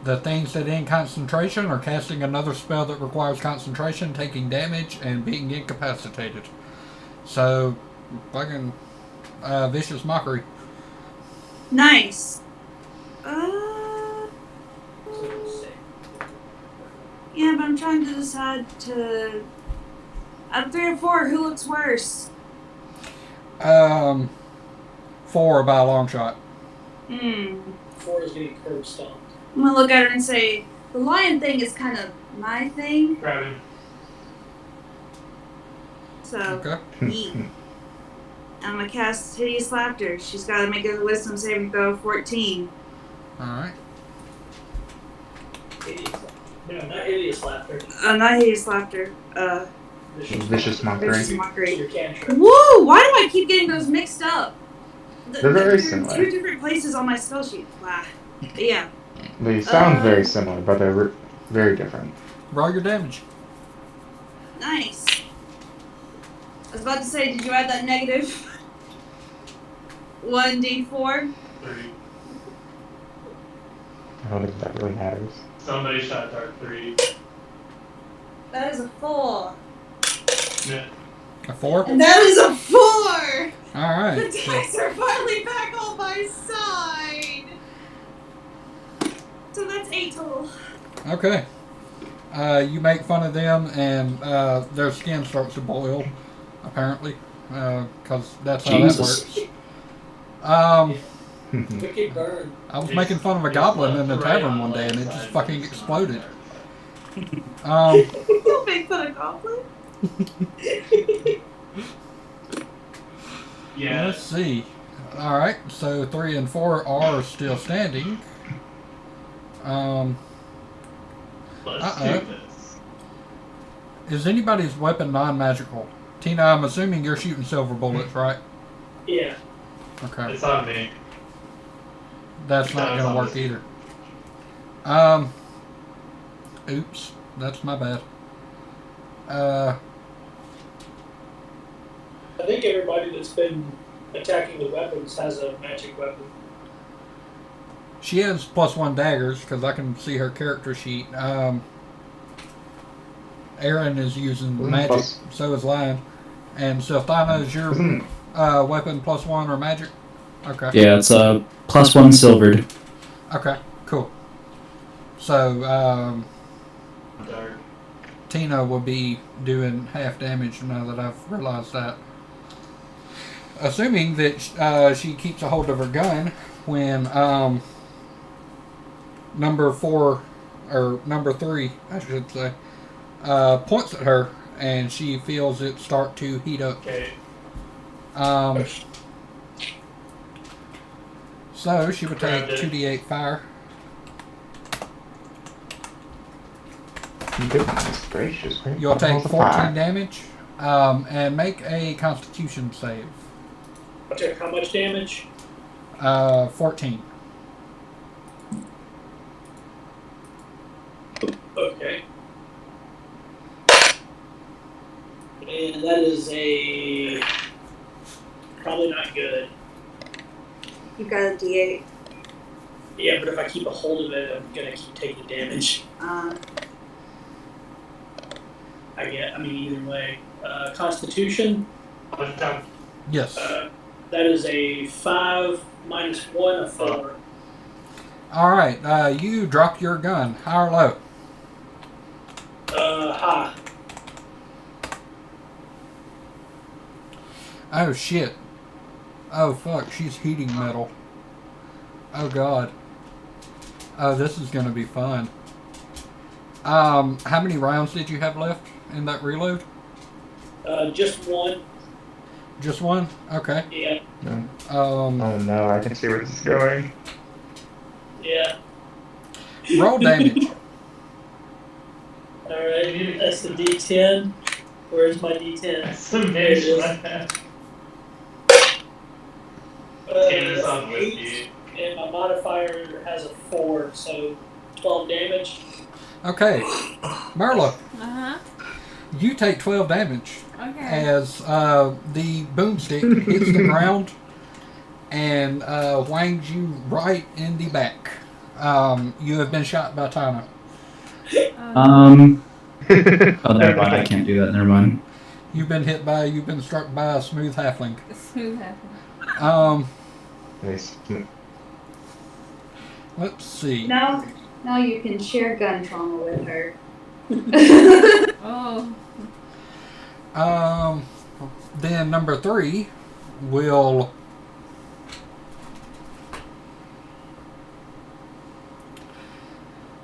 The things that end concentration are casting another spell that requires concentration, taking damage, and being incapacitated. So, fucking Vicious Mockery. Nice. Yeah, but I'm trying to decide to. Out of 3 or 4, who looks worse? 4 by a long shot. 4 is getting curb stomped. I'm gonna look at her and say, the lion thing is kind of my thing. Grab him. So, Okay. yeet. I'm gonna cast Hideous Laughter. She's gotta make a wisdom saving throw of 14. Alright. No, not hideous laughter. Not Hideous Laughter. Vicious Mockery. Vicious Mockery. Your cantrip. Whoa! Why do I keep getting those mixed up? They're very similar. 2 different places on my spell sheet. Wow. But yeah. They sound very similar, but they're very different. Roll your damage. Nice. I was about to say, did you add that negative? 1d4? 3. I don't think that really matters. Somebody shot dart 3. That is a 4. Yeah. A 4? And that is a 4! Alright. The dice are finally back on my side! So that's 8 total. Okay. You make fun of them, and their skin starts to boil, apparently, because that's how Jesus. that works. Wicked burn. I was making fun of a goblin in the tavern one day, and it just fucking exploded. Don't make fun of goblin. Yeah. Let's see. Alright, so 3 and 4 are still standing. Let's do this. Is anybody's weapon non-magical? Tina, I'm assuming you're shooting silver bullets, right? Yeah. Okay. It's on me. That's not Sounds going to work obvious. either. Oops, that's my bad. I think everybody that's been attacking with weapons has a magic weapon. She has +1 daggers because I can see her character sheet. Aaron is using Isn't magic, plus- so is Lion. And Silthana, is your Isn't weapon +1 or magic? Okay. Yeah, it's +1 silvered. Okay, cool. So, Dark. Tina will be doing half damage now that I've realized that. Assuming that she keeps a hold of her gun when number 4, or number 3, I should say, points at her and she feels it start to heat up. Okay. So she would take Grabbed it. 2d8 fire. Goodness gracious. where- You'll take where's the 14 fire? damage and make a Constitution save. I took how much damage? 14. Okay. And that is a probably not good. You've got a D8. Yeah, but if I keep a hold of it, I'm gonna keep taking damage. I mean, either way. Constitution. Yes. That is a 5 minus 1, a 4. Alright, you drop your gun. High or low? High. Oh shit. Oh fuck, she's heating metal. Oh god. Oh, this is gonna be fun. How many rounds did you have left in that reload? Just 1. Just one? Okay. Yeah. No. Oh no, I can see where this is going. Yeah. Roll damage. Alright, that's the D10. Where's my D10? There it is. Tanner's on with 8, you. and my modifier has a 4, so 12 damage. Okay. Merla, Uh-huh. you take 12 damage Okay. as the boomstick hits the ground and whangs you right in the back. You have been shot by Tana. Oh, never mind. I can't do that. Never mind. You've been struck by a smooth halfling. Smooth happening. Nice. Let's see. Now you can share gun trauma with her. Oh. Then number 3 will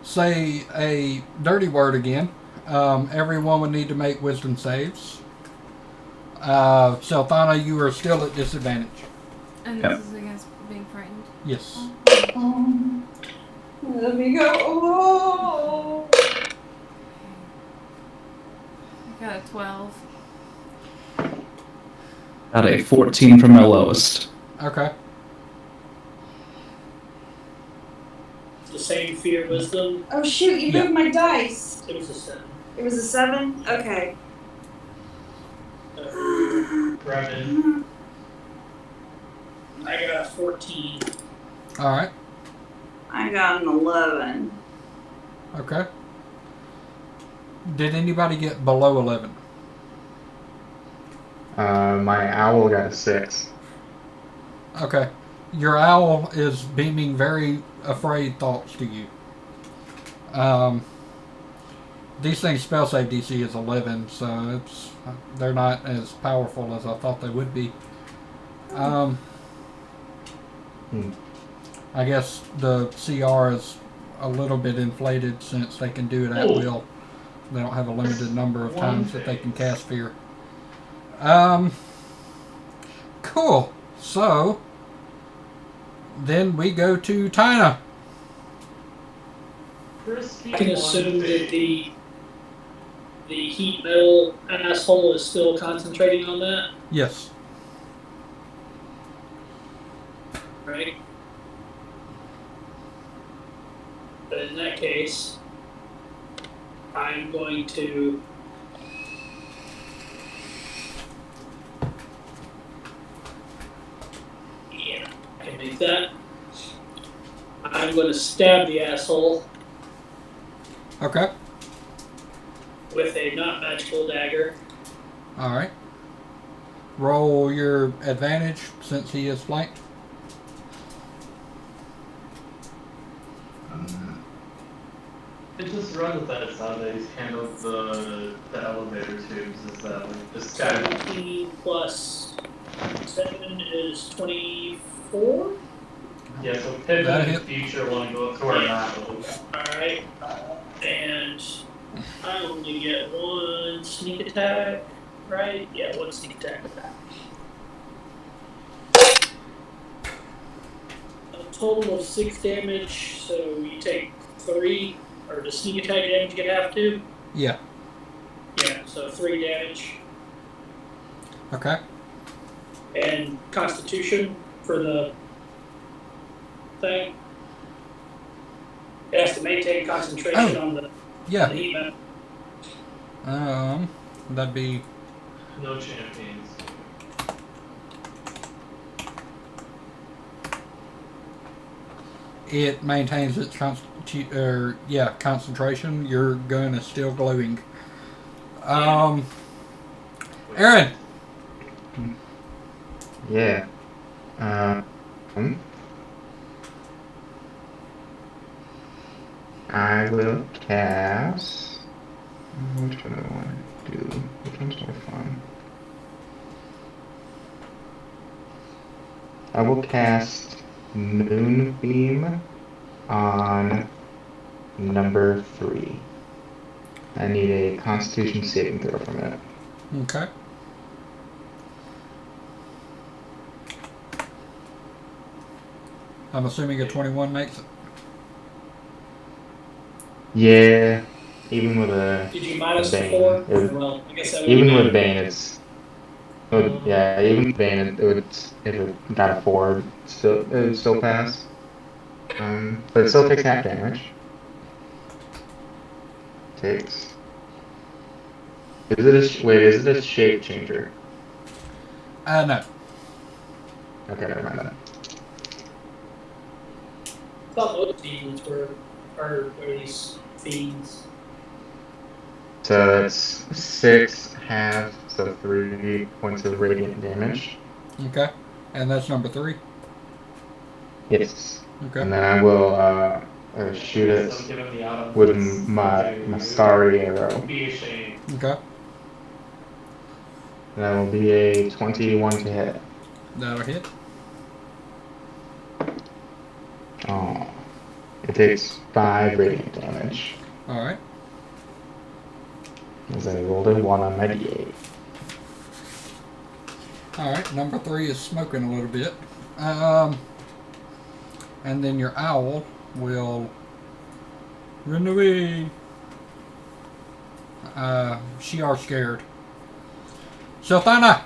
say a dirty word again. Everyone would need to make wisdom saves. Selthana, you are still at disadvantage. And Yep. this is against being frightened. Yes. Let me go. Oh. I got a 12. Got a 14 from my lowest. Okay. The same fear wisdom. Oh shoot, you moved my dice. It was a 7. It was a 7? Okay. Grab it. I got a 14. Alright. I got an 11. Okay. Did anybody get below 11? My owl got a 6. Okay. Your owl is beaming very afraid thoughts to you. These things spell save DC is 11, so they're not as powerful as I thought they would be. I guess the CR is a little bit inflated since they can do it at will. They don't have a limited number of times that they can cast fear. Cool. So then we go to Tina. I can assume that the heat metal asshole is still concentrating on that, Yes. right? But in that case, I'm going to. Yeah, I can make that. I'm going to stab the asshole Okay. with a not magical dagger. All right. Roll your advantage since he is flanked. It just runs with that. It's how they handled the elevator tubes. Is that like this guy? 17 plus 7 is 24. Yeah, so pivot That in hit. the future want to go up to where Yeah. that goes. Alright. And I only get 1 sneak attack, right? Yeah, 1 sneak attack. A total of 6 damage, so you take 3, or the sneak attack damage you have to? Yeah. Yeah, so 3 damage. Okay. And Constitution for the thing. It has to maintain concentration on the Yeah. heat map. That'd be No champions. it maintains its concentration. Your gun is still glowing. Aaron. Yeah. I will cast. Which one do I want to do? Which one's more fun? I will cast Moonbeam on number 3. I need a Constitution saving throw from it. Okay. I'm assuming a 21 makes it. Yeah, even with a Did you minus Bane, 4? it would- Well, I guess that would even be with Bane, even with Bane, it would if it got a 4, it would still pass. But it still takes half damage. Takes. Is it a shape changer? No. Okay, never mind that. I thought most demons are these fiends. So it's 6 half, so 3 points of radiant damage. Okay. And that's number 3. Yes. Okay. And then I will shoot it So give him the autumn with blitz my to starry arrow. Be ashamed. Okay. That will be a 21 to hit. That'll hit. Oh. It takes 5 radiant damage. Alright. As I rolled a 1 on my d8. Alright, number 3 is smoking a little bit. And then your owl will run away. She are scared. Sultana!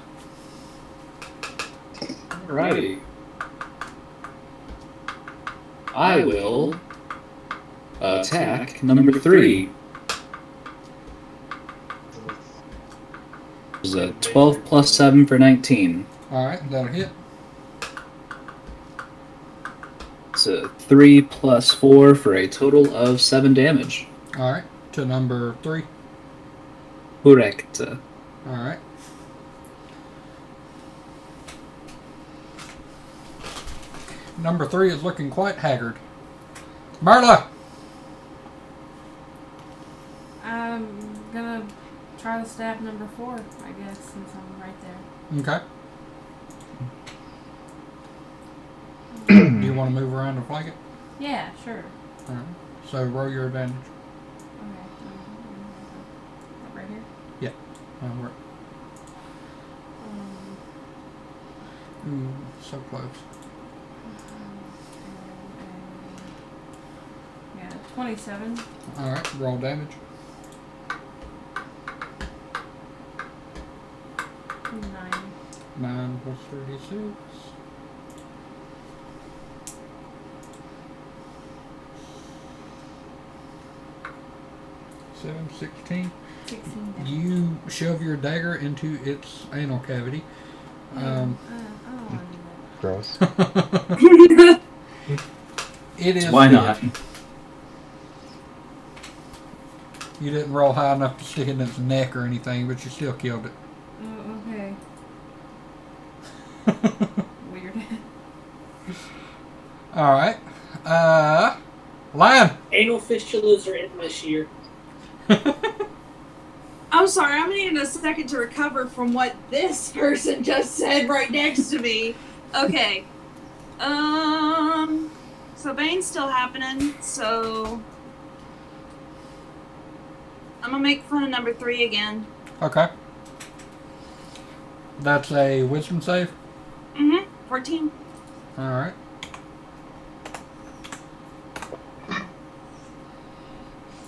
Alrighty. I will attack number 3. It was a 12 plus 7 for 19. Alright, that'll hit. It's a 3 plus 4 for a total of 7 damage. Alright, to number 3. Correct. Alright. Number 3 is looking quite haggard. Marla! I'm gonna try to stab number 4, I guess, since I'm right there. Okay. Do you want to move around and flank it? Yeah, sure. Alright. So roll your advantage. Okay. Right here? Right. Ooh, so close. Yeah, 27. Alright, roll damage. 9. 9 plus 36. 7, 16. 16 damage. You shove your dagger into its anal cavity. I don't want to do Gross. It is. Why hit. not? You didn't roll high enough to stick it in its neck or anything, but you still killed it. that. Oh, okay. Weird. Alright. Lion! Anal fistulas are in this year. I'm sorry, I'm needing a second to recover from what this person just said right next to me. Okay. So Bane's still happening, so I'm gonna make fun of number 3 again. Okay. That's a wisdom save. 14. Alright.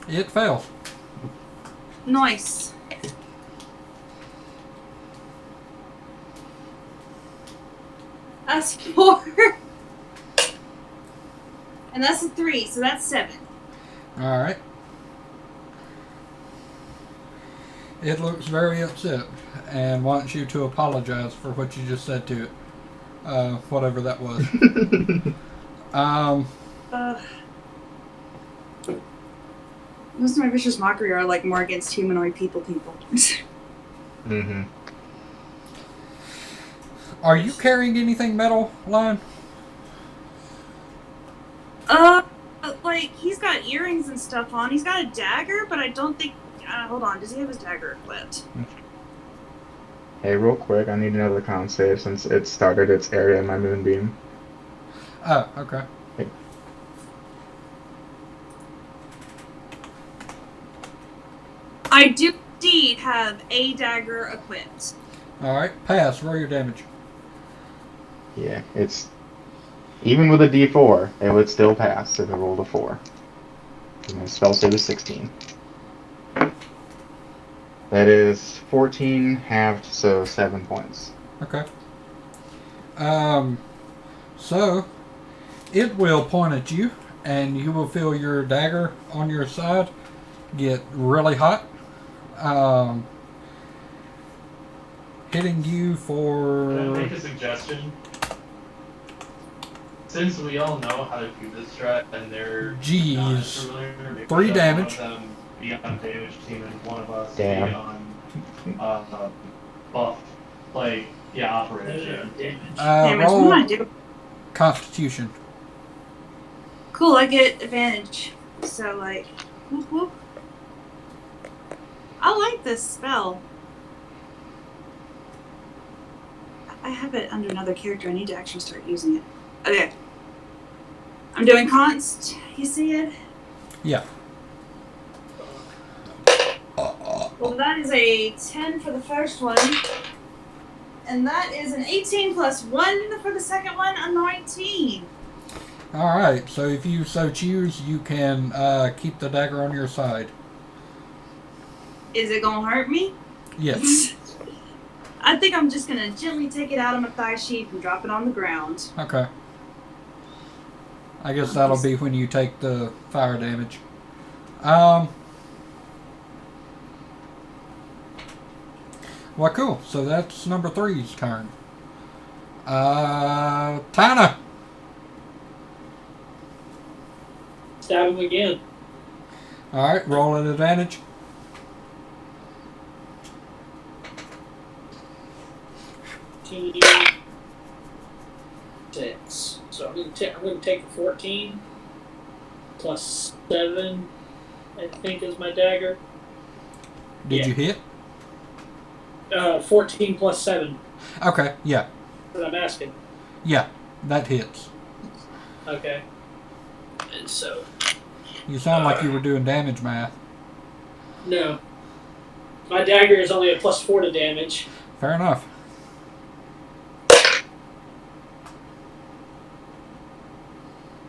It fails. Nice. That's 4. And that's a 3, so that's 7. Alright. It looks very upset and wants you to apologize for what you just said to it. Whatever that was. Most of my vicious mockery are like more against humanoid people. Mm-hmm. Are you carrying anything metal, Lion? Like, he's got earrings and stuff on. He's got a dagger, but I don't think... hold on, does he have his dagger equipped? Hey, real quick, I need another con save since it started its area in my moonbeam. Oh, okay. I do indeed have a dagger equipped. Alright, pass. Roll your damage. Yeah, it's... Even with a D4, it would still pass if it rolled a 4. And my spell save is 16. That is 14 halved, so 7 points. Okay. So, it will point at you, and you will feel your dagger on your side get really hot. Hitting you for... Can I make a suggestion? Since we all know how to do this strat and they're not Jeez. familiar, maybe 3 have damage. One of them be on damage team and one of us Damn. be on buff, like operator. Damage. Damage, what Roll do I do? Constitution. Cool, I get advantage. So, like, whoop whoop. I like this spell. I have it under another character. I need to actually start using it. Okay. I'm doing const. You see it? Yeah. Well, that is a 10 for the first one. And that is an 18 plus 1 for the second one, a 19. Alright, so if you so choose, you can keep the dagger on your side. Is it gonna hurt me? Yes. I think I'm just gonna gently take it out of my thigh sheath and drop it on the ground. Okay. I guess that'll be when you take the fire damage. Well, cool. So that's number 3's turn. Tana. Stab him again. Alright, roll at advantage. Six. So I'm gonna take the 14 plus 7. I think is my dagger. Did Yeah. you hit? 14 plus 7. Okay, yeah. That's what I'm asking. Yeah, that hits. Okay. And so You sound like you were doing damage math. no. My dagger is only a plus 4 to damage. Fair enough.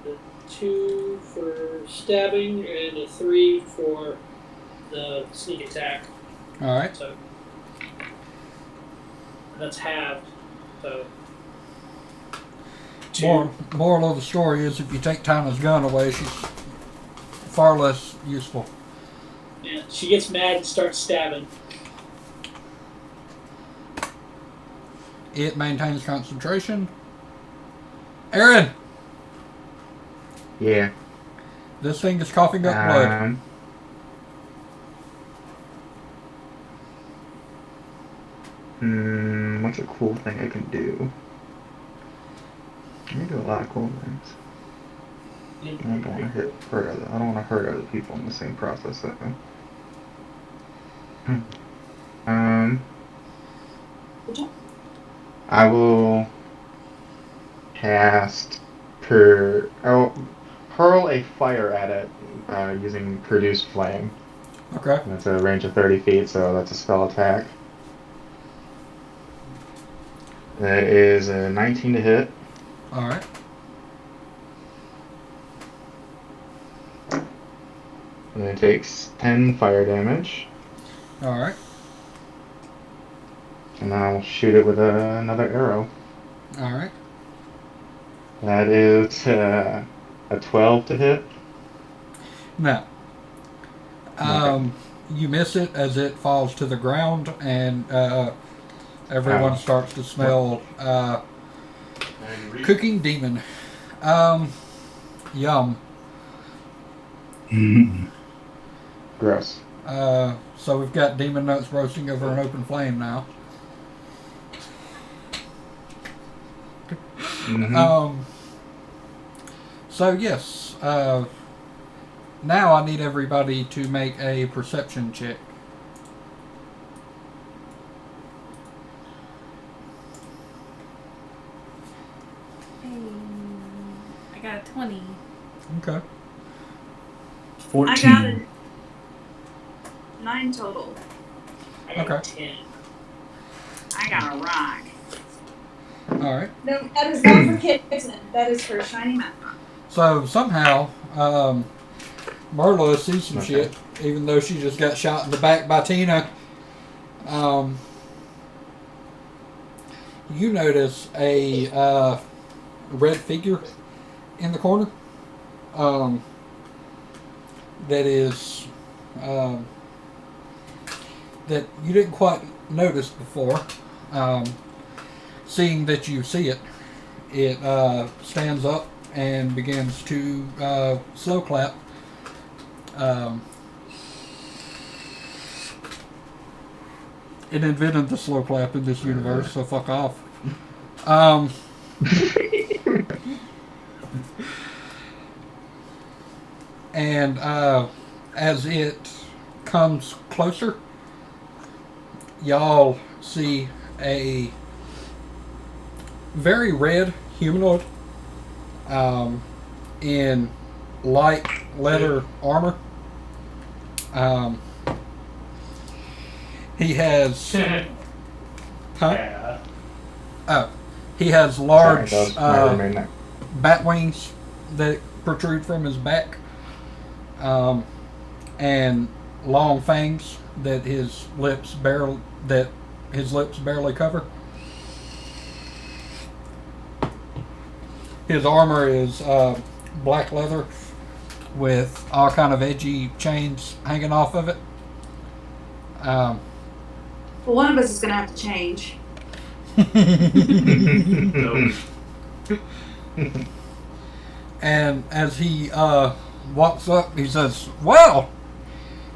A 2 for stabbing and a 3 for the sneak attack. Alright. So that's halved. So Moral of the story is if you take Tana's gun away, she's far less useful. Yeah, she gets mad and starts stabbing. It maintains concentration. Aaron, Yeah. this thing is coughing up blood. What's a cool thing I can do? I can do a lot of cool things. I don't want to I don't want to hurt other people in the same process though. I will cast I'll hurl a fire at it using produce flame. Okay. That's a range of 30 feet, so that's a spell attack. That is a 19 to hit. All right. And it takes 10 fire damage. All right. And then I'll shoot it with another arrow. All right. That is a 12 to hit. Now, you miss it as it falls to the ground, and everyone starts to smell cooking demon. Yum. Gross. So we've got demon nuts roasting over an open flame now. So yes, now I need everybody to make a perception check. I got a 20. Okay. 14. I got a 9 total. I got Okay. 10. I got a rock. All right. No, that is not for kitten. That is for shiny map. So somehow, Merla sees some shit, even though she just got shot in the back by Tina. You notice a red figure in the corner. That is that you didn't quite notice before. Seeing that you see it, it stands up and begins to slow clap. It invented the slow clap in this universe, so fuck off. And as it comes closer, y'all see a very red humanoid in light leather armor. He has he has large bat wings that protrude from his back, and long fangs that his lips barely cover. His armor is black leather with all kind of edgy chains hanging off of it. Well, one of us is going to have to change. And as he walks up, he says, "Well,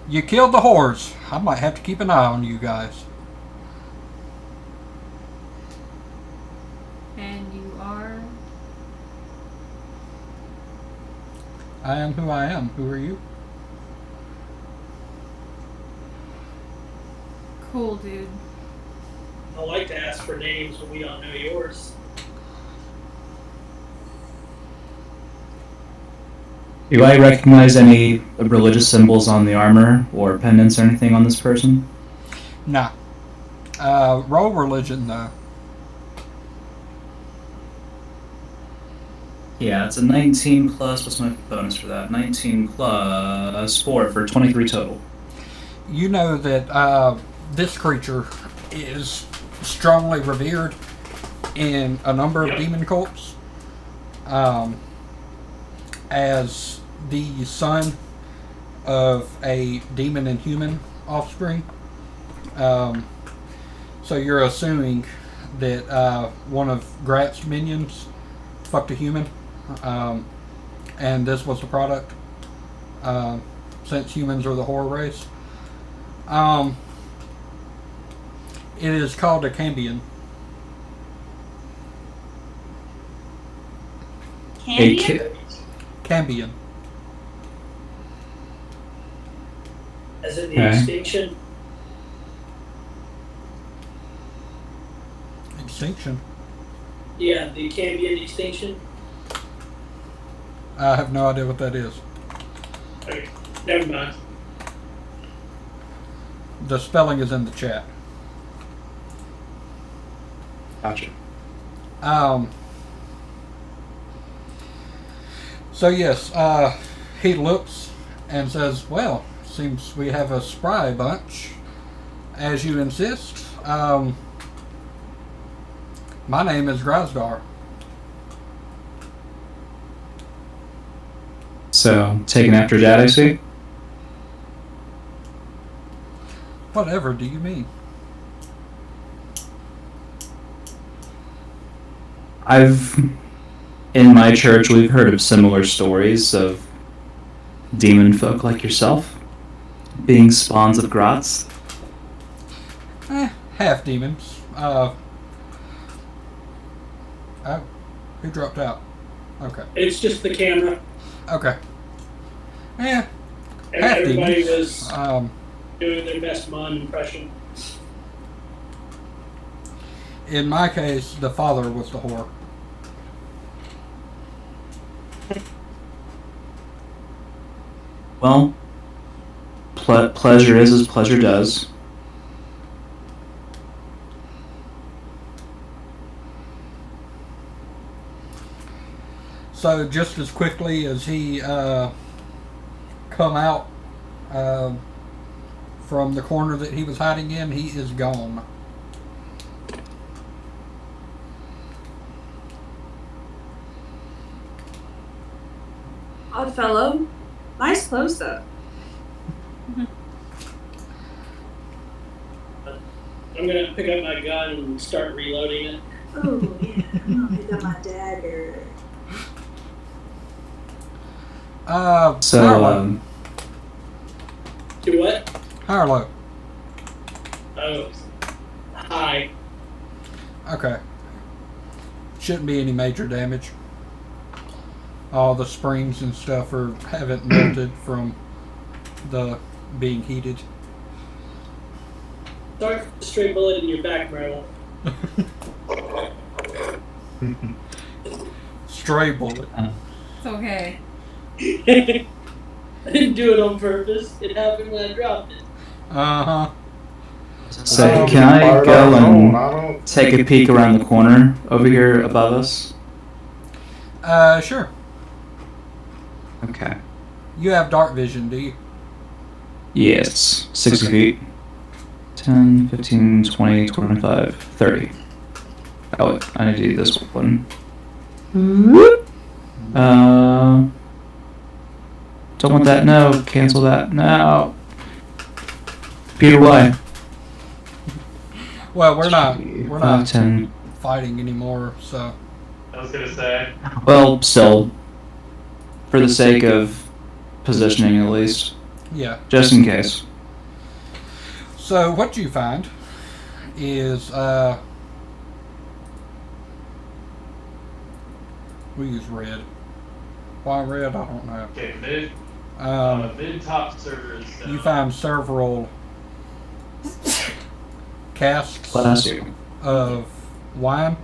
you killed the whores. I might have to keep an eye on you guys." And you are? I am who I am. Who are you? Cool, dude. I like to ask for names when we don't know yours. Do I recognize any religious symbols on the armor or pendants or anything on this person? Nah. Roll religion, though. Yeah, it's a 19 plus. What's my bonus for that? 19 plus 4 for 23 total. You know that this creature is strongly revered in a number of demon cults. As the son of a demon and human offspring. So you're assuming that one of Grat's minions fucked a human, and this was the product, since humans are the horror race. It is called a cambion. Cambion? Cambion. As in the Okay. extinction. Extinction. Yeah, the Cambion extinction. I have no idea what that is. Okay, never mind. The spelling is in the chat. Gotcha. So yes, he looks and says, "Well, seems we have a spry bunch, as you insist. My name is Grasdar." So, taken after Dad, I see? Whatever do you mean? In my church, we've heard of similar stories of demon folk like yourself being spawns of grots. Half demons. Oh, who dropped out? Okay. It's just the camera. Okay. Yeah. And Half everybody demons. was doing their best Mon impression. In my case, the father was the whore. Well, pleasure is as pleasure does. So just as quickly as he come out from the corner that he was hiding in, he is gone. Odd fellow. Nice clothes, though. I'm gonna pick up my gun and start reloading it. Oh, yeah. I'm gonna pick up my dagger. Harlow. Do what? Harlow. Oh. Hi. Okay. Shouldn't be any major damage. All the springs and stuff haven't melted from the being heated. Sorry for the stray bullet in your back, Merrill. Stray bullet. It's okay. I didn't do it on purpose. It happened when I dropped it. Uh-huh. So, can I go and take a peek around the corner over here above us? Sure. Okay. You have dark vision, do you? Yes. 60 feet. 10, 15, 20, 25, 30. Oh, wait. I need to do this one. Don't want that. No. Cancel that. No. Peter, why? Well, we're not 5, 10. fighting anymore, so I was gonna say. Well, still, for the sake of positioning at least, yeah. just in case. So what you find is we use red. Why red? I don't know. Okay, mid top servers. You find several casks Classic. of wine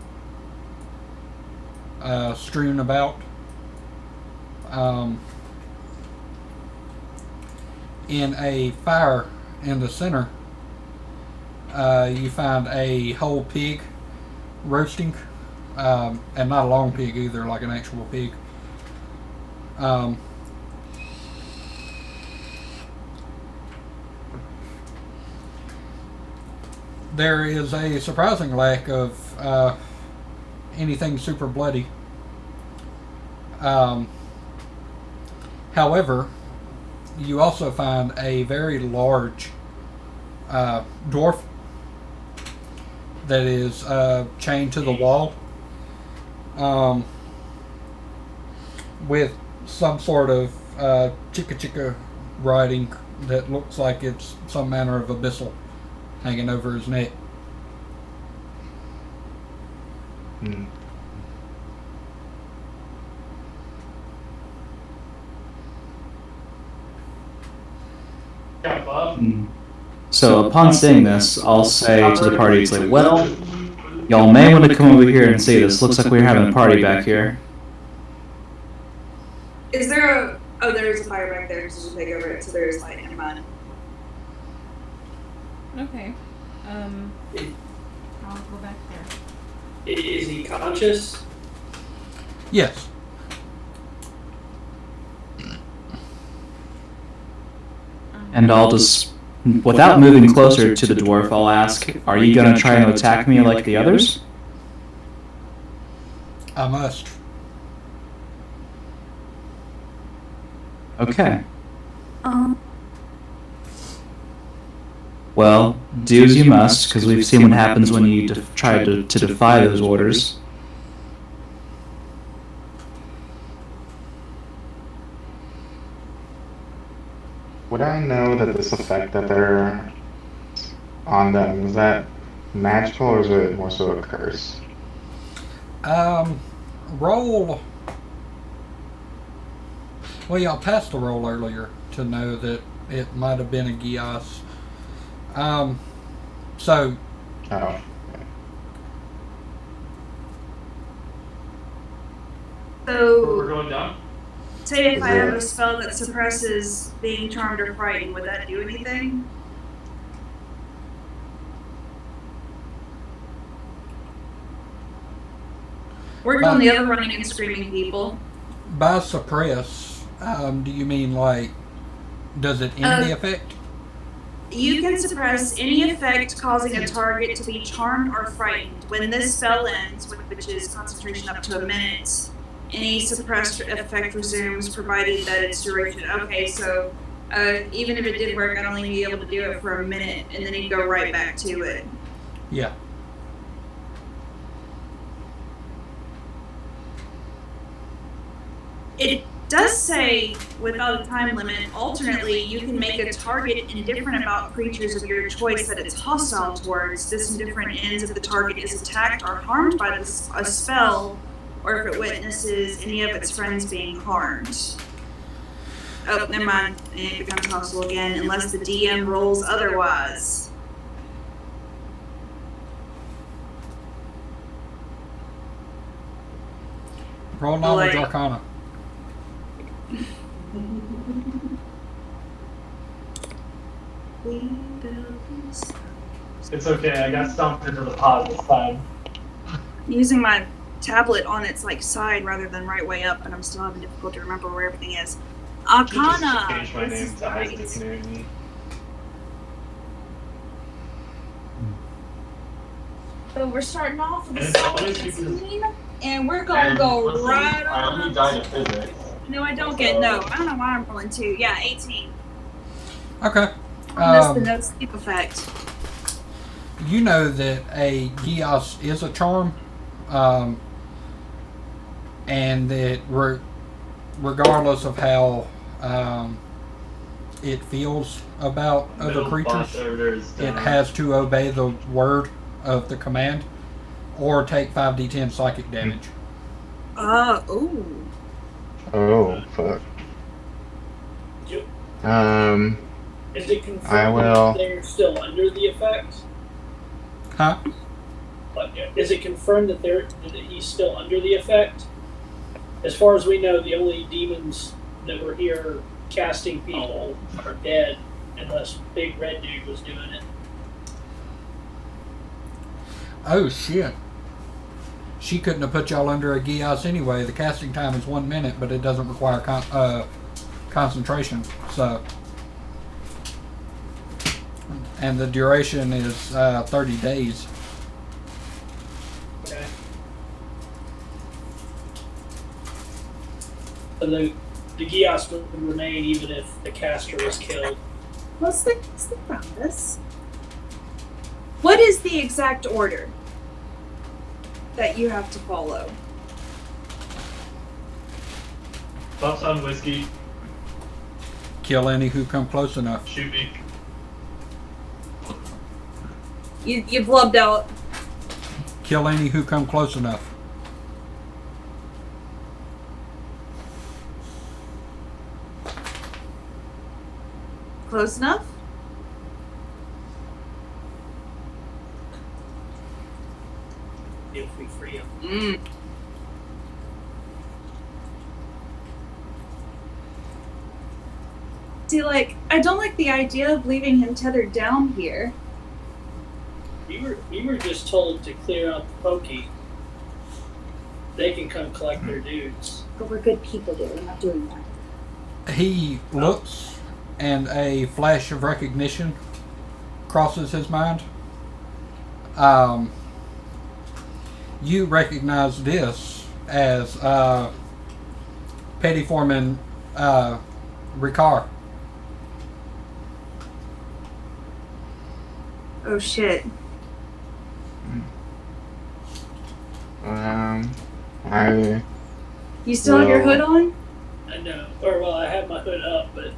strewn about. In a fire in the center, you find a whole pig roasting, and not a long pig either, like an actual pig. There is a surprising lack of anything super bloody. However, you also find a very large dwarf that is chained to the wall with some sort of chicka chicka writing that looks like it's some manner of abyssal hanging over his neck. Hmm. Yeah, Bob. So upon seeing this, I'll say to the party, it's like, well, y'all may want to come over here and see this. Looks like we're having a party back here. Is there a... Oh, there is a fire back there, so just take over it, so there is light. Never mind. Okay. I'll go back there. Is he conscious? Yes. And I'll just, without moving closer to the dwarf, I'll ask, are you going to try and attack me like the others? I must. Okay. Well, do as you must, because we've seen what happens when you try to defy those orders. Would I know that this effect that they're on them, is that magical or is it more so a curse? Roll. Well, y'all passed the roll earlier to know that it might have been a Gios. So. Oh. We're So, going down? say if I have a spell that suppresses being charmed or frightened, would that do anything? We're doing the other running and screaming people. By suppress, do you mean like, does it end the effect? You can suppress any effect causing a target to be charmed or frightened. When this spell ends, which is concentration up to a minute, any suppressed effect resumes, provided that its duration. Okay, so even if it did work, I'd only be able to do it for a minute, and then you'd go right back to it. Yeah. It does say, without a time limit, alternately, you can make a target indifferent about creatures of your choice that it's hostile towards. This indifferent ends if the target is attacked or harmed by a spell, or if it witnesses any of its friends being harmed. Oh, never mind. It becomes hostile again, unless the DM rolls otherwise. Roll knowledge Like- arcana. It's okay, I got stomped into the pot this time. Using my tablet on its side rather than right way up, and I'm still having difficulty to remember where everything is. Arcana. Change my This name is to right. Isaac Newton. So we're starting off with a And solid only because- 16, and we're gonna And go listen, right I on only up. died at physics. No, I don't get no. I don't know why I'm rolling 2. Yeah, 18. Okay. That's the no sleep effect. You know that a Gios is a charm, and that regardless of how it feels about other Middle creatures, boss order is it done. has to obey the word of the command, or take 5d10 psychic damage. Ooh. Oh, fuck. Yep. Is it confirmed I will- that they're still under the effect? Huh? Is it confirmed that he's still under the effect? As far as we know, the only demons that were here casting people are dead, unless Big Red Dude was doing it. Oh shit. She couldn't have put y'all under a Gios anyway. The casting time is 1 minute, but it doesn't require concentration. So, and the duration is 30 days. Okay. So the Gios would remain even if the caster was killed. Let's think about this. What is the exact order that you have to follow? Thoughts on whiskey? Kill any who come close enough. Shoot me. You blubbed out. Kill any who come close enough. Close enough? If we free him. See, like, I don't like the idea of leaving him tethered down here. We were just told to clear out the pokey. They can come collect their dudes. But we're good people, dude. We're not doing that. He looks, and a flash of recognition crosses his mind. You recognize this as Petty Foreman Ricard. Oh shit. I You still have your hood on? I know. Well, I have my hood up, but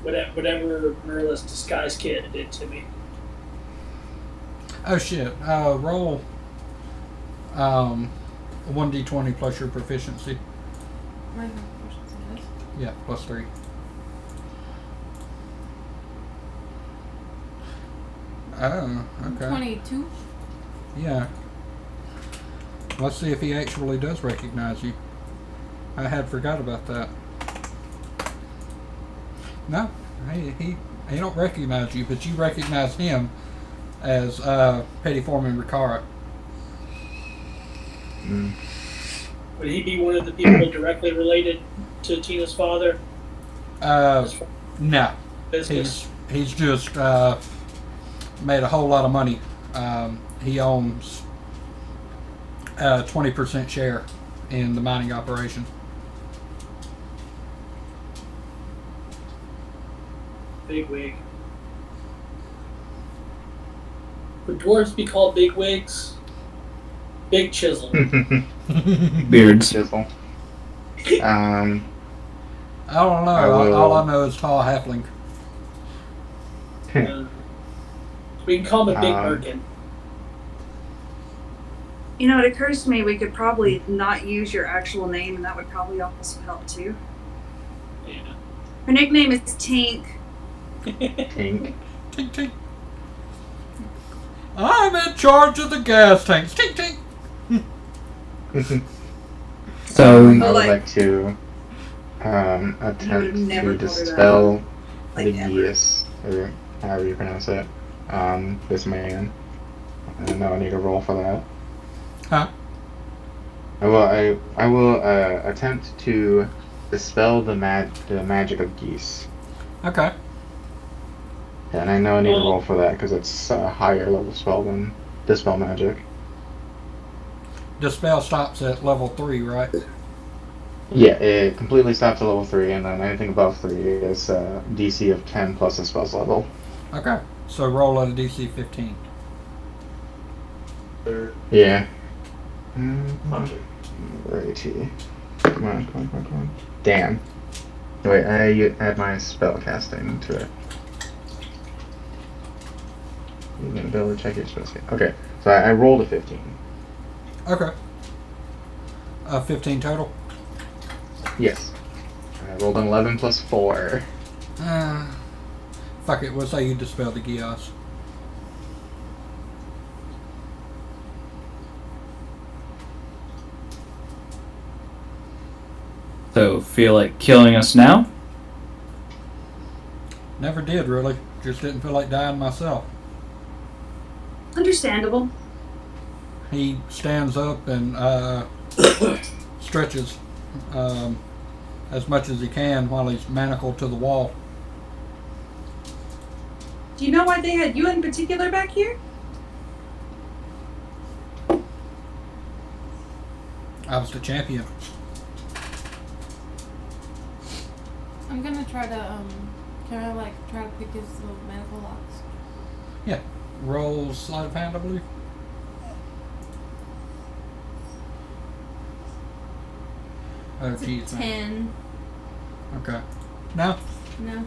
whatever Merla's disguise kit did to me. Oh shit. Roll 1d20 plus your proficiency. My proficiency is. Yeah, plus 3. Oh, okay. 22. Yeah. Let's see if he actually does recognize you. I had forgot about that. No, he don't recognize you, but you recognize him as Petty Foreman Ricard. Would he be one of the people directly related to Tina's father? No. Business. He's just made a whole lot of money. He owns 20% share in the mining operation. Big wig. Would dwarves be called big wigs? Big chisel. Beards. Chisel. I don't know. I will- All I know is tall halfling. We can call him a big Um, merkin. You know, it occurs to me we could probably not use your actual name, and that would probably also help too. Yeah. Her nickname is Tink. Tink. Tink tink. I'm in charge of the gas tanks. Tink tink. So I would like- like to attempt never to called her that. dispel Like the ever. geas, or however you pronounce it, this man. I know I need a roll for that. Huh? I will attempt to dispel the magic of geese. Okay. And I know I need a roll for that because it's a higher level spell than dispel magic. Dispel stops at level 3, right? Yeah, it completely stops at level 3, and then anything above 3 is DC of 10 plus the spell's level. Okay. So roll at a DC 15. Yeah. Hunter. Righty. Come on. Damn. Wait, I add my spell casting to it. You can ability check your spell casting. Okay, so I rolled a 15. Okay. 15 total. Yes. I rolled an 11 plus 4. Fuck it. We'll say you dispel the Gios. So, feel like killing us now? Never did, really. Just didn't feel like dying myself. Understandable. He stands up and stretches as much as he can while he's manacled to the wall. Do you know why they had you in particular back here? I was the champion. I'm gonna try to can I like try to pick his little medical locks? Yeah. Roll sleight of hand, I believe. Oh, It's a geez. man. 10. Okay. No? No.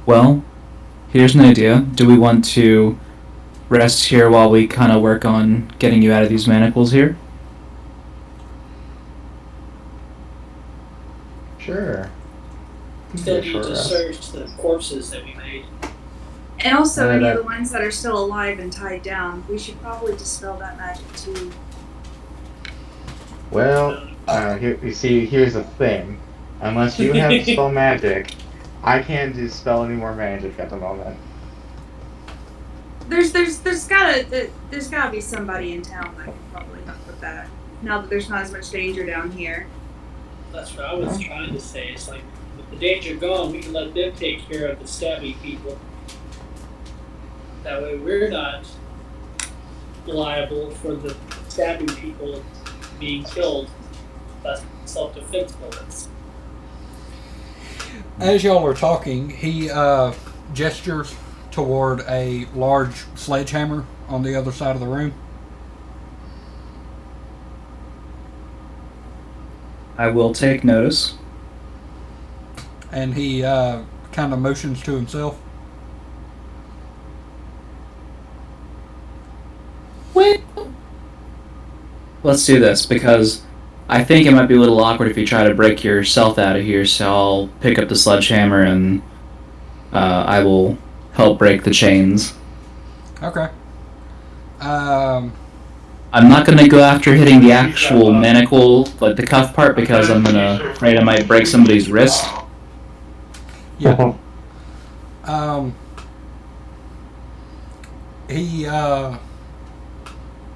Well, here's an idea. Do we want to rest here while we kind of work on getting you out of these manacles here? Sure. Still Yeah, need sure, to Russ. search the corpses that we made. And also Yeah, any that- of the ones that are still alive and tied down. We should probably dispel that magic too. Well, here, you see, here's the thing. Unless you have dispel magic, I can't dispel any more magic at the moment. There's gotta be somebody in town that can probably help with that. Now that there's not as much danger down here. That's what I was trying to say. It's like, with the danger gone, we can let them take care of the stabbing people. That way we're not liable for the stabbing people being killed by self-defense bullets. As y'all are talking, he gestures toward a large sledgehammer on the other side of the room. I will take notice. And he kind of motions to himself. Let's do this, because I think it might be a little awkward if you try to break yourself out of here, so I'll pick up the sledgehammer and I will help break the chains. Okay. I'm not going to go after hitting the actual manacle, like the cuff part, because I'm afraid I might break somebody's wrist. Yeah. He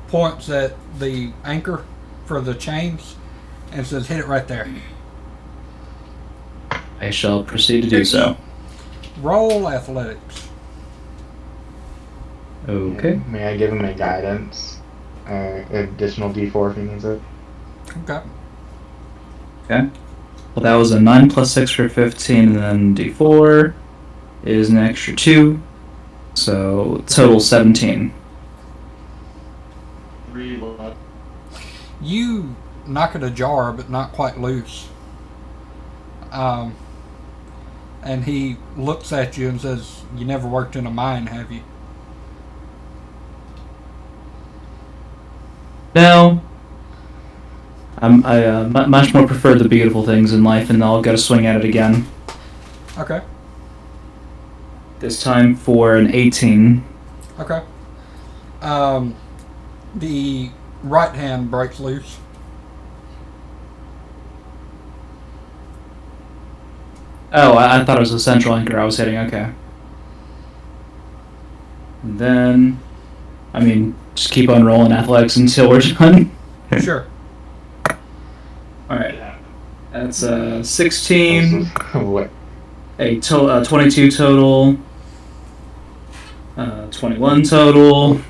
points at the anchor for the chains and says, "Hit it right there." I shall proceed to do so. Roll athletics. Okay. May I give him a guidance? Additional D4 if he needs it. Okay. Okay. Well, that was a 9 plus 6 for 15, and then D4 is an extra 2. So, total 17. 3 left. You knock it ajar, but not quite loose. And he looks at you and says, "You never worked in a mine, have you?" No. I much more prefer the beautiful things in life, and I'll get a swing at it again. Okay. This time for an 18. Okay. The right hand breaks loose. Oh, I thought it was the central anchor I was hitting. Okay. And then, just keep on rolling athletics until we're done. Sure. Alright. That's 16, What? a 22 total, 21 total.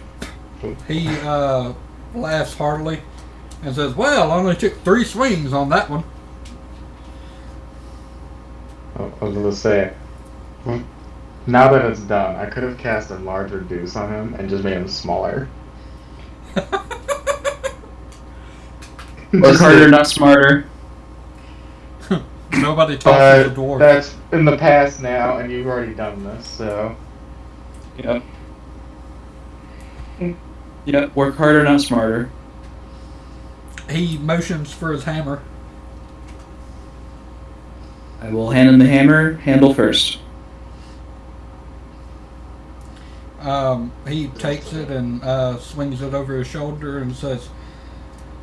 He laughs heartily and says, "Well, I only took 3 swings on that one." I was gonna say, now that it's done, I could have cast a larger deuce on him and just made him smaller. Work harder, not smarter. Nobody talks to the dwarf. That's in the past now, and you've already done this, so. Yep. Yep, work harder, not smarter. He motions for his hammer. I will hand him the hammer, handle first. He takes it and swings it over his shoulder and says,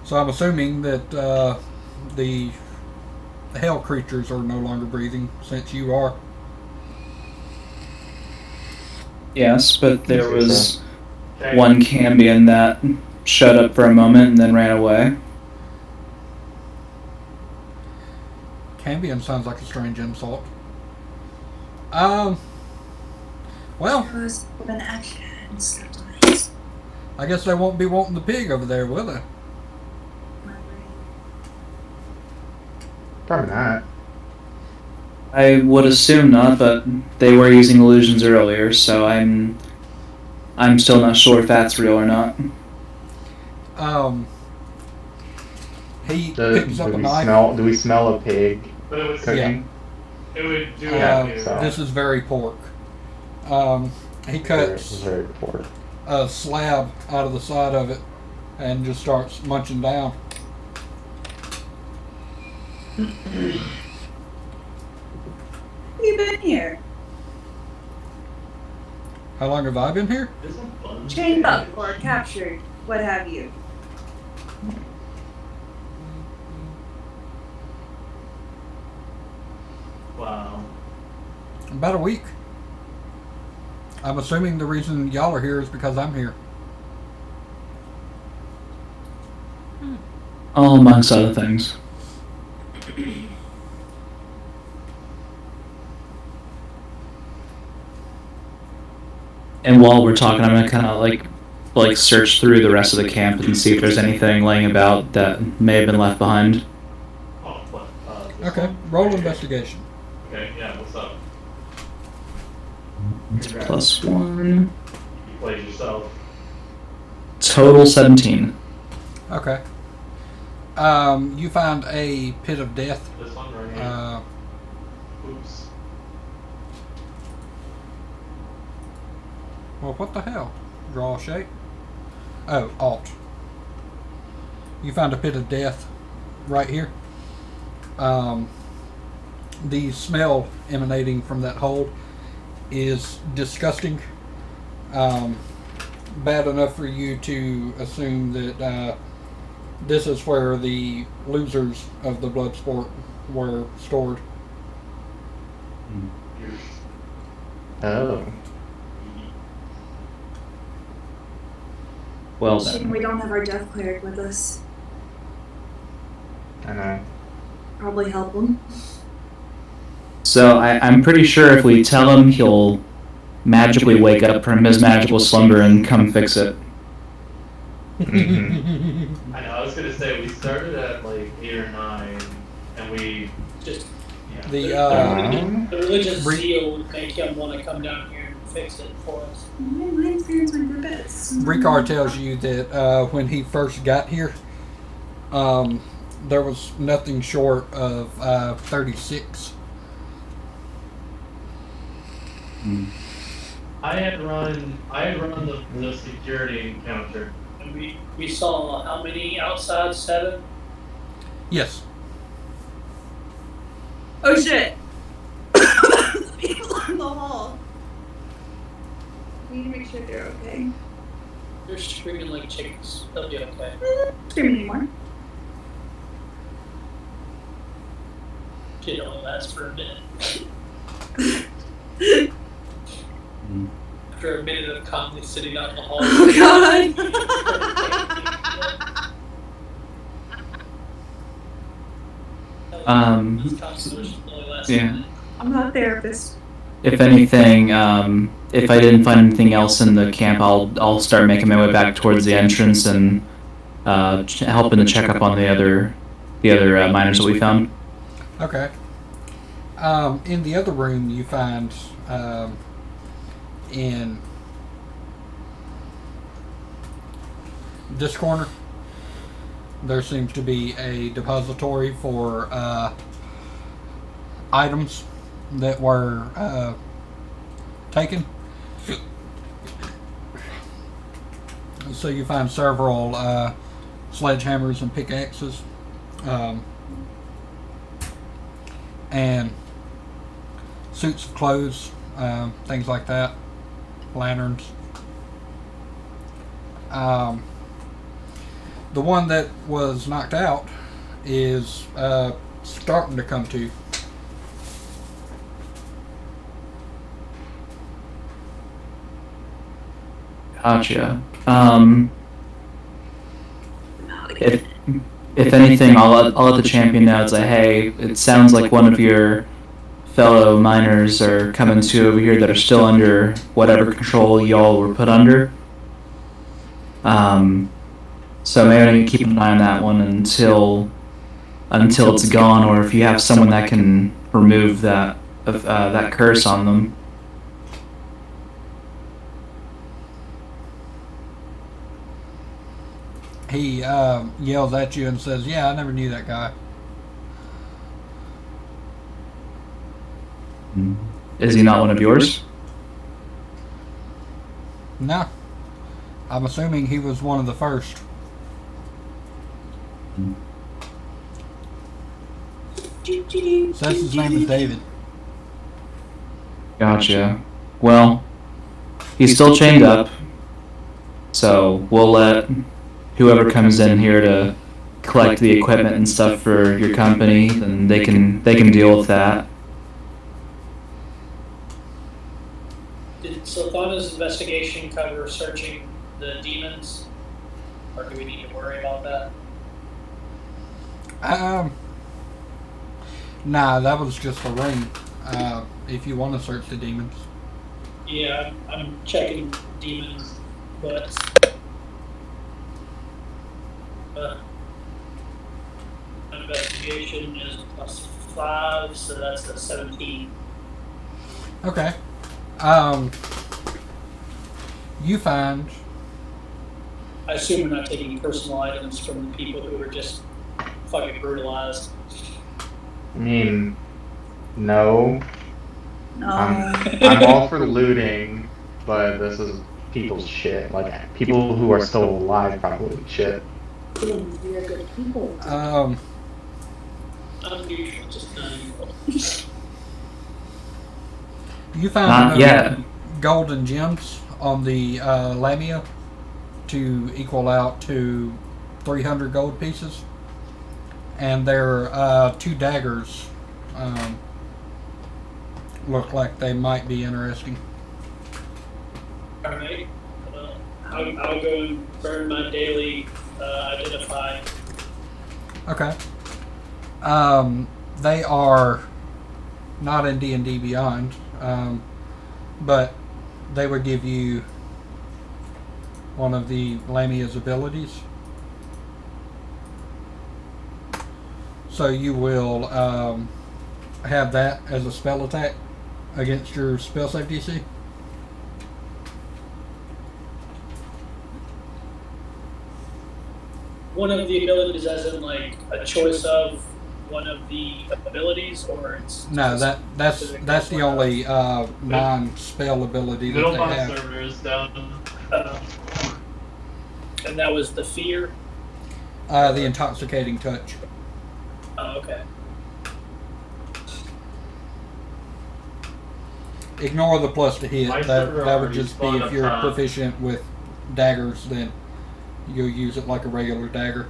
"So I'm assuming that the hell creatures are no longer breathing since you are." Yes, but there was one Cambion that shut up for a moment and then ran away. Cambion sounds like a strange insult. Well, There was open actions. I guess they won't be wanting the pig over there, will they? Probably not. I would assume not, but they were using illusions earlier, so I'm still not sure if that's real or not. He Do picks up a we knife. smell? Do we smell a pig But it was cooking? it would do Yeah, it. so- This is very pork. He cuts Very poor. a slab out of the side of it and just starts munching down. You been here? How long have I been here? Isn't buns Chained up damaged? or captured, what have you? Wow. About a week. I'm assuming the reason y'all are here is because I'm here. All amongst other things. And while we're talking, I'm gonna kind of like search through the rest of the camp and see if there's anything laying about that may have been left behind. Oh, what? This Okay, one? roll investigation. Okay, yeah, what's up? It's +1. You played yourself. Total 17. Okay. You find a pit of death. This one right here. Oops. Well, what the hell? Draw a shape. Oh, Alt. You find a pit of death right here. The smell emanating from that hole is disgusting. Bad enough for you to assume that this is where the losers of the blood sport were stored. Oh. Well Shame then. we don't have our death cleric with us. I know. Probably help him. So I'm pretty sure if we tell him, he'll magically wake up from his magical slumber and come fix it. Mhm. I know, I was gonna say, we started at like 8 or 9, and we Just yeah. The the religious Re- zeal would make him want to come down here and fix it for us. My experience went for bits. Ricard tells you that when he first got here, there was nothing short of 36. I had run the security encounter. And we saw how many outside? 7? Yes. Oh shit! People in the hall. We need to make sure they're okay. They're screaming like chickens. They'll be okay. Scream anymore. It only lasts for a minute. After a minute of calmly sitting out in the hall. Oh god! This conversation only lasts a Yeah. minute. I'm not a therapist. If anything, if I didn't find anything else in the camp, I'll start making my way back towards the entrance and helping to check up on the other miners that we found. Okay. In the other room, you find in this corner, there seems to be a depository for items that were taken. So you find several sledgehammers and pickaxes, and suits of clothes, things like that, lanterns. The one that was knocked out is starting to come to. Gotcha. If anything, I'll let the champion know. It's like, hey, it sounds like one of your fellow miners are coming to over here that are still under whatever control y'all were put under. So maybe I need to keep an eye on that one until it's gone, or if you have someone that can remove that curse on them. He yells at you and says, "Yeah, I never knew that guy." Is he not one of yours? No. I'm assuming he was one of the first. Says his name is David. Gotcha. Well, he's still chained up, so we'll let whoever comes in here to collect the equipment and stuff for your company, then they can deal with that. Did Sultana's investigation cover searching the demons? Or do we need to worry about that? Nah, that was just a ring. If you want to search the demons. Yeah, I'm checking demons, but investigation is +5, so that's a 17. Okay. You find. I assume we're not taking personal items from the people who were just fucking brutalized. I mean, no. No. I'm all for looting, but this is people's shit. Like, people who are still alive probably shit. You're good people. I'm neutral, just not evil. You found Not yet. gold and gems on the Lamia to equal out to 300 gold pieces. And their 2 daggers look like they might be interesting. Alright. I'll go and burn my daily identify. Okay. They are not in D&D Beyond, but they would give you one of the Lamia's abilities. So you will have that as a spell attack against your spell save DC. One of the abilities, as in like a choice of one of the abilities, or it's No, that's the only non-spell ability that Middle they box have. server is down. and that was the fear. The intoxicating touch. Oh, okay. Ignore the plus to hit. My That server would already just be spawned if up you're top. proficient with daggers, then you'll use it like a regular dagger.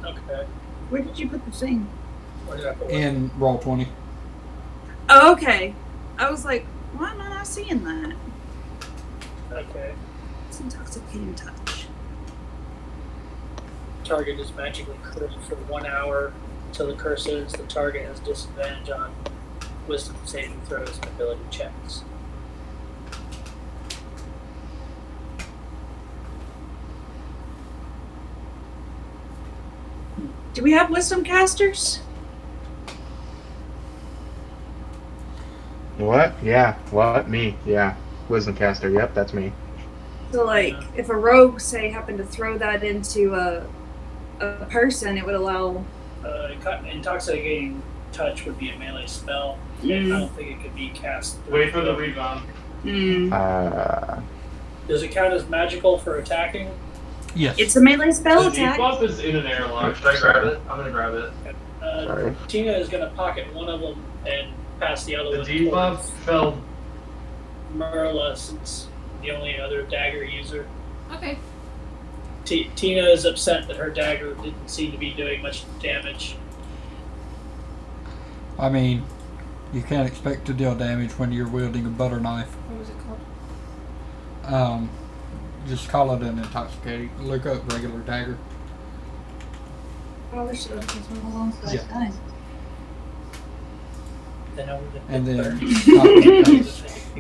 Okay. Where did you put the thing? Where did I put it? In roll 20. Oh, okay. I was like, why am I not seeing that? Okay. It's intoxicating touch. Target is magically cursed for 1 hour until the curse ends. The target has disadvantage on wisdom saving throws and ability checks. Do we have wisdom casters? What? Yeah. What? Me? Yeah. Wisdom caster. Yep, that's me. So, like, if a rogue, say, happened to throw that into a person, it would allow. Intoxicating touch would be a melee spell. And I don't think it could be cast. Wait for the rebound. Does it count as magical for attacking? Yes. It's a melee spell The attack. debuff is in an airlock. Should I grab it? I'm gonna grab it. Sorry. Tina is going to pocket one of them and pass the other The one debuff towards fell. Merla, since the only other dagger user. Okay. Tina is upset that her dagger didn't seem to be doing much damage. I mean, you can't expect to deal damage when you're wielding a butter knife. What was it called? Just call it an intoxicating. Look up regular dagger. Oh, this should Yeah. nice. Then over the And then third.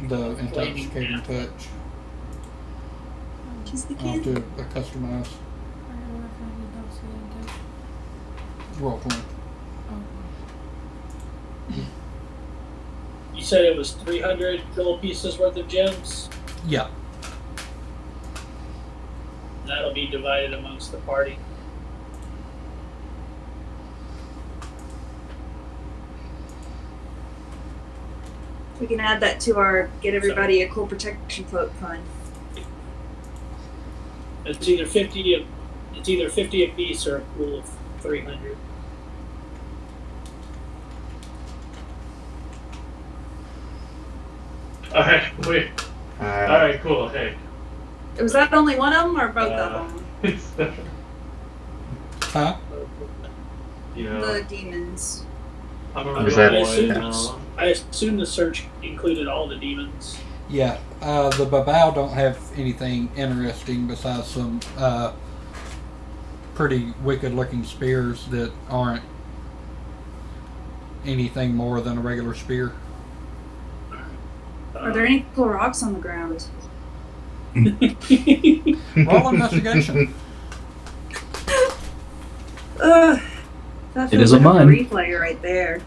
the intoxicating touch. Kiss the I'll kid. do a customized roll 20. You said it was 300 gold pieces worth of gems? Yeah. That'll be divided amongst the party. We can add that to our get everybody a cool protection cloak fund. It's either 50 a piece or a pool of 300. Alright, wait. Alright, cool. Hey. Was that only one of them or both of them? It's the, Huh? you know, The demons. I'm a Was real that- boy now. I assume the search included all the demons. Yeah. The Babao don't have anything interesting besides some pretty wicked looking spears that aren't anything more than a regular spear. Are there any cool rocks on the ground? Roll investigation. Ugh, that It feels is a like mine. replay right there.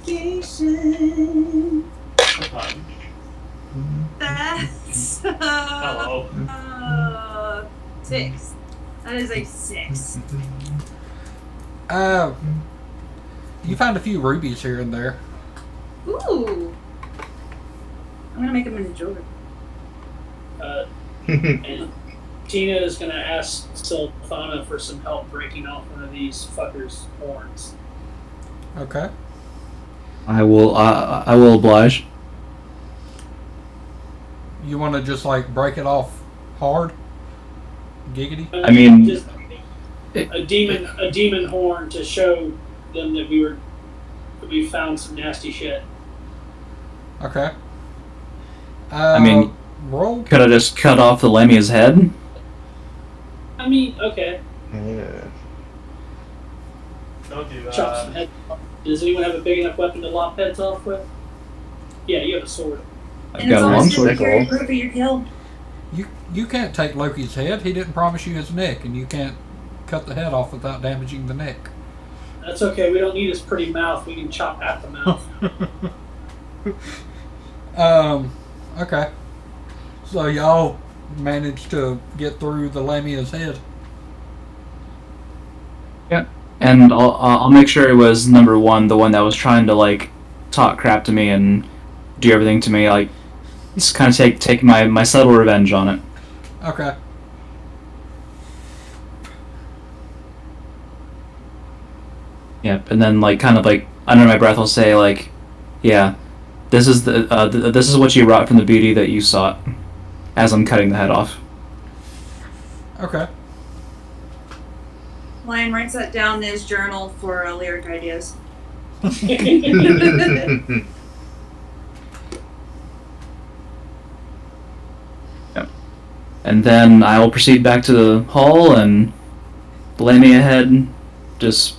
Investigation. That's Hello. 6. That is a 6. You find a few rubies here and there. Ooh. I'm gonna make them into jewelry. And Tina is going to ask Sultana for some help breaking off one of these fuckers' horns. Okay. I will oblige. You want to just like break it off hard? Giggity? I mean, Just a demon horn to show them that we found some nasty shit. Okay. I mean, roll. could I just cut off the Lamia's head? I mean, okay, Yeah. Don't do chop that. some heads off. Does anyone have a big enough weapon to lop heads off with? Yeah, you have a sword. I've And it's got a always long good sword. to carry proof of your kill. You can't take Loki's head. He didn't promise you his neck, and you can't cut the head off without damaging the neck. That's okay. We don't need his pretty mouth. We can chop at the mouth. Okay. So y'all managed to get through the Lamia's head. And I'll make sure it was number 1, the one that was trying to like talk crap to me and do everything to me, like just kind of take my subtle revenge on it. Okay. Yep, and then like kind of like under my breath, I'll say like, "Yeah, this is this is what you wrought from the beauty that you sought." As I'm cutting the head off. Okay. Lion writes that down in his journal for lyric ideas. And then I will proceed back to the hall and Lamia head, just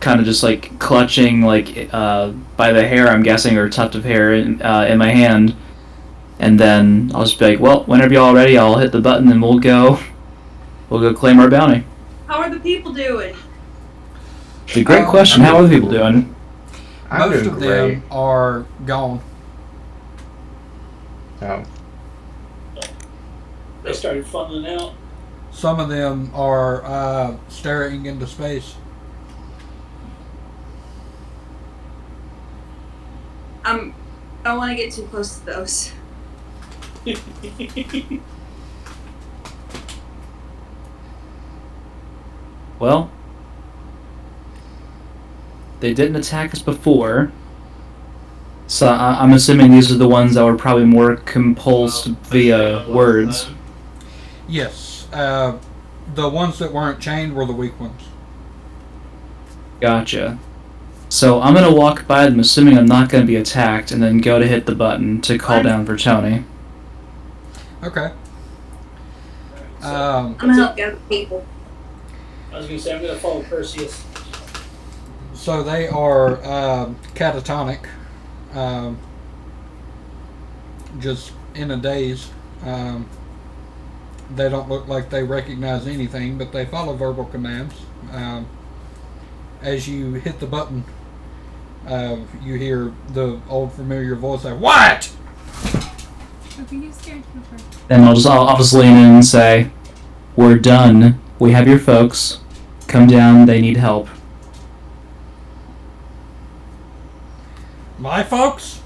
kind of just like clutching like by the hair, I'm guessing, or tuft of hair in my hand. And then I'll just be like, well, whenever y'all ready, I'll hit the button and we'll go claim our bounty. How are the people doing? It's a great question. How are the people doing? I'm Most doing of great. them are gone. Oh. They started funneling out. Some of them are staring into space. I don't want to get too close to those. Well, they didn't attack us before, so I'm assuming these are the ones that were probably more compulsed via words. Yes. The ones that weren't chained were the weak ones. Gotcha. So I'm gonna walk by them, assuming I'm not gonna be attacked, and then go to hit the button to call down for Tony. Okay. I'm gonna help gather people. I was going to say, I'm going to follow Perseus. So they are catatonic. just in a daze. They don't look like they recognize anything, but they follow verbal commands. As you hit the button, you hear the old familiar voice say, "What?" Okay, you scared Cooper. Then I'll just lean in and say, "We're done. We have your folks. Come down. They need help." My folks?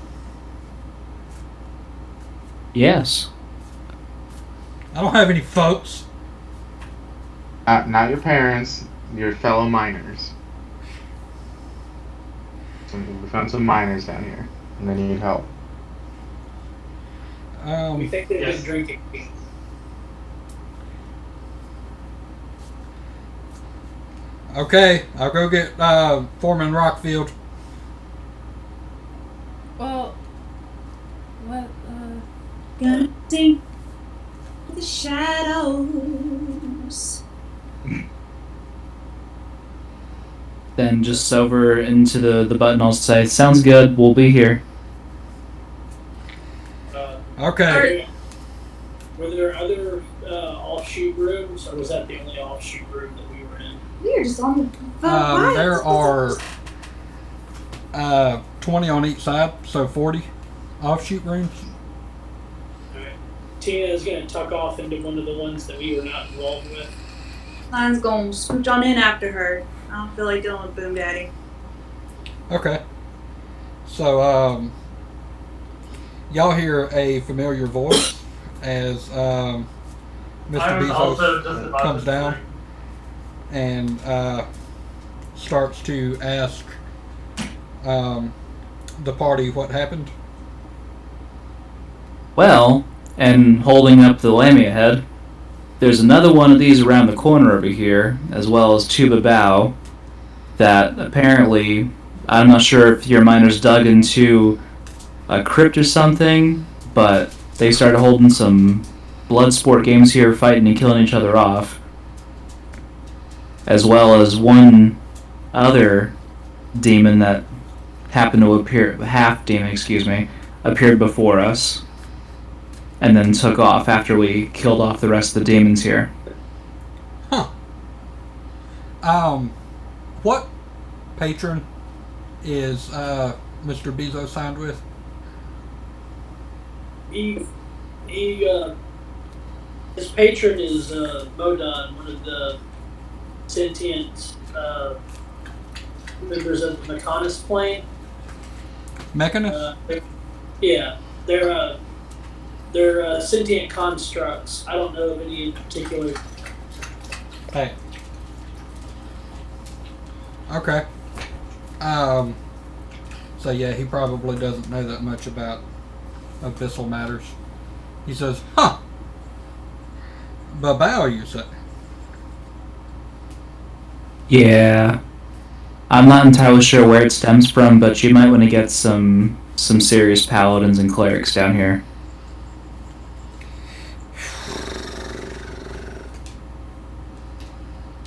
Yes. I don't have any folks. Not your parents, your fellow miners. We found some miners down here, and they need help. We think they've Yes. been drinking. Okay, I'll go get Foreman Rockfield. Well, what? Gonna sing the shadows. Then just over into the button, I'll say, "Sounds good. We'll be here." Okay. Were there other offshoot rooms, or was that the only offshoot room that we were in? We are just on the phone. There are 20 on each side, so 40 offshoot rooms. Alright. Tina is going to tuck off into one of the ones that we were not involved with. Line's gonna scooch on in after her. I don't feel like dealing with Boom Daddy. Okay. So, y'all hear a familiar voice as Mr. I'm also just Bezos about comes to down drink. and starts to ask the party what happened. Well, and holding up the lamia head, there's another one of these around the corner over here, as well as Tuba Bao, that apparently, I'm not sure if your miners dug into a crypt or something, but they started holding some blood sport games here, fighting and killing each other off, as well as one other demon that happened to appear, half demon, excuse me, appeared before us, and then took off after we killed off the rest of the demons here. Huh. What patron is Mr. Bezos signed with? His patron is Modan, one of the sentient members of the Mechanis plane. Mechanist? Yeah, they're sentient constructs. I don't know of any in particular. Hey. Okay. So yeah, he probably doesn't know that much about abyssal matters. He says, "Huh. Babao, you say?" Yeah. I'm not entirely sure where it stems from, but you might want to get some serious paladins and clerics down here.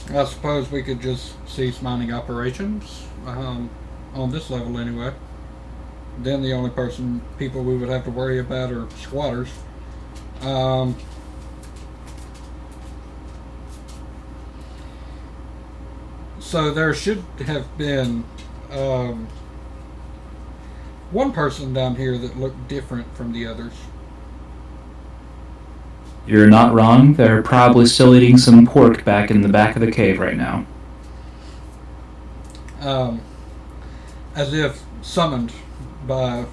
I suppose we could just cease mining operations, on this level anyway. Then the only people we would have to worry about are squatters. So there should have been one person down here that looked different from the others. You're not wrong. They're probably still eating some pork back in the back of the cave right now. As if summoned by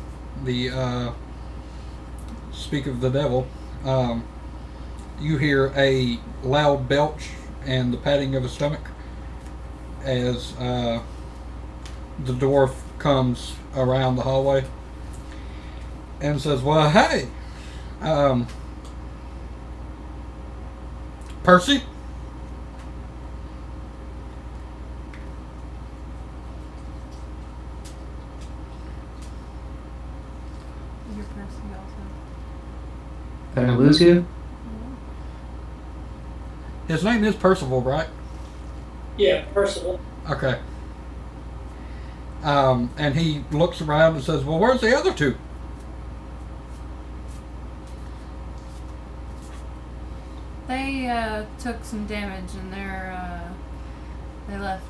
the speak of the devil, you hear a loud belch and the patting of a stomach as the dwarf comes around the hallway and says, "Well, hey, Percy?" You're Percy also. Did I lose you? His name is Percival, right? Yeah, Percival. Okay. And he looks around and says, "Well, where's the other two?" They took some damage and they left.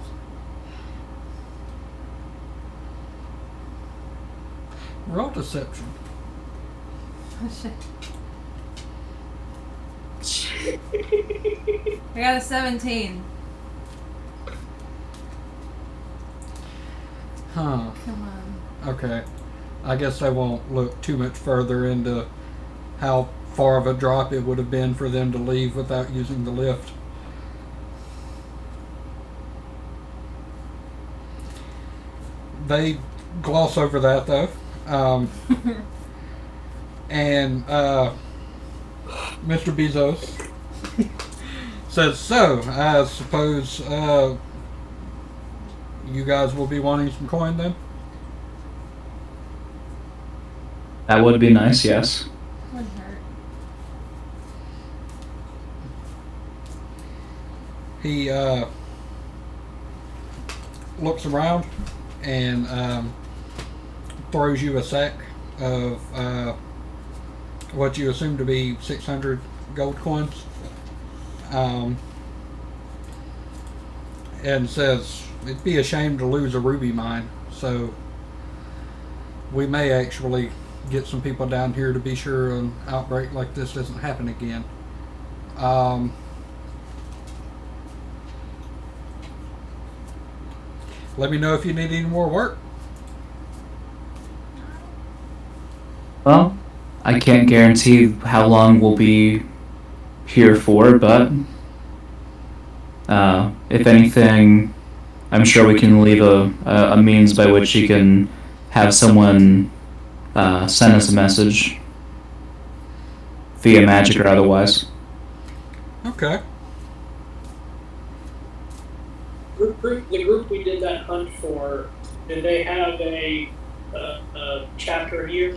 Roll deception. Oh, shit. I got a 17. Huh. Come on. Okay. I guess I won't look too much further into how far of a drop it would have been for them to leave without using the lift. They gloss over that though. And Mr. Bezos says, so I suppose you guys will be wanting some coin then? That would be nice, yes. Wouldn't hurt. He looks around and throws you a sack of what you assume to be 600 gold coins, and says it'd be a shame to lose a ruby mine, so we may actually get some people down here to be sure an outbreak like this doesn't happen again. Let me know if you need any more work. Well, I can't guarantee how long we'll be here for, but if anything, I'm sure we can leave a means by which you can have someone send us a message via magic or otherwise. Okay. The group we did that hunt for, did they have a chapter here?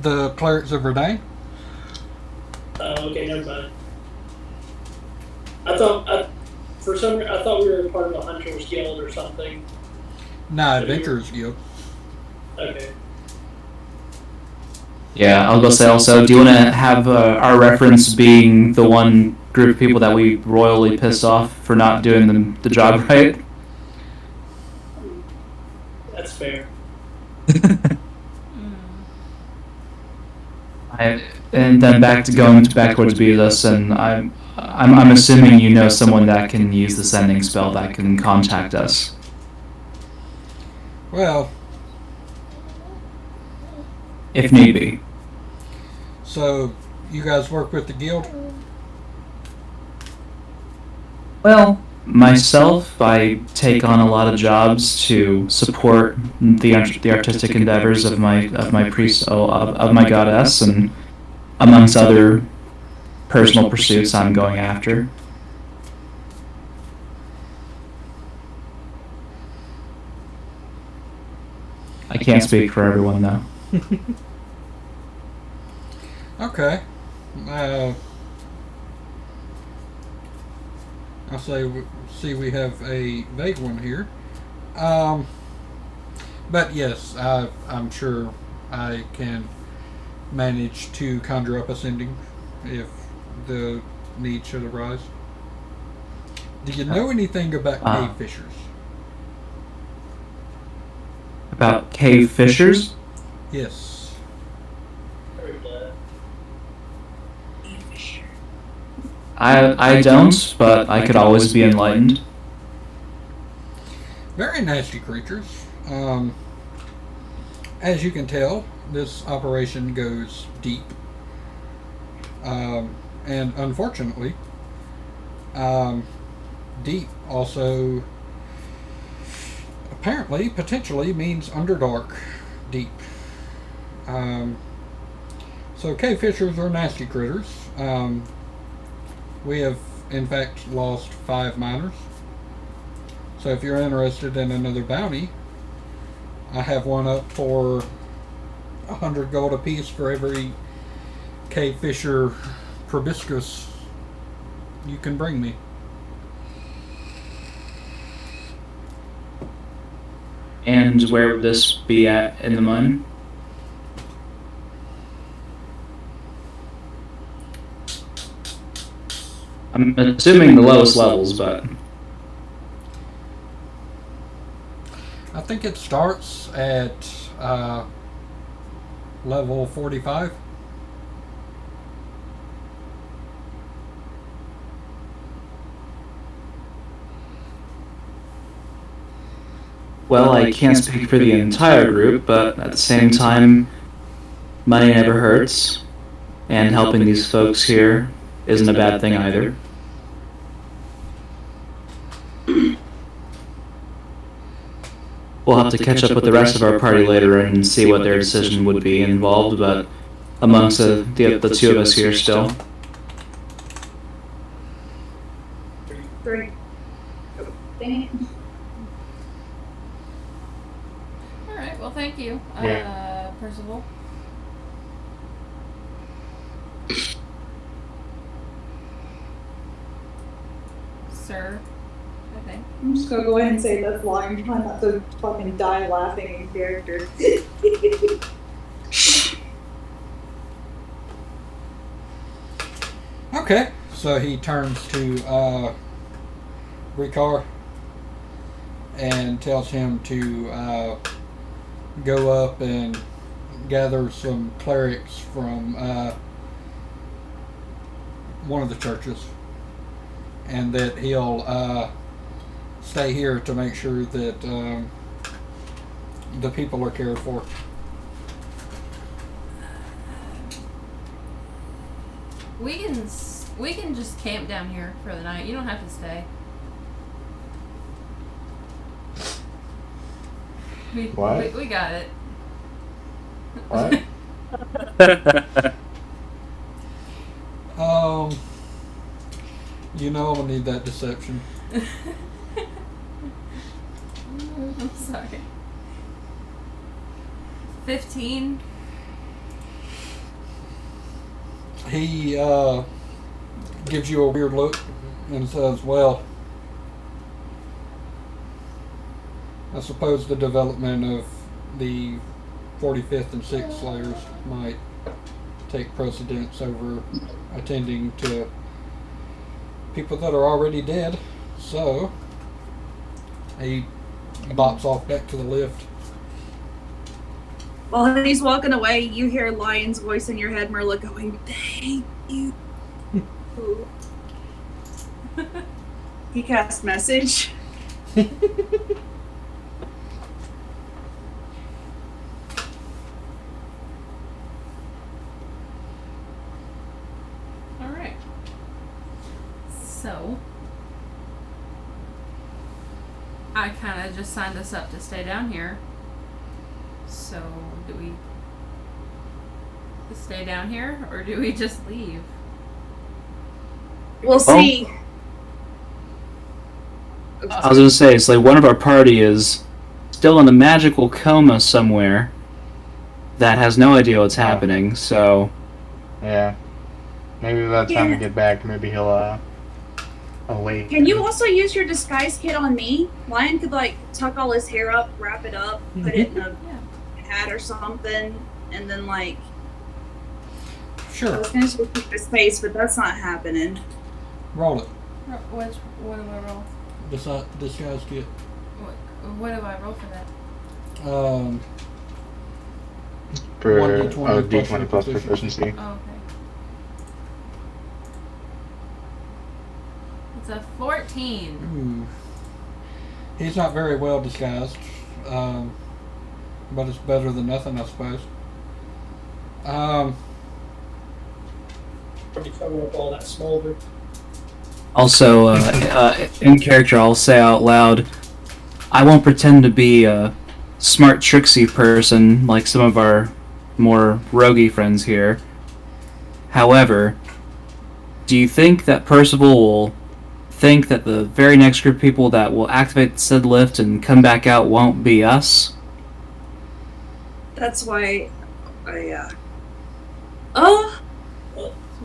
The Clerics of Verdane? Okay, never mind. I thought we were part of a Hunters Guild or something. Nah, Adventurers Guild. Okay. Yeah, I'll go say also, do you want to have our reference being the one group of people that we royally pissed off for not doing the job right? That's fair. And then back towards Beavis, and I'm assuming you know someone that can use the sending spell that can contact us. Well, if need be. so you guys work with the guild? Well, myself, I take on a lot of jobs to support the artistic endeavors of my priest of my goddess, and amongst other personal pursuits I'm going after. I can't speak for everyone though. Okay. I'll see we have a vague one here. But yes, I'm sure I can manage to conjure up a sending if the need should arise. Do you know anything about cave fishers? About cave fishers? Yes. I don't, but I could always be enlightened. Very nasty creatures. As you can tell, this operation goes deep. And unfortunately, deep also apparently, potentially means underdark deep. So cave fishers are nasty critters. We have, in fact, lost 5 miners. So if you're interested in another bounty, I have one up for 100 gold apiece for every cave fisher proboscis you can bring me. And where would this be at in the mine? I'm assuming the lowest levels, but I think it starts at level 45. well, I can't speak for the entire group, but at the same time, money never hurts, and helping these folks here isn't a bad thing either. We'll have to catch up with the rest of our party later and see what their decision would be involved, but amongst the two of us here still. 3. Oh, dang it. All right. Well, thank you, Percival. Sir, I think. I'm just gonna go ahead and say that's lying, trying not to fucking die laughing in character. Okay, so he turns to Ricard and tells him to go up and gather some clerics from one of the churches, and that he'll stay here to make sure that the people are cared for. We can just camp down here for the night. You don't have to stay. What? We got it. What? You know I'm gonna need that deception. I'm sorry. 15. He gives you a weird look and says, well, I suppose the development of the 45th and 6th Slayers might take precedence over attending to people that are already dead. So he bops off back to the lift. While he's walking away, you hear Lion's voice in your head, Merla going, "Thank you." He cast message. Alright. So, I kind of just signed us up to stay down here. So, do we stay down here, or do we just leave? We'll see. I was gonna say, it's like one of our party is still in a magical coma somewhere that has no idea what's happening, so... Yeah. Maybe by the time we get back, maybe he'll awake. Can you also use your disguise kit on me? Lion could, like, tuck all his hair up, wrap it up, put it in a hat or something, and then, like... Sure. I was gonna say keep his face, but that's not happening. Roll it. What do I roll? Disguise kit. What do I roll for that? For 1d20 D20 plus proficiency. Oh, okay. It's a 14. Ooh. He's not very well disguised, but it's better than nothing, I suppose. Probably cover up all that smolder. Also, in character, I'll say out loud, I won't pretend to be a smart, tricksy person like some of our more roguey friends here. However, do you think that Percival will think that the very next group of people that will activate said lift and come back out won't be us? That's why I, Oh!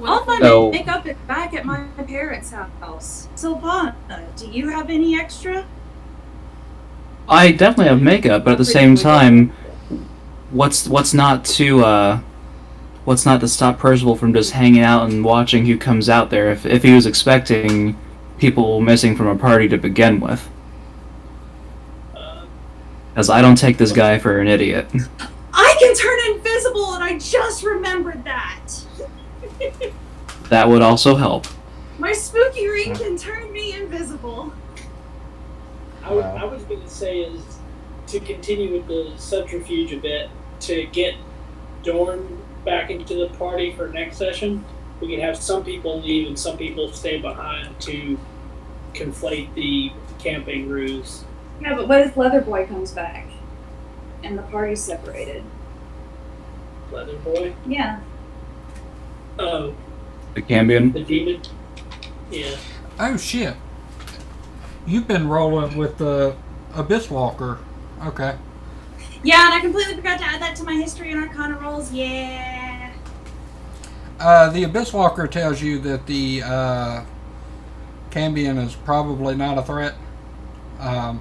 All my So- makeup is back at my parents' house. Sylvana, do you have any extra? I definitely have makeup, but at the same time, what's not to what's not to stop Percival from just hanging out and watching who comes out there if he was expecting people missing from a party to begin with? Because I don't take this guy for an idiot. I can turn invisible, and I just remembered that. That would also help. My spooky ring can turn me invisible. I was going to say is to continue with the subterfuge a bit, to get Dorn back into the party for next session. We can have some people leave and some people stay behind to conflate the camping ruse. Yeah, but what if Leatherboy comes back and the party's separated? Leatherboy? Yeah. Oh, The Cambion? the demon? Yeah. Oh shit! You've been rolling with the Abyss Walker. Okay. Yeah, and I completely forgot to add that to my history and Arcana rolls. Yeah. The Abyss Walker tells you that the Cambion is probably not a threat, and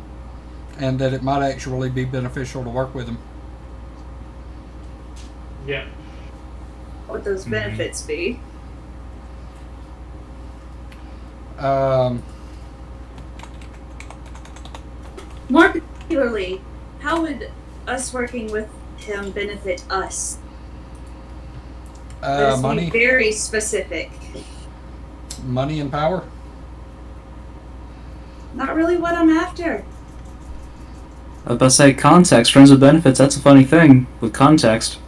that it might actually be beneficial to work with him. Yeah. What those benefits be? More particularly, how would us working with him benefit us? Let us Money, be very specific. money and power. Not really what I'm after. I was about to say context, friends with benefits, that's a funny thing with context.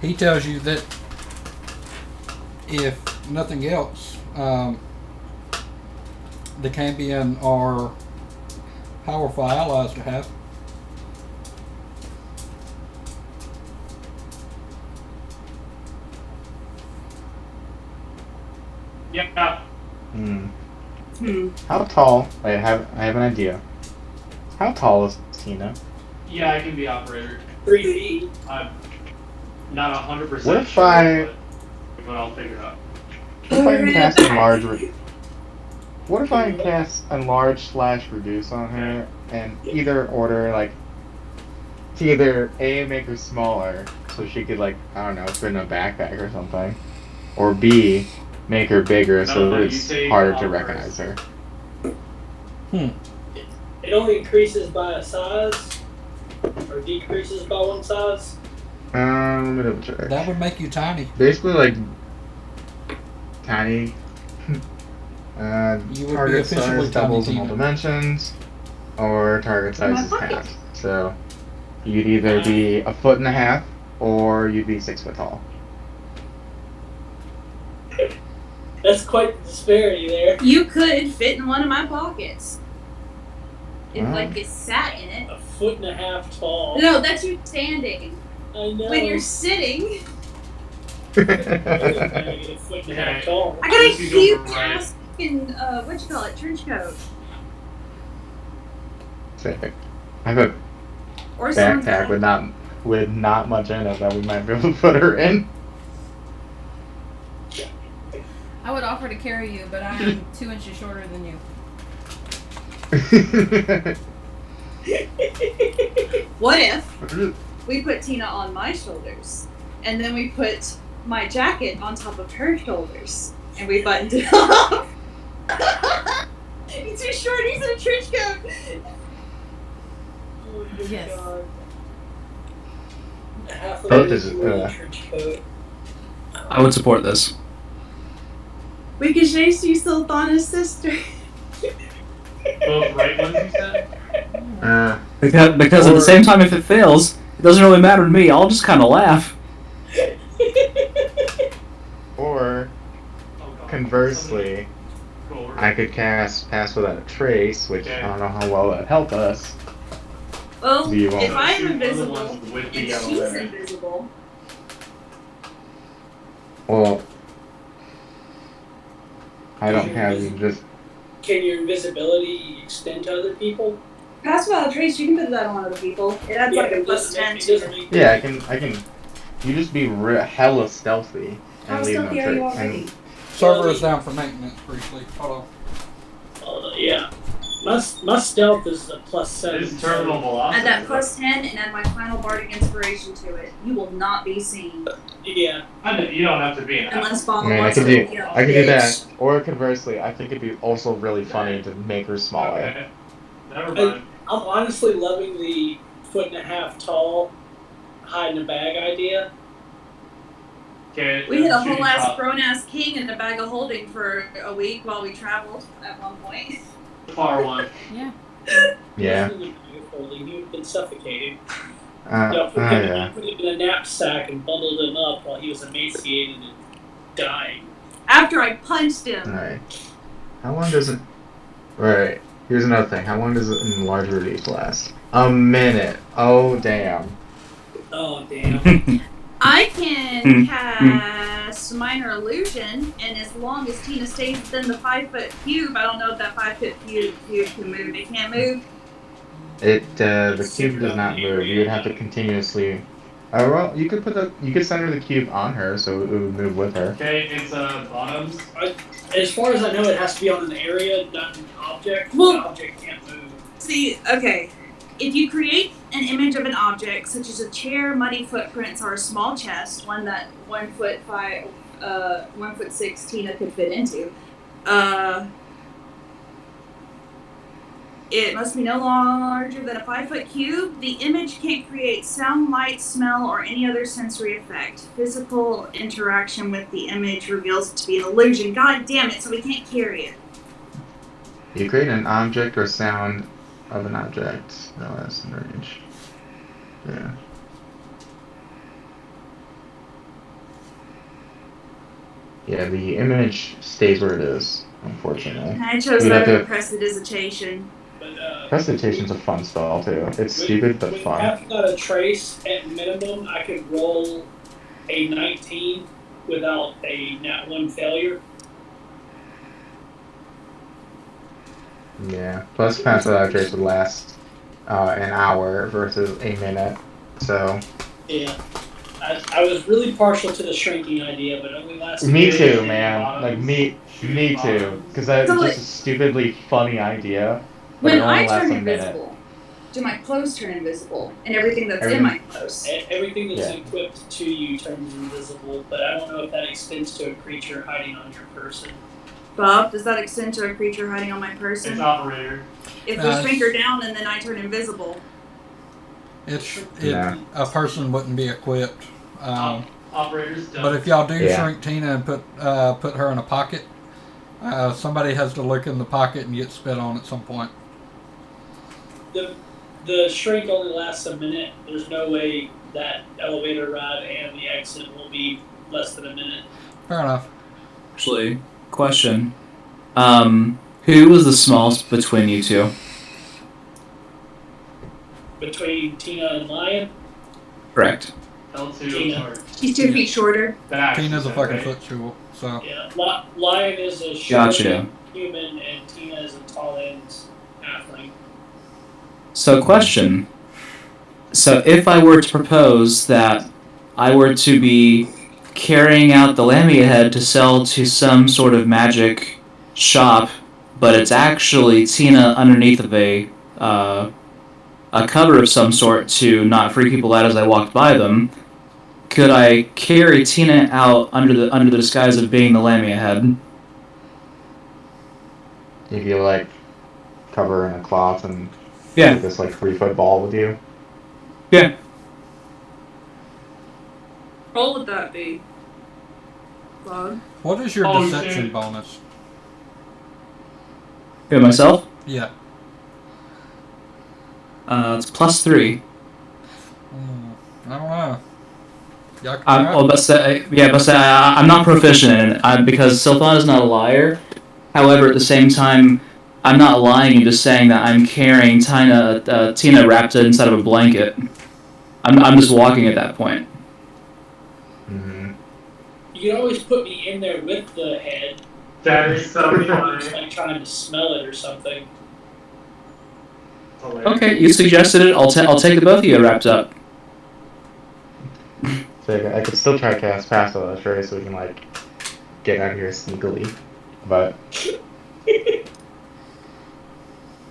He tells you that if nothing else, the Cambion are powerful allies to have. Yeah. How tall? Wait, I have an idea. How tall is Tina? Yeah, I can be operator. 3 feet. I'm not 100% What if sure, I- but I'll figure it out. What if I can cast enlarge? What if I can cast enlarge/reduce on her and either order like to either A, make her smaller so she could like I don't know fit in a backpack or something, or B, make her bigger so No, you it's say harder to first. recognize her. It only increases by a size, or decreases by one size. Let me double check. That would make you tiny. Basically, like tiny. You would be Target officially size doubles in tiny all Tina. dimensions, or target size My is pocket. half. So you'd either be 1.5 feet or you'd be 6 foot tall. That's quite the disparity there. You could fit in one of my pockets. If Wow. like you sat in it. 1.5 feet tall. No, that's you standing. I know. When you're sitting, I get 1.5 feet tall. I got a Just use over huge right. ass fucking what you call it, trench coat. Sick. I have a Or something. backpack with not much in it that we might be able to put her in. I would offer to carry you, but I am 2 inches shorter than you. What if we put Tina on my shoulders, and then we put my jacket on top of her shoulders, and we buttoned it up? He's too short, he's in a trench coat. Oh my Yes. God. Half of Both it is, is a trench coat. I would support this. We can chase you, Sultana's sister. Both right ones, you said? Because at the same time, if it fails, it doesn't really matter to me. I'll just kind of laugh. Or Oh, God. conversely, Go over. I could cast Pass Without a Trace, which I don't know how well that'd help us. Well, Do you want if to I'm shoot one of the invisible ones with and the yellow she's letter? invisible, Well, I don't have just. Can your invisibility extend to other people? pass without a trace, you can put that on other people. It adds like a it plus doesn't 10 make- to it doesn't it. make- Yeah, I can. You just be hella stealthy and How leave no stealthy are you trace. already? Server is down for maintenance briefly. Hold on. Yeah. My stealth is a +7. His terminal velocity. Add that +10 and add my final bardic inspiration to it. You will not be seen. Yeah. I know, you don't have to be an Unless asshole. Bob I mean, I wants could to, do, you know. I could do that, bitch. or conversely, I think it'd be also really funny to make her smaller. Okay. Never mind. I'm honestly loving the 1.5 foot tall, hide in a bag idea. Okay. We had a shooting whole ass top. grown ass king in a bag of holding for a week while we traveled at one point. Far one. Yeah. Yeah. He would have been suffocating. Yeah. Put him in a knapsack and bundled him up while he was emaciated and dying. After I punched him. Alright. How long does it... Right. Here's another thing. How long does an enlarged release last? A minute. Oh, damn. Oh, damn. I can cast Minor Illusion, and as long as Tina stays within the 5 foot cube, I don't know if that 5 foot cube can move. It can't move. The cube does not move. You would have to continuously... well, you could center the cube on her, so it would move with her. Okay, it's bottoms. As far as I know, it has to be on an area, not an object. Well- The object can't move. See, okay. If you create an image of an object, such as a chair, muddy footprints, or a small chest, one that 1'6" Tina could fit into, it must be no larger than a 5 foot cube. The image can't create sound, light, smell, or any other sensory effect. Physical interaction with the image reveals it to be an illusion. God damn it, so we can't carry it. You create an object or sound of an object. No, that's in range. Yeah. Yeah, the image stays where it is, unfortunately. I chose We'd that have over to- prestidigitation. But, Presentation's a fun spell, too. It's stupid, but with fun. half got a trace at minimum, I could roll a 19 without a nat 1 failure. Yeah. Plus, pass without trace would last an hour versus a minute. So. Yeah. I was really partial to the shrinking idea, but it only lasted. Me too, Shooting man. bottoms. Like, me Shooting too. bottoms. Because that's So, just a stupidly funny idea. But When it only I lasts turn a minute. invisible, do my clothes turn invisible? And everything that's in Everything- my clothes? Everything that's Yeah. equipped to you turns invisible, but I don't know if that extends to a creature hiding on your person. Bob, does that extend to a creature hiding on my person? It's operator. If we shrink her down and then I turn invisible. Yeah. A person wouldn't be equipped. Operator's done. But if y'all do Yeah. shrink Tina and put her in a pocket, somebody has to look in the pocket and get spit on at some point. The shrink only lasts a minute. There's no way that elevator ride and the exit will be less than a minute. Fair enough. Actually, question. Who was the smallest between you two? Between Tina and Lion, Correct. L2 Tina. or She's 2 feet shorter. back. Tina's a is that fucking right? footstool, so. yeah, Lion is a short Gotcha. human, and Tina is a tall end halfling. So, question. So, if I were to propose that I were to be carrying out the Lamia head to sell to some sort of magic shop, but it's actually Tina underneath of a cover of some sort to not freak people out as I walked by them, could I carry Tina out under the disguise of being the Lamia head? If you, like, cover her in a cloth and Yeah. take this, like, 3-foot ball with you. Yeah. What would that be? Bob? What is your Oh, deception shit. bonus? Who, myself? Yeah. It's +3. I don't know. Y'all can I'm, try. well, I'm not proficient in it because Sylvan is not a liar. However, at the same time, I'm not lying and just saying that I'm carrying Tina wrapped inside of a blanket. I'm just walking at that point. Mm-hmm. You can always put me in there with the head. That is so I'm funny. just like trying to smell it or something. It's hilarious. Okay, you suggested it. I'll take the both of you wrapped up. So I could still try to cast Pass Without Trace so we can, like, get out of here sneakily. But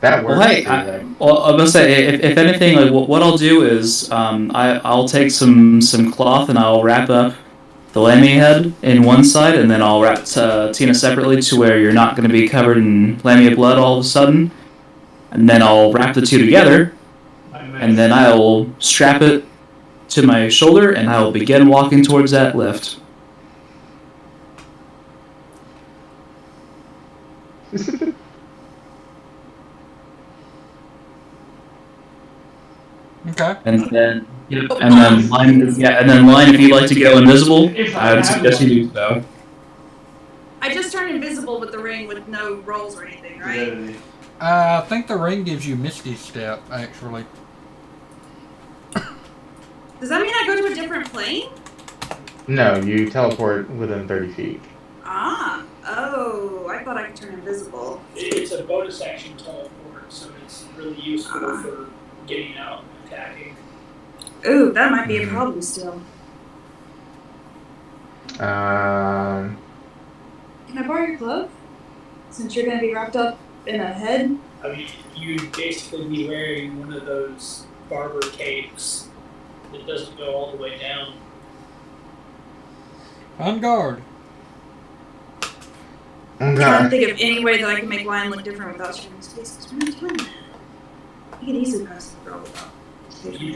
That works. Well, hey, too, right? I'm gonna say if anything, like what I'll do is I'll take some cloth and I'll wrap up the lammy head in one side, and then I'll wrap Tina separately to where you're not gonna be covered in lamia blood all of a sudden, and then I'll wrap the two together, and then I will strap it to my shoulder, and I will begin walking towards that lift. Okay. And then line if you'd like to go invisible, I would suggest you do so. I just turned invisible with the ring with no rolls or anything, right? I think the ring gives you Misty Step, actually. Does that mean I go to a different plane? No, you teleport within 30 feet. Ah. Oh, I thought I could turn invisible. It's a bonus action teleport, so it's really useful for getting out and attacking. Ooh, that might be a problem still. Um, Can I borrow your cloak? Since you're gonna be wrapped up in a head? I mean, you'd basically be wearing one of those barber capes that doesn't go all the way down. On guard. I'm trying to think of any way that I can make Lion look different without showing his face. You can easily pass the girl without.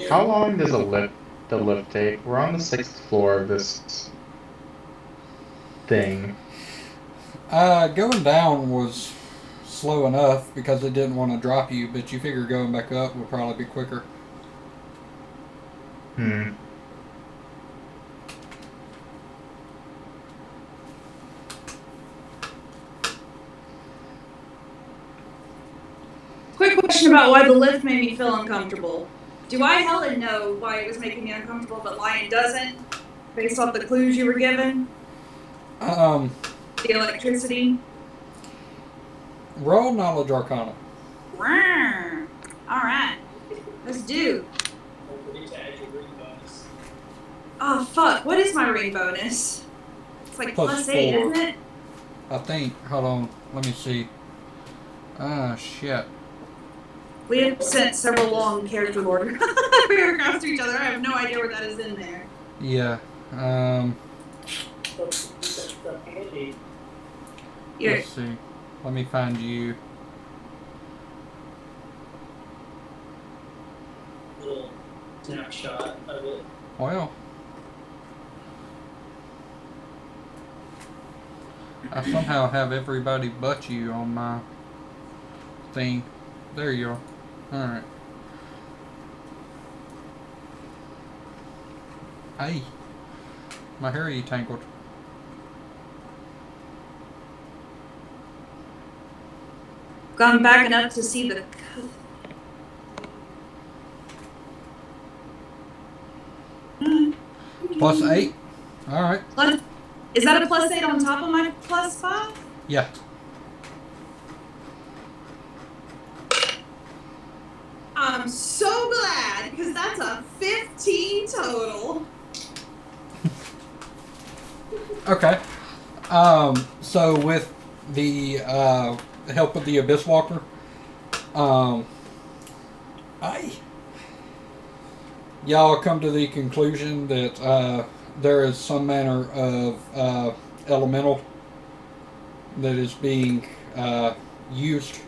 How long does the lift take? We're on the 6th floor of this thing. Going down was slow enough because it didn't want to drop you, but you figure going back up would probably be quicker. Quick question about why the lift made me feel uncomfortable. Do I hella know why it was making me uncomfortable, but Lion doesn't? Based off the clues you were given? The electricity? Roll Knowledge Arcana. Alright. Let's do. Don't forget to add your ring bonus. Oh fuck, what is my ring bonus? It's like +4, +8, isn't it? I think. Hold on. Let me see. Shit. We have sent several long character order paragraphs to each other. I have no idea where that is in there. Yeah. That's handy. Let's see. Let me find you. Little snapshot of it. Well. I somehow have everybody but you on my thing. There you are. Alright. Hey. My hair you tangled. Gone back enough to see the. +8. Alright. Is that a +8 on top of my +5? Yeah. I'm so glad, because that's a 15 total. Okay. So with the help of the Abyss Walker, y'all come to the conclusion that there is some manner of elemental that is being used,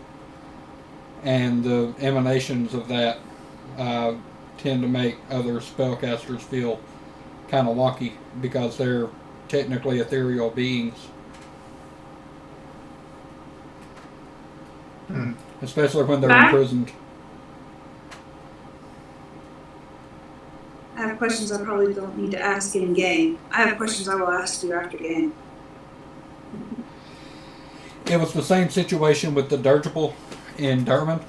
and the emanations of that tend to make other spellcasters feel kind of wonky because they're technically ethereal beings. Especially when they're imprisoned. I have questions I probably don't need to ask in game. I have questions I will ask you after game. It was the same situation with the dirigible in Durman,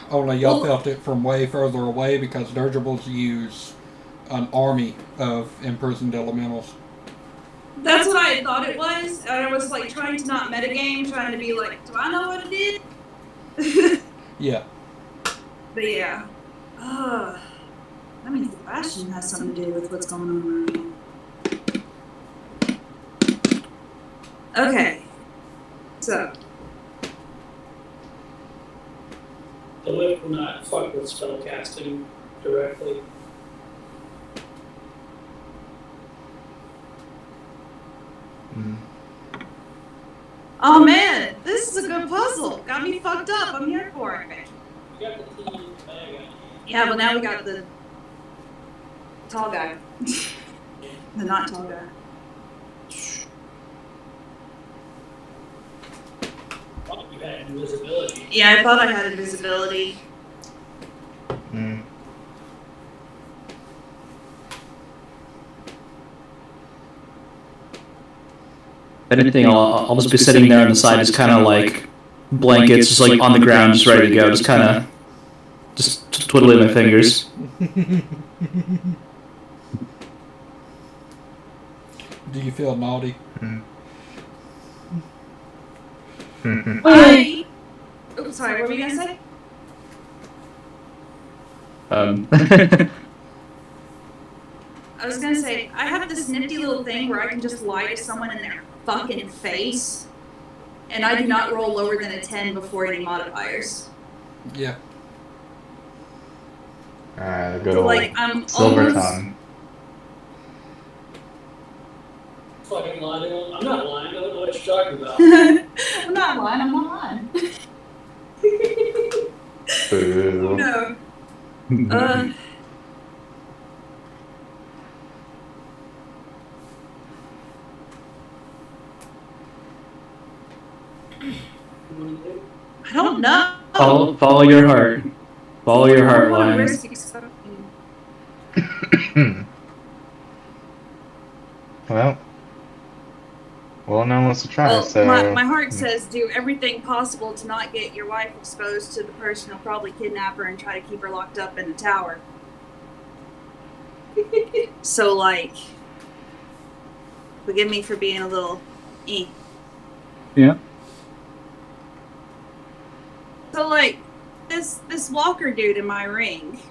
only y'all felt it from way further away because dirigibles use an army of imprisoned elementals. That's what I thought it was. I was like trying to not metagame, trying to be like, do I know what it is? Yeah. But yeah. That means the Bastion has something to do with what's going on around here. Okay. So. The lift will not fuck with spell casting directly. Oh man, this is a good puzzle. Got me fucked up. I'm here for it. You got the team bag on. Yeah, but now we got the tall guy. The not tall guy. Oh, you had invisibility. Yeah, I thought I had invisibility. Mm. If anything, I'll just be sitting there on the side, just kind of like blankets, just like on the ground, just ready to go, just kind of just twiddling my fingers. Do you feel naughty? I. Oh, sorry. What were you gonna say? I was gonna say I have this nifty little thing where I can just lie to someone in their fucking face, and I do not roll lower than a 10 before any modifiers. Yeah. Good So, old like, I'm silver almost. tongue. Fucking lying to him. I'm not lying. I don't know what you're talking about. I'm not lying. I'm not lying. Boo. No. I don't know. Follow your heart. Follow your I heart, don't wanna Lions. risk exposing- Well, no one wants to try, Well, so... my heart says do everything possible to not get your wife exposed to the person who'll probably kidnap her and try to keep her locked up in the tower. So, like, forgive me for being a little Yeah. So, like, this Walker dude in my ring,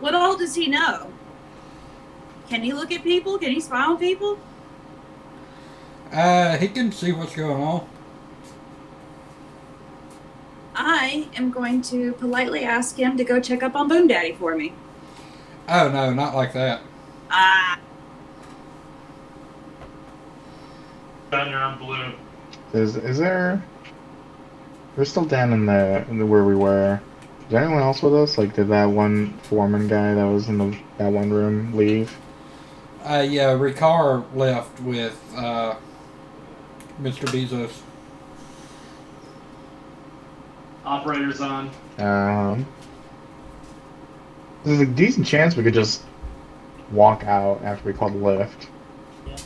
what all does he know? Can he look at people? Can he spy on people? He can see what's going on. I am going to politely ask him to go check up on Boom Daddy for me. Oh, no, not like that. Ah. Down you're on blue. Is there... We're still down in the where we were. Is there anyone else with us? Like, did that one foreman guy that was in that one room leave? Yeah, Ricard left with Mr. Bezos. Operator's on. There's a decent chance we could just walk out after we call the lift. Yeah.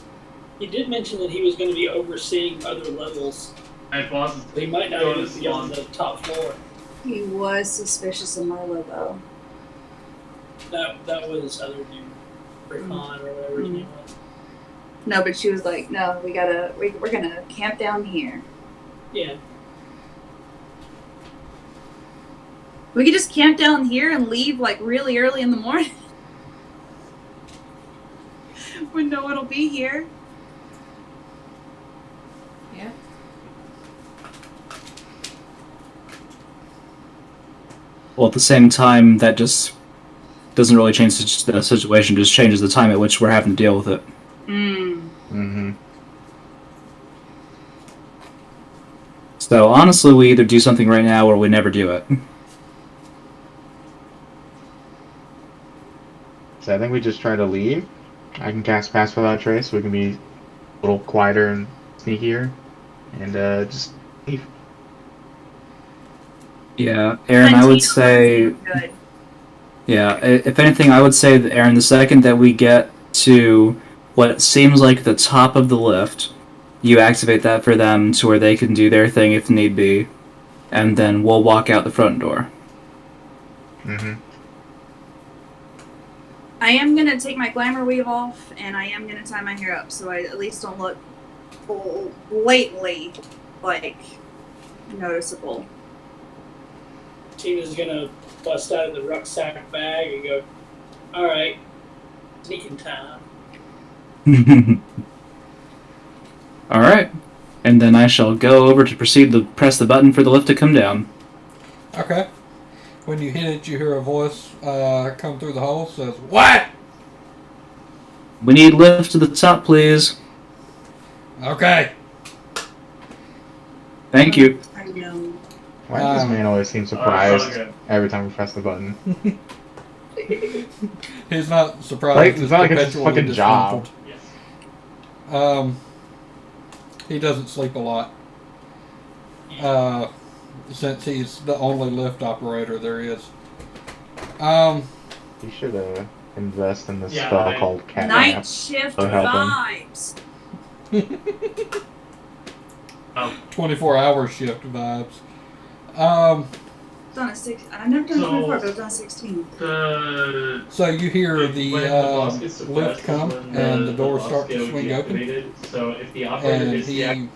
He did mention that he was going to be overseeing other levels. Hey, boss. He might not even be on the top floor. He was suspicious of Marlo, though. That was other dude, Ricon or whatever his name was. No, but she was like, no, we're gonna camp down here. Yeah. We could just camp down here and leave like really early in the morning. When no one will be here. Yeah. Well, at the same time, that just doesn't really change the situation, just changes the time at which we're having to deal with it. Mm-hmm. So, honestly, we either do something right now or we never do it. So I think we just try to leave. I can cast Pass Without Trace, so we can be a little quieter and sneakier. And just leave. Yeah, Aaron, I would say... Good. Yeah, if anything, I would say that, Aaron, the second that we get to what seems like the top of the lift, you activate that for them to where they can do their thing if need be, and then we'll walk out the front door. Mm-hmm. I am gonna take my glamour weave off, and I am gonna tie my hair up, so I at least don't look blatantly, like, noticeable. Tina's gonna bust out of the rucksack bag and go, alright, sneaking time. Alright, and then I shall go over to proceed to press the button for the lift to come down. Okay. When you hit it, you hear a voice come through the hole. Says, "What?" We need lift to the top, please. Okay. Thank you. I know. Why does this man always seem it's all surprised good. every time we press the button? He's not surprised. Like, it's he's not like it's his perpetually fucking job. disgruntled. He doesn't sleep a lot. Since he's the only lift operator there is. You should invest in this Yeah, spell I- called Cat Night Nap. shift That'll help him. vibes. 24-hour shift vibes. I've done a six. I've never done So- 24, but I've done 16. The So you hear when the boss gets lift suppressed come is when and the doors boss start to skill swing open, deactivated. So if the operator and gets he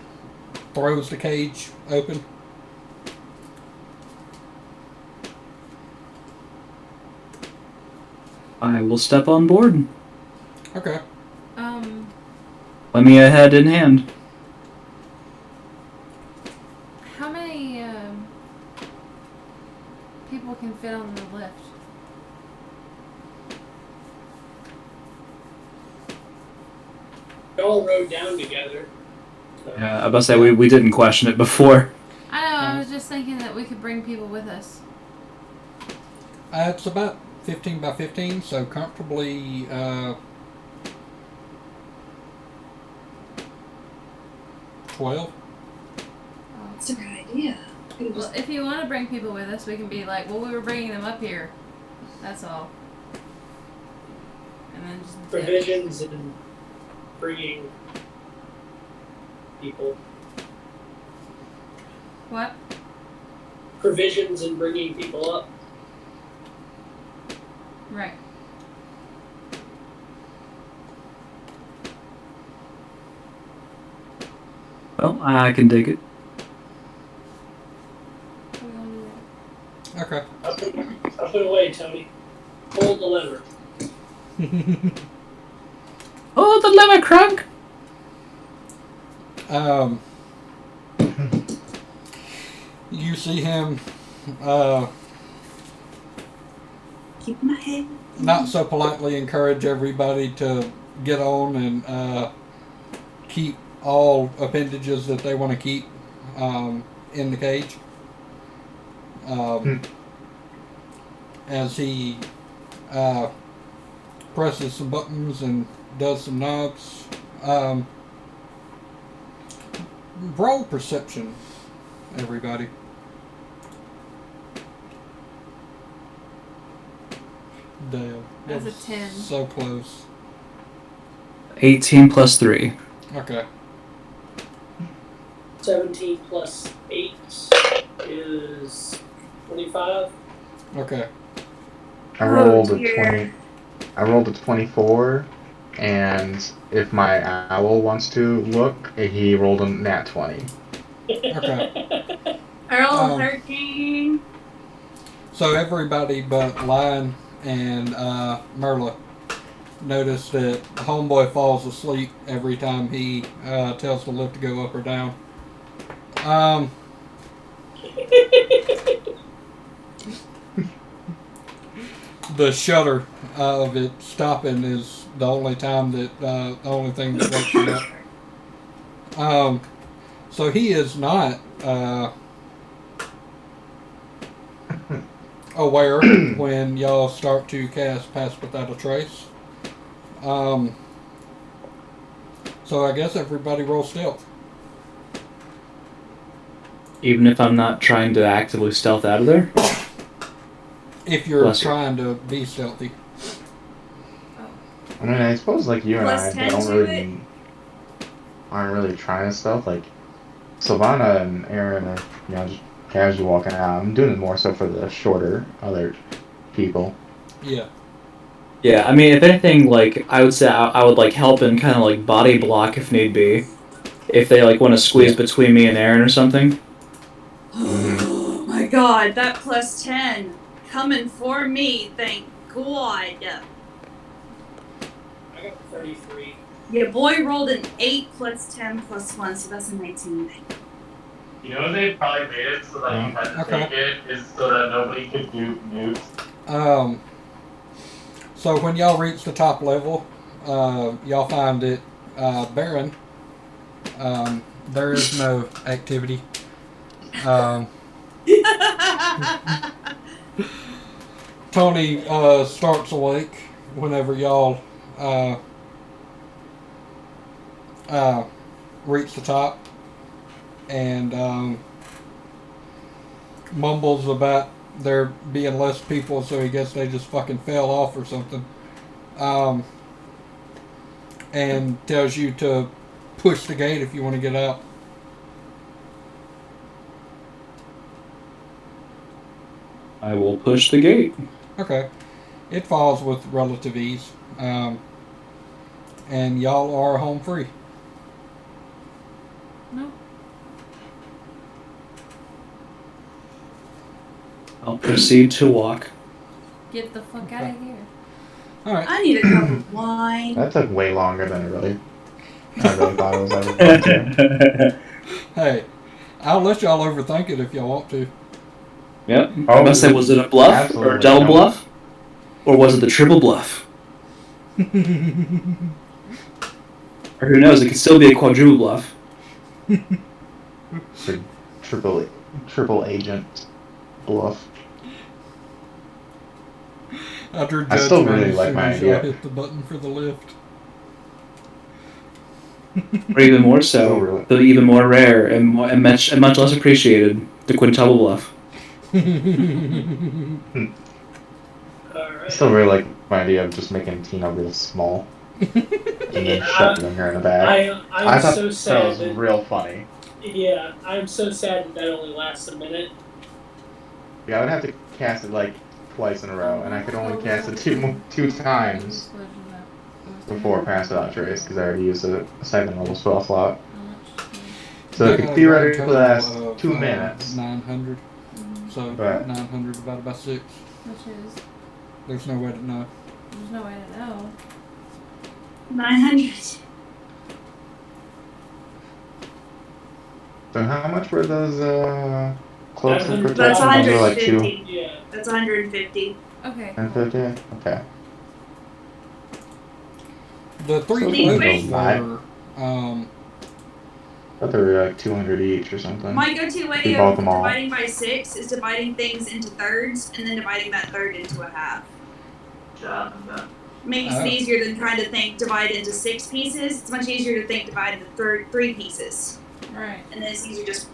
throws the cage open. I will step on board. Okay. Let me ahead in hand. How many people can fit on the lift? We all rode down together. So. Yeah, I was about to say we didn't question it before. I know. I was just thinking that we could bring people with us. It's about 15 by 15, so comfortably 12. That's a good idea. Well, if you want to bring people with us, we can be like, well, we were bringing them up here. That's all. And then just dip. Provisions and bringing people. What? Provisions and bringing people up. Right. Well, I can dig it. We're gonna do that. Okay. Up and away, Tony. Hold the lever. Oh, the lever crunk! You see him Keep my head. not so politely encourage everybody to get on and keep all appendages that they want to keep in the cage. As he presses some buttons and does some knobs. Roll perception, everybody. Damn. That's that a was 10. So close. 18 plus 3. Okay. 17 plus 8 is 25. Okay. I rolled a dear. 20. I rolled a 24, and if my owl wants to look, he rolled a nat 20. Okay. I rolled Um, 13. So everybody but Lion and Merla notice that Homeboy falls asleep every time he tells the lift to go up or down. The shutter of it stopping is the only time that the only thing that wakes you up. So he is not aware when y'all start to cast Pass Without a Trace. So I guess everybody roll stealth. Even if I'm not trying to actively stealth out of there? If you're Bless you. trying to be stealthy. I mean, I suppose like you and Plus I 10 don't to really aren't really trying to stealth. Like Savannah and Aaron are, just casually walking out. I'm doing it more so for the shorter other people. Yeah. Yeah, I mean, if anything, like, I would say I would, like, help and kind of, like, body block if need be. If they, like, want to squeeze between me and Aaron or something. Oh my god, that plus 10. Coming for me, thank God. I got 33. Your boy rolled an 8 plus 10 plus 1, so that's a 19. You know, they probably made it so that you had to Okay. take it, is so that nobody could do nukes. So when y'all reach the top level, y'all find it barren. There is no activity. Tony starts awake whenever y'all reach the top, and mumbles about there being less people, so he guess they just fucking fell off or something. And tells you to push the gate if you want to get out. I will push the gate. Okay. It falls with relative ease. And y'all are home free. No. I'll proceed to walk. Get the fuck out of here. Alright. I need a cup of wine. That took way longer than I really thought it was ever going to. Hey, I'll let y'all overthink it if y'all want to. Yep. I must say, was it a bluff or a Absolutely double not. bluff? Or was it the triple bluff? Or who knows, it could still be a quadruple bluff. For triple agent bluff. After I still judgment, really as like soon my as y'all idea. hit the button for the lift. Or even more so, the even more rare and much less appreciated, the quintuple bluff. I still really like my idea of just making Tina real small. And then shoving her in the back. I I'm thought so that sad was that, real funny. yeah, I'm so sad that that only lasts a minute. Yeah, I would have to cast it like twice in a row, and I could only cast it two times before pass it out trace, because I already used a second level spell slot. So it could theoretically last 2 minutes. 900. So But 900 divided by 6. Which is, There's no way to know. there's no way to know. 900. so how much were those cloaks and 900. That's protection? Those were like 150. Yeah. That's 150. Okay. 250? Okay. The three So it's cloaks like were, I thought they were like 200 each or something. My go-to way We of bought them all. dividing by 6 is dividing things into thirds and then dividing that third into a half. Makes it easier than trying to think divide into 6 pieces. It's much easier to think divide into 3 pieces. Right. And then it's easier just.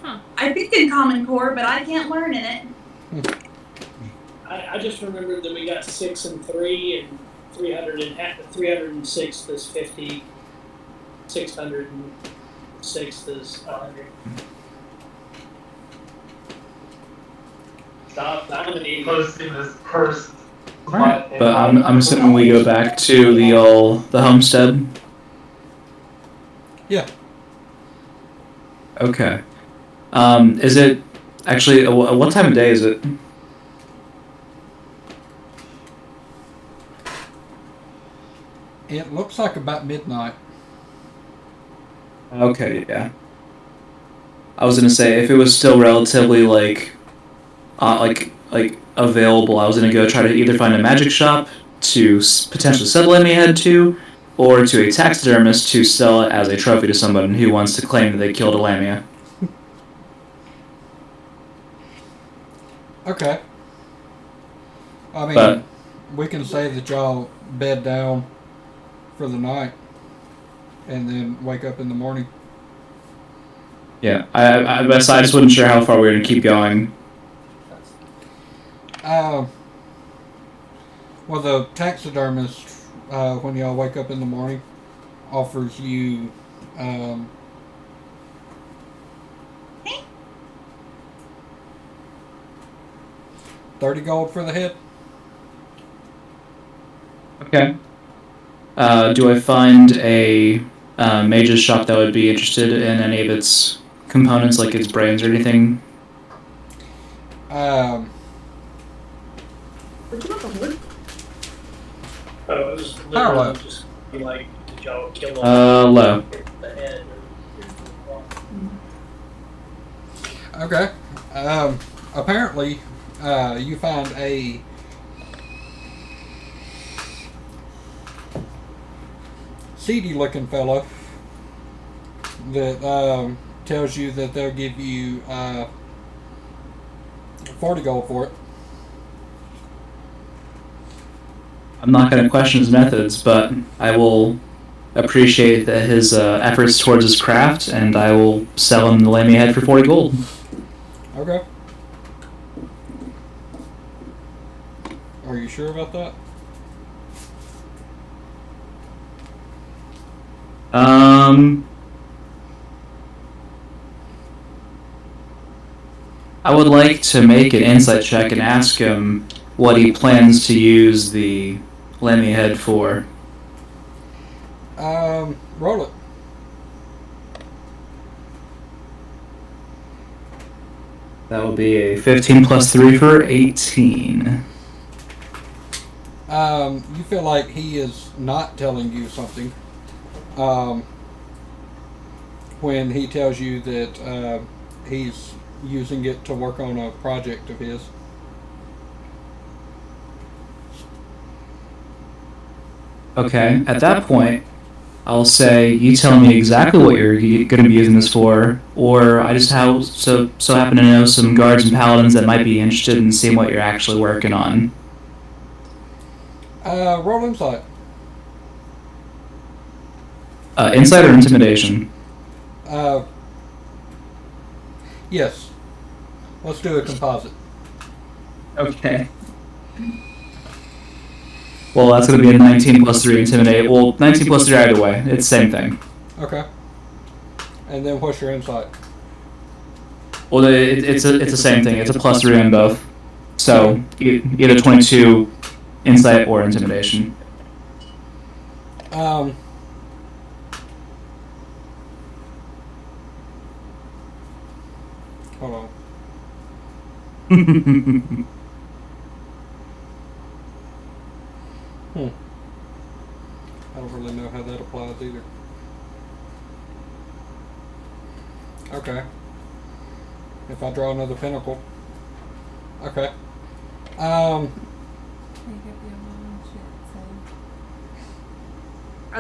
Huh. I think in Common Core, but I can't learn in it. I just remembered that we got 6 and 3, and 306 is 50. 606 is 100. Stop I'm an idiot. posting this cursed. Right. But I'm assuming we go back to the homestead. yeah. Okay. Is it actually what time of day is it? It looks like about midnight. Okay, yeah. I was gonna say if it was still relatively like available, I was gonna go try to either find a magic shop to potentially sell Lemmy head to, or to a taxidermist to sell it as a trophy to someone who wants to claim that they killed a lamia. Okay. I mean, But- we can say that y'all bed down for the night and then wake up in the morning. Yeah, I just wasn't sure how far we were gonna keep going. Well, the taxidermist, when y'all wake up in the morning, offers you 30 gold for the head. Okay. Do I find a mage's shop that would be interested in any of its components, like its brains or anything? Oh, it was Power literally low. just be like, did y'all kill all Low. the head? Okay. Apparently, you find a seedy-looking fellow that tells you that they'll give you 40 gold for it. I'm not going to question his methods, but I will appreciate that his efforts towards his craft, and I will sell him the lammy head for 40 gold. Okay. Are you sure about that? I would like to make an insight check and ask him what he plans to use the lammy head for. Roll it. That will be a 15 plus 3 for 18. You feel like he is not telling you something when he tells you that he's using it to work on a project of his. Okay, at that point, I'll say, you tell me exactly what you're going to be using this for, or I just so happen to know some guards and paladins that might be interested in seeing what you're actually working on. Roll insight. Insight or intimidation? Yes. Let's do a composite. Okay. Well, that's going to be a 19 plus 3 intimidate. Well, 19 plus 3 either way. It's the same thing. Okay. And then what's your insight? Well, it's the same thing. It's a plus 3 on both. So, either 22 insight or intimidation. Hold on. I don't really know how that applies either. Okay. If I draw another pinnacle. Okay. Are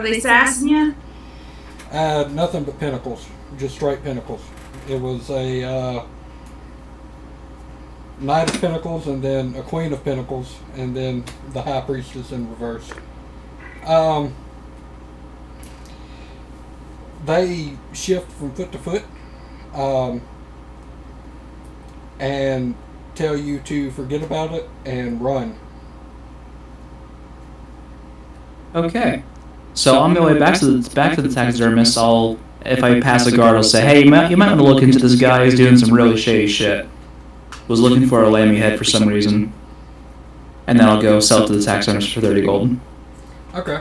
they sassing you? Nothing but pinnacles. Just straight pinnacles. It was a Knight of Pentacles, and then a Queen of Pentacles, and then the High Priestess in reverse. They shift from foot to foot, and tell you to forget about it and run. Okay. So on my way back to the taxidermist, if I pass a guard, I'll say, "Hey, you might want to look into this guy. He's doing some really shady shit. Was looking for a lammy head for some reason." And then I'll go sell it to the taxidermist for 30 gold. Okay.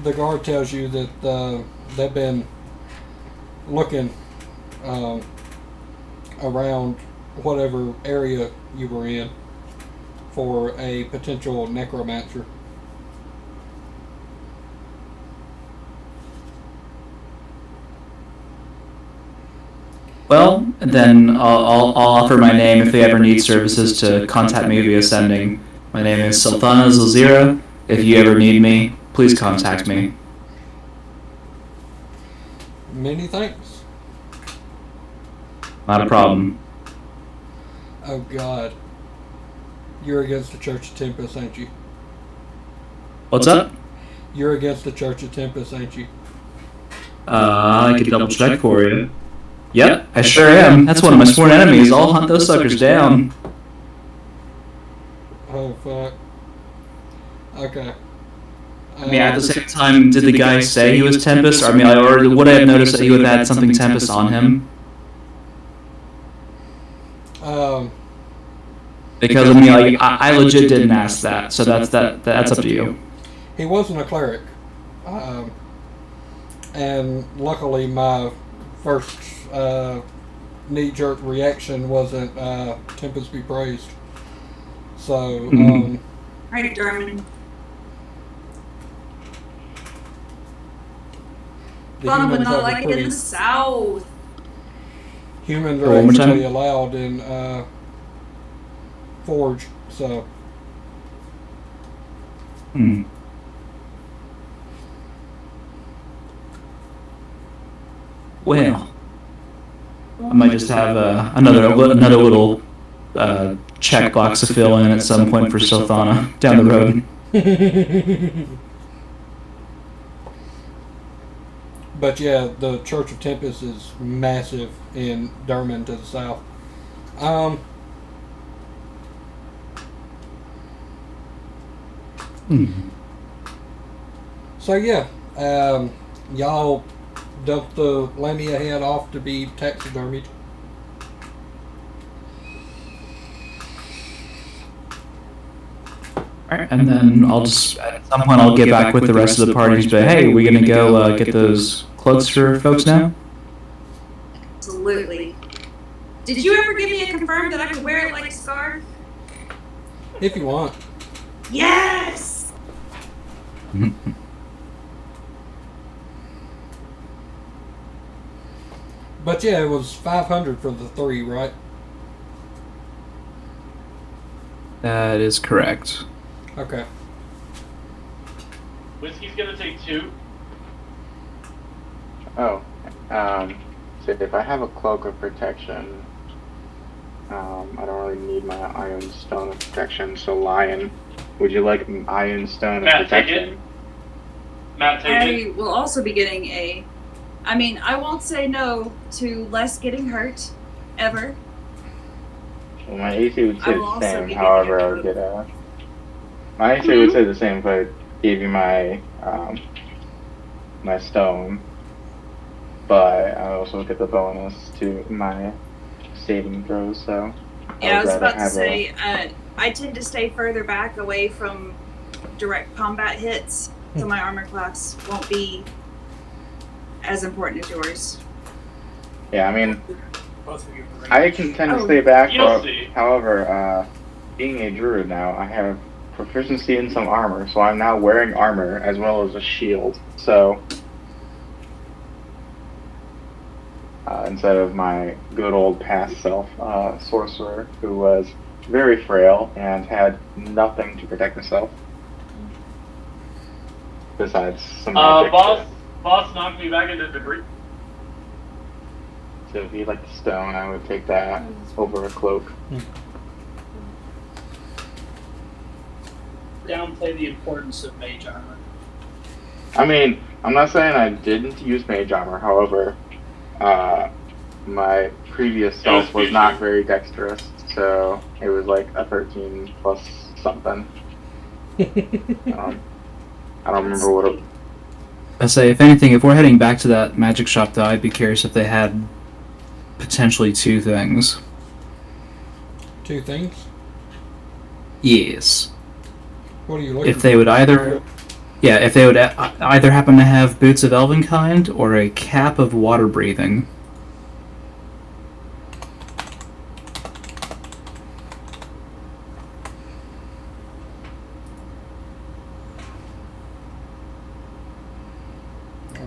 The guard tells you that they've been looking around whatever area you were in for a potential necromancer. Well, then I'll offer my name if they ever need services to contact me via sending. My name is Sultana Zalzira. If you ever need me, please contact me. Many thanks. Not a problem. Oh God. You're against the Church of Tempest, ain't you? What's up? You're against the Church of Tempest, ain't you? I can double check for you. Yep, I sure am. That's one of my sworn enemies. I'll hunt those suckers down. Oh fuck. Okay. I mean, at the same time, did the guy say he was Tempest? Or, I mean, or would I have noticed that he would have had something Tempest on him? Because I mean, like, I legit didn't ask that, so that's up to you. He wasn't a cleric, and luckily my first knee-jerk reaction wasn't Tempest be praised. So, Right, German. the Fun would humans not have a like it in pretty the South. humans One are more actually time? allowed in Forge. So, Hmm. Well, I might just have another little checkbox to fill in at some point for Sothana down the road. but yeah, the Church of Tempest is massive in Durman to the south. So yeah, y'all dump the Lamia head off to be taxidermied. Alright, and then I'll just, at some point, I'll get back with the rest of the parties, but hey, are we gonna go get those cloaks for folks now? Absolutely. Did you ever give me a confirm that I could wear it like a scarf? If you want. Yes! But yeah, it was 500 for the 3, right? That is correct. Okay. Whiskey's gonna take 2. Oh, so if I have a cloak of protection, I don't really need my iron stone of protection. So Lion, would you like an iron stone of Matt, take protection? it. Matt, take it. I will also be getting a. I mean, I won't say no to less getting hurt, ever. Well, my AC would I say will the also same. be However, getting I would get a. My AC would say the same if I gave you my my stone, but I also get the bonus to my saving throws. So Yeah, I was rather about to have say, I tend to stay further back away from direct combat hits, so my armor class won't be as important as yours. Yeah, I mean, Both of you are I right. can tend to Oh. stay back. You'll see. However, being a druid now, I have proficiency in some armor, so I'm now wearing armor as well as a shield. So instead of my good old past self, sorcerer, who was very frail and had nothing to protect himself besides some magic. Boss knocked me back into debris. So if you like the stone, I would take that over a cloak. Downplay the importance of mage armor. I mean, I'm not saying I didn't use mage armor. However, my previous self was not very dexterous, so it was like a 13 plus something. I don't remember what it. I say, if anything, if we're heading back to that magic shop, though, I'd be curious if they had potentially 2 things. 2 things? Yes. What are you looking If they would either, yeah, if they would either happen to have boots of Elvenkind or a cap of water breathing.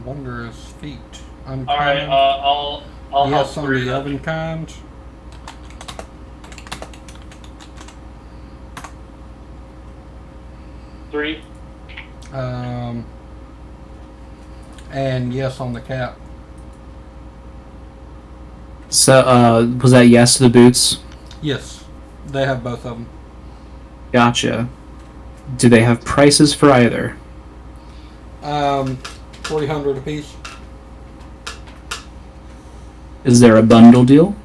Wondrous feet. Uncommon. Alright, I'll yes, help on the Brina. oven kind. Three. And yes on the cap. So, was that yes to the boots? Yes, they have both of them. Gotcha. Do they have prices for either? 400 apiece. Is there a bundle deal?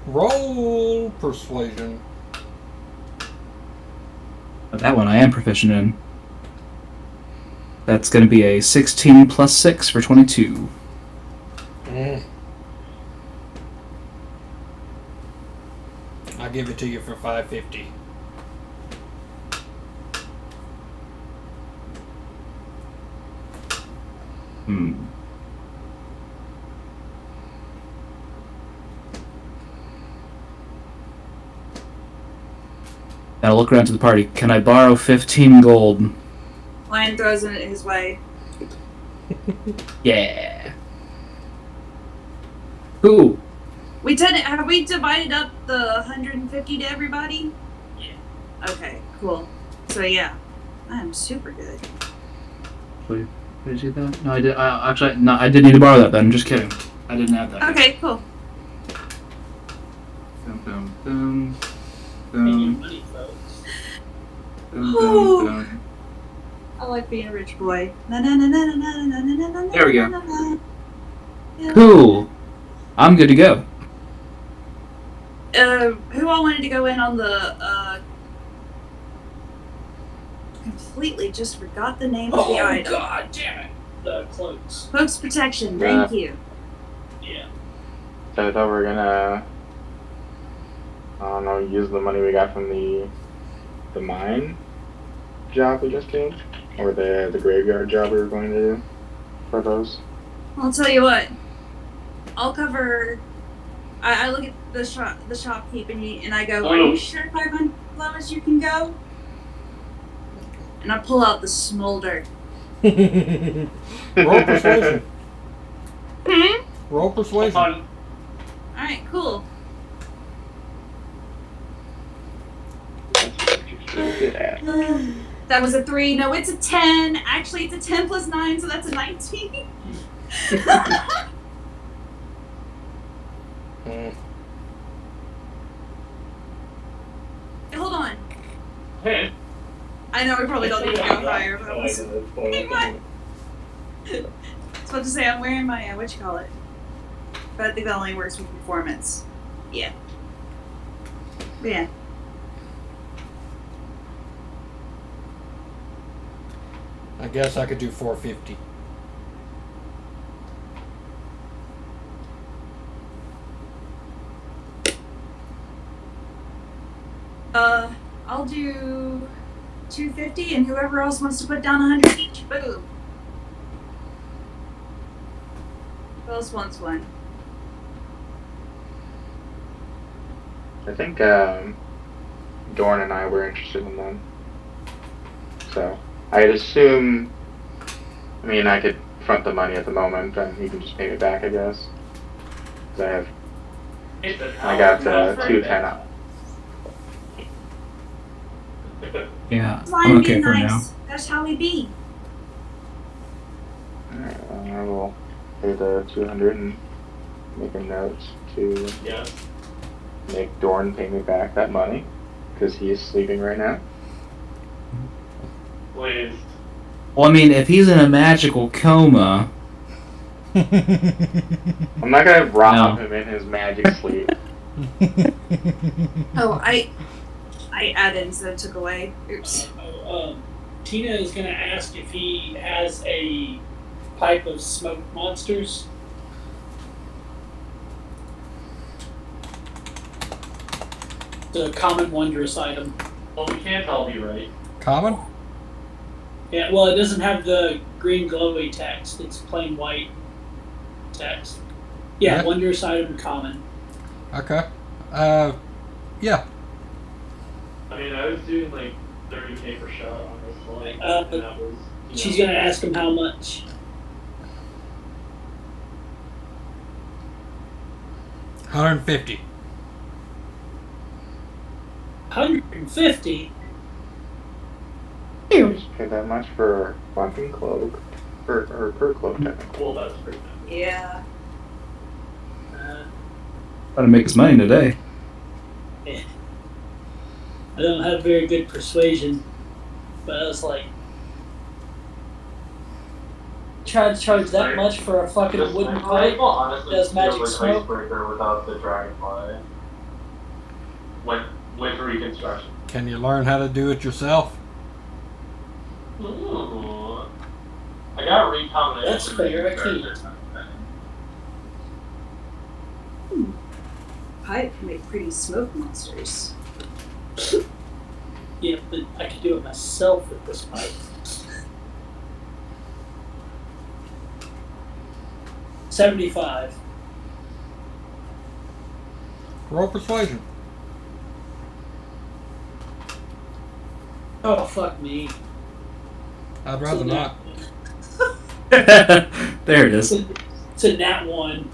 Roll persuasion. That one I am proficient in. That's going to be a 16 plus 6 for 22. I'll give it to you for 550. And I'll look around to the party. Can I borrow 15 gold? Lion throws it his way. Yeah. Who? Have we divided up the 150 to everybody? Yeah. Okay, cool. So yeah, I am super good. Wait, did you do that? No, I did. Actually, no, I did need to borrow that. Then I'm just kidding. I didn't have that. Okay, cool. Boom, boom, boom, Pay your boom, money, folks. boom, boom, boom. I like being a rich boy. Na na na na na na na na na. There we go. na, na. Yeah. Cool. I'm good to go. Who all wanted to go in on the completely just forgot the name of the Oh, item. god damn it. The cloaks. Cloaks protection, Yeah. thank you. Yeah. So I thought we were gonna, I don't know, use the money we got from the mine job we just did, or the graveyard job we were going to do for those. I'll tell you what. I'll cover. I look at the shopkeep and I go, "Are you sure 500 kilometers you can go?" And I pull out the smolder. Roll persuasion. Roll persuasion. All right, cool. That's what you're good at. That was a 3. No, it's a 10. Actually, it's a 10 plus 9, so that's a 19. Hold on. Hey. I know we probably don't need to go higher, but I was. Hey, what? I was about to say I'm wearing my what you call it, but I think that only works with performance. Yeah. But yeah. I guess I could do 450. I'll do 250, and whoever else wants to put down 100 each. Boom. Who else wants one? I think Dorn and I were interested in them. So I'd assume. I mean, I could front the money at the moment, and you can just pay me back, I guess. 'Cause I got 210 up. Yeah, Fine, I'm be okay for nice. now. That's how we be. Alright, I will pay the 200 and make a note to Yeah. make Dorn pay me back that money, because he is sleeping right now. Please. Well, I mean, if he's in a magical coma, I'm not gonna rob him in his magic sleep. Oh, I added instead of took away. Oops. Tina is going to ask if he has a pipe of smoked monsters. The common wondrous item. Well, we can't all be right. Common? Yeah, well, it doesn't have the green glowy text. It's plain white text. Yeah, Yeah. wondrous item common. Okay. Yeah. I mean, I was doing like 30k per shot on this flight, Uh, and that was. She's going to ask him how much. 150. 150? Just pay that much for a fucking cloak. Or per cloak, technically. Well, that's pretty nice. Yeah. gotta make his money today. I don't have very good persuasion, but I was like, try to charge that much for a fucking wooden pipe? Honestly, Does magic like smoke? Icebreaker without the dragonfly. With reconstruction. Can you learn how to do it yourself? Ooh. I got recombination. That's fair, I can't. Pipe can make pretty smoke monsters. Yeah, but I could do it myself with this pipe. 75. Roll persuasion. Oh, fuck me. I'd rather not. There it is. It's a nat 1.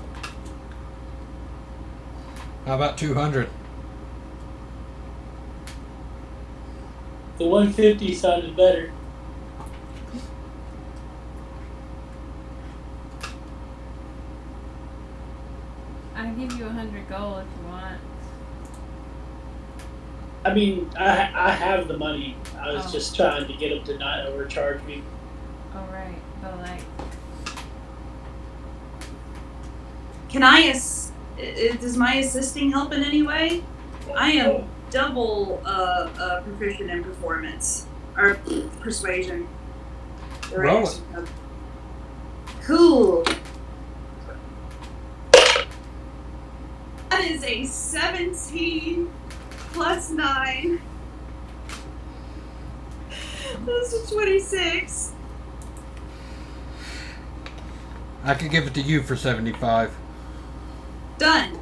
How about 200? The 150 sounded better. I'll give you 100 gold if you want. I mean, I have the money. I was Oh. just trying to get him to not overcharge me. Alright, but like, Can I does my assisting help in any way? I am double proficient in performance or persuasion. The Roll rest. Cool. That is a 17 plus 9. That's a 26. I could give it to you for 75. Done.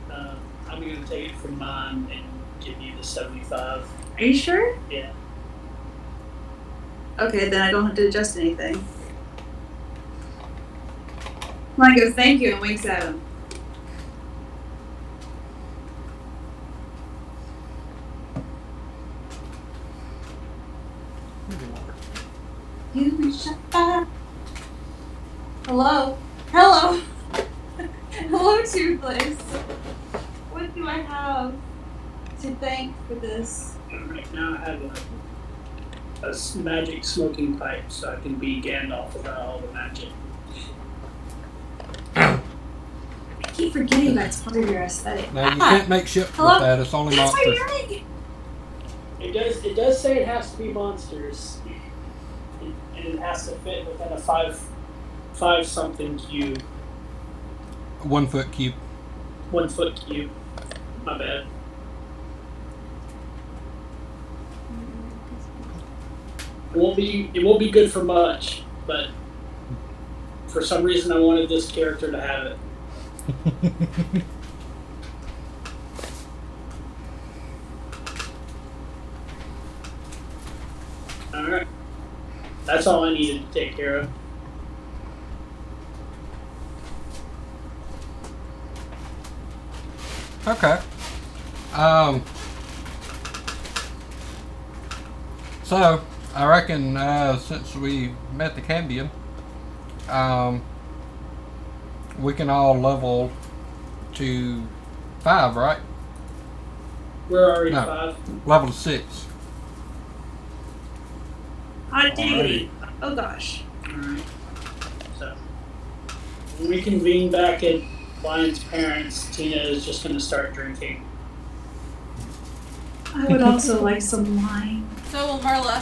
I'm going to take it from mine and give you the 75. Are you sure? Yeah. Okay, then I don't have to adjust anything. Mine goes, thank you, and winks at him. You can shut up. Hello? Hello? Hello, Toothless. What do I have to thank for this? Right now I have a magic smoking pipe, so I can be Gandalf without all the magic. I keep forgetting that's part of your aesthetic. Now, you can't make shit with Hello? that. It's only That's why monsters. you're making. It does say it has to be monsters. And it has to fit within a five something cube. 1 foot cube. 1 foot cube. My bad. It won't be good for much, but for some reason I wanted this character to have it. Alright. That's all I needed to take care of. Okay. So, I reckon, since we met the Cambion, we can all level to 5, right? We're already No. 5. Level to 6. Hot diggity. Oh gosh. Alright. So, when we convene back at Lion's parents, Tina is just going to start drinking. I would also like some wine. so will Marla.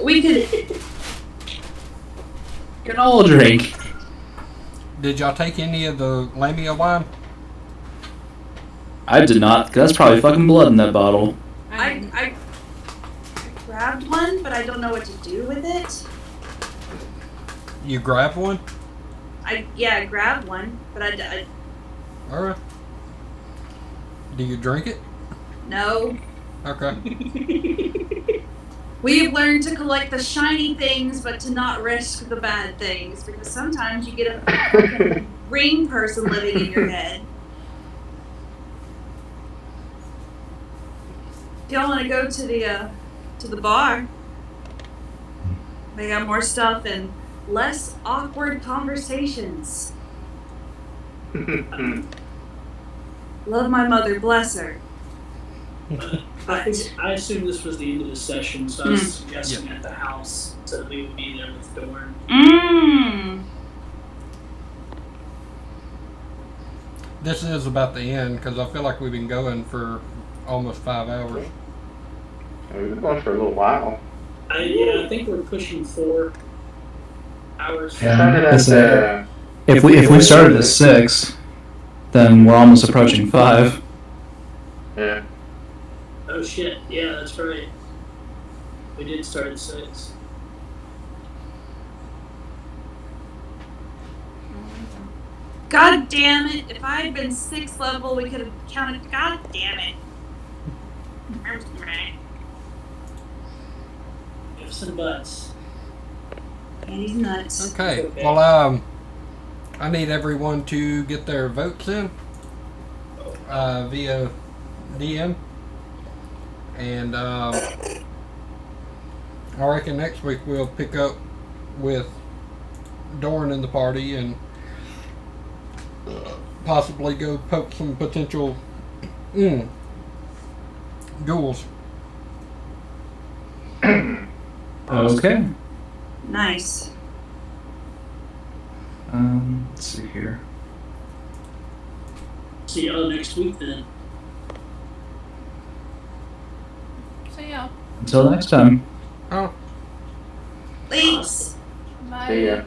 We could. Can all drink. Did y'all take any of the Lamia wine? I did not, 'cause that's probably fucking blood in that bottle. I grabbed one, but I don't know what to do with it. You grabbed one? I grabbed one, but I Alright. Do you drink it? no. Okay. We have learned to collect the shiny things, but to not risk the bad things, because sometimes you get a fucking ring person living in your head. If y'all want to go to the bar, they got more stuff and less awkward conversations. Love my mother, bless her. But I assume this was the end of the session, so I was suggesting at the house so that we would be there with Dorn. This is about the end, because I feel like we've been going for almost 5 hours. We've been going for a little while. I think we're pushing 4 hours. That's it. If we started at 6, then we're almost approaching 5. Yeah. Oh shit, yeah, that's right. We did start at 6. God damn it! If I had been 6th level, we could have counted. God damn it! Right. Ifs and buts. And he's nuts. Okay. Okay. Well, I need everyone to get their votes in via DM, and I reckon next week we'll pick up with Doran in the party and possibly go poke some potential ghouls. Okay. Nice. Let's see here. See y'all next week then. So yeah. Until next time. Oh. Thanks. Bye. See ya.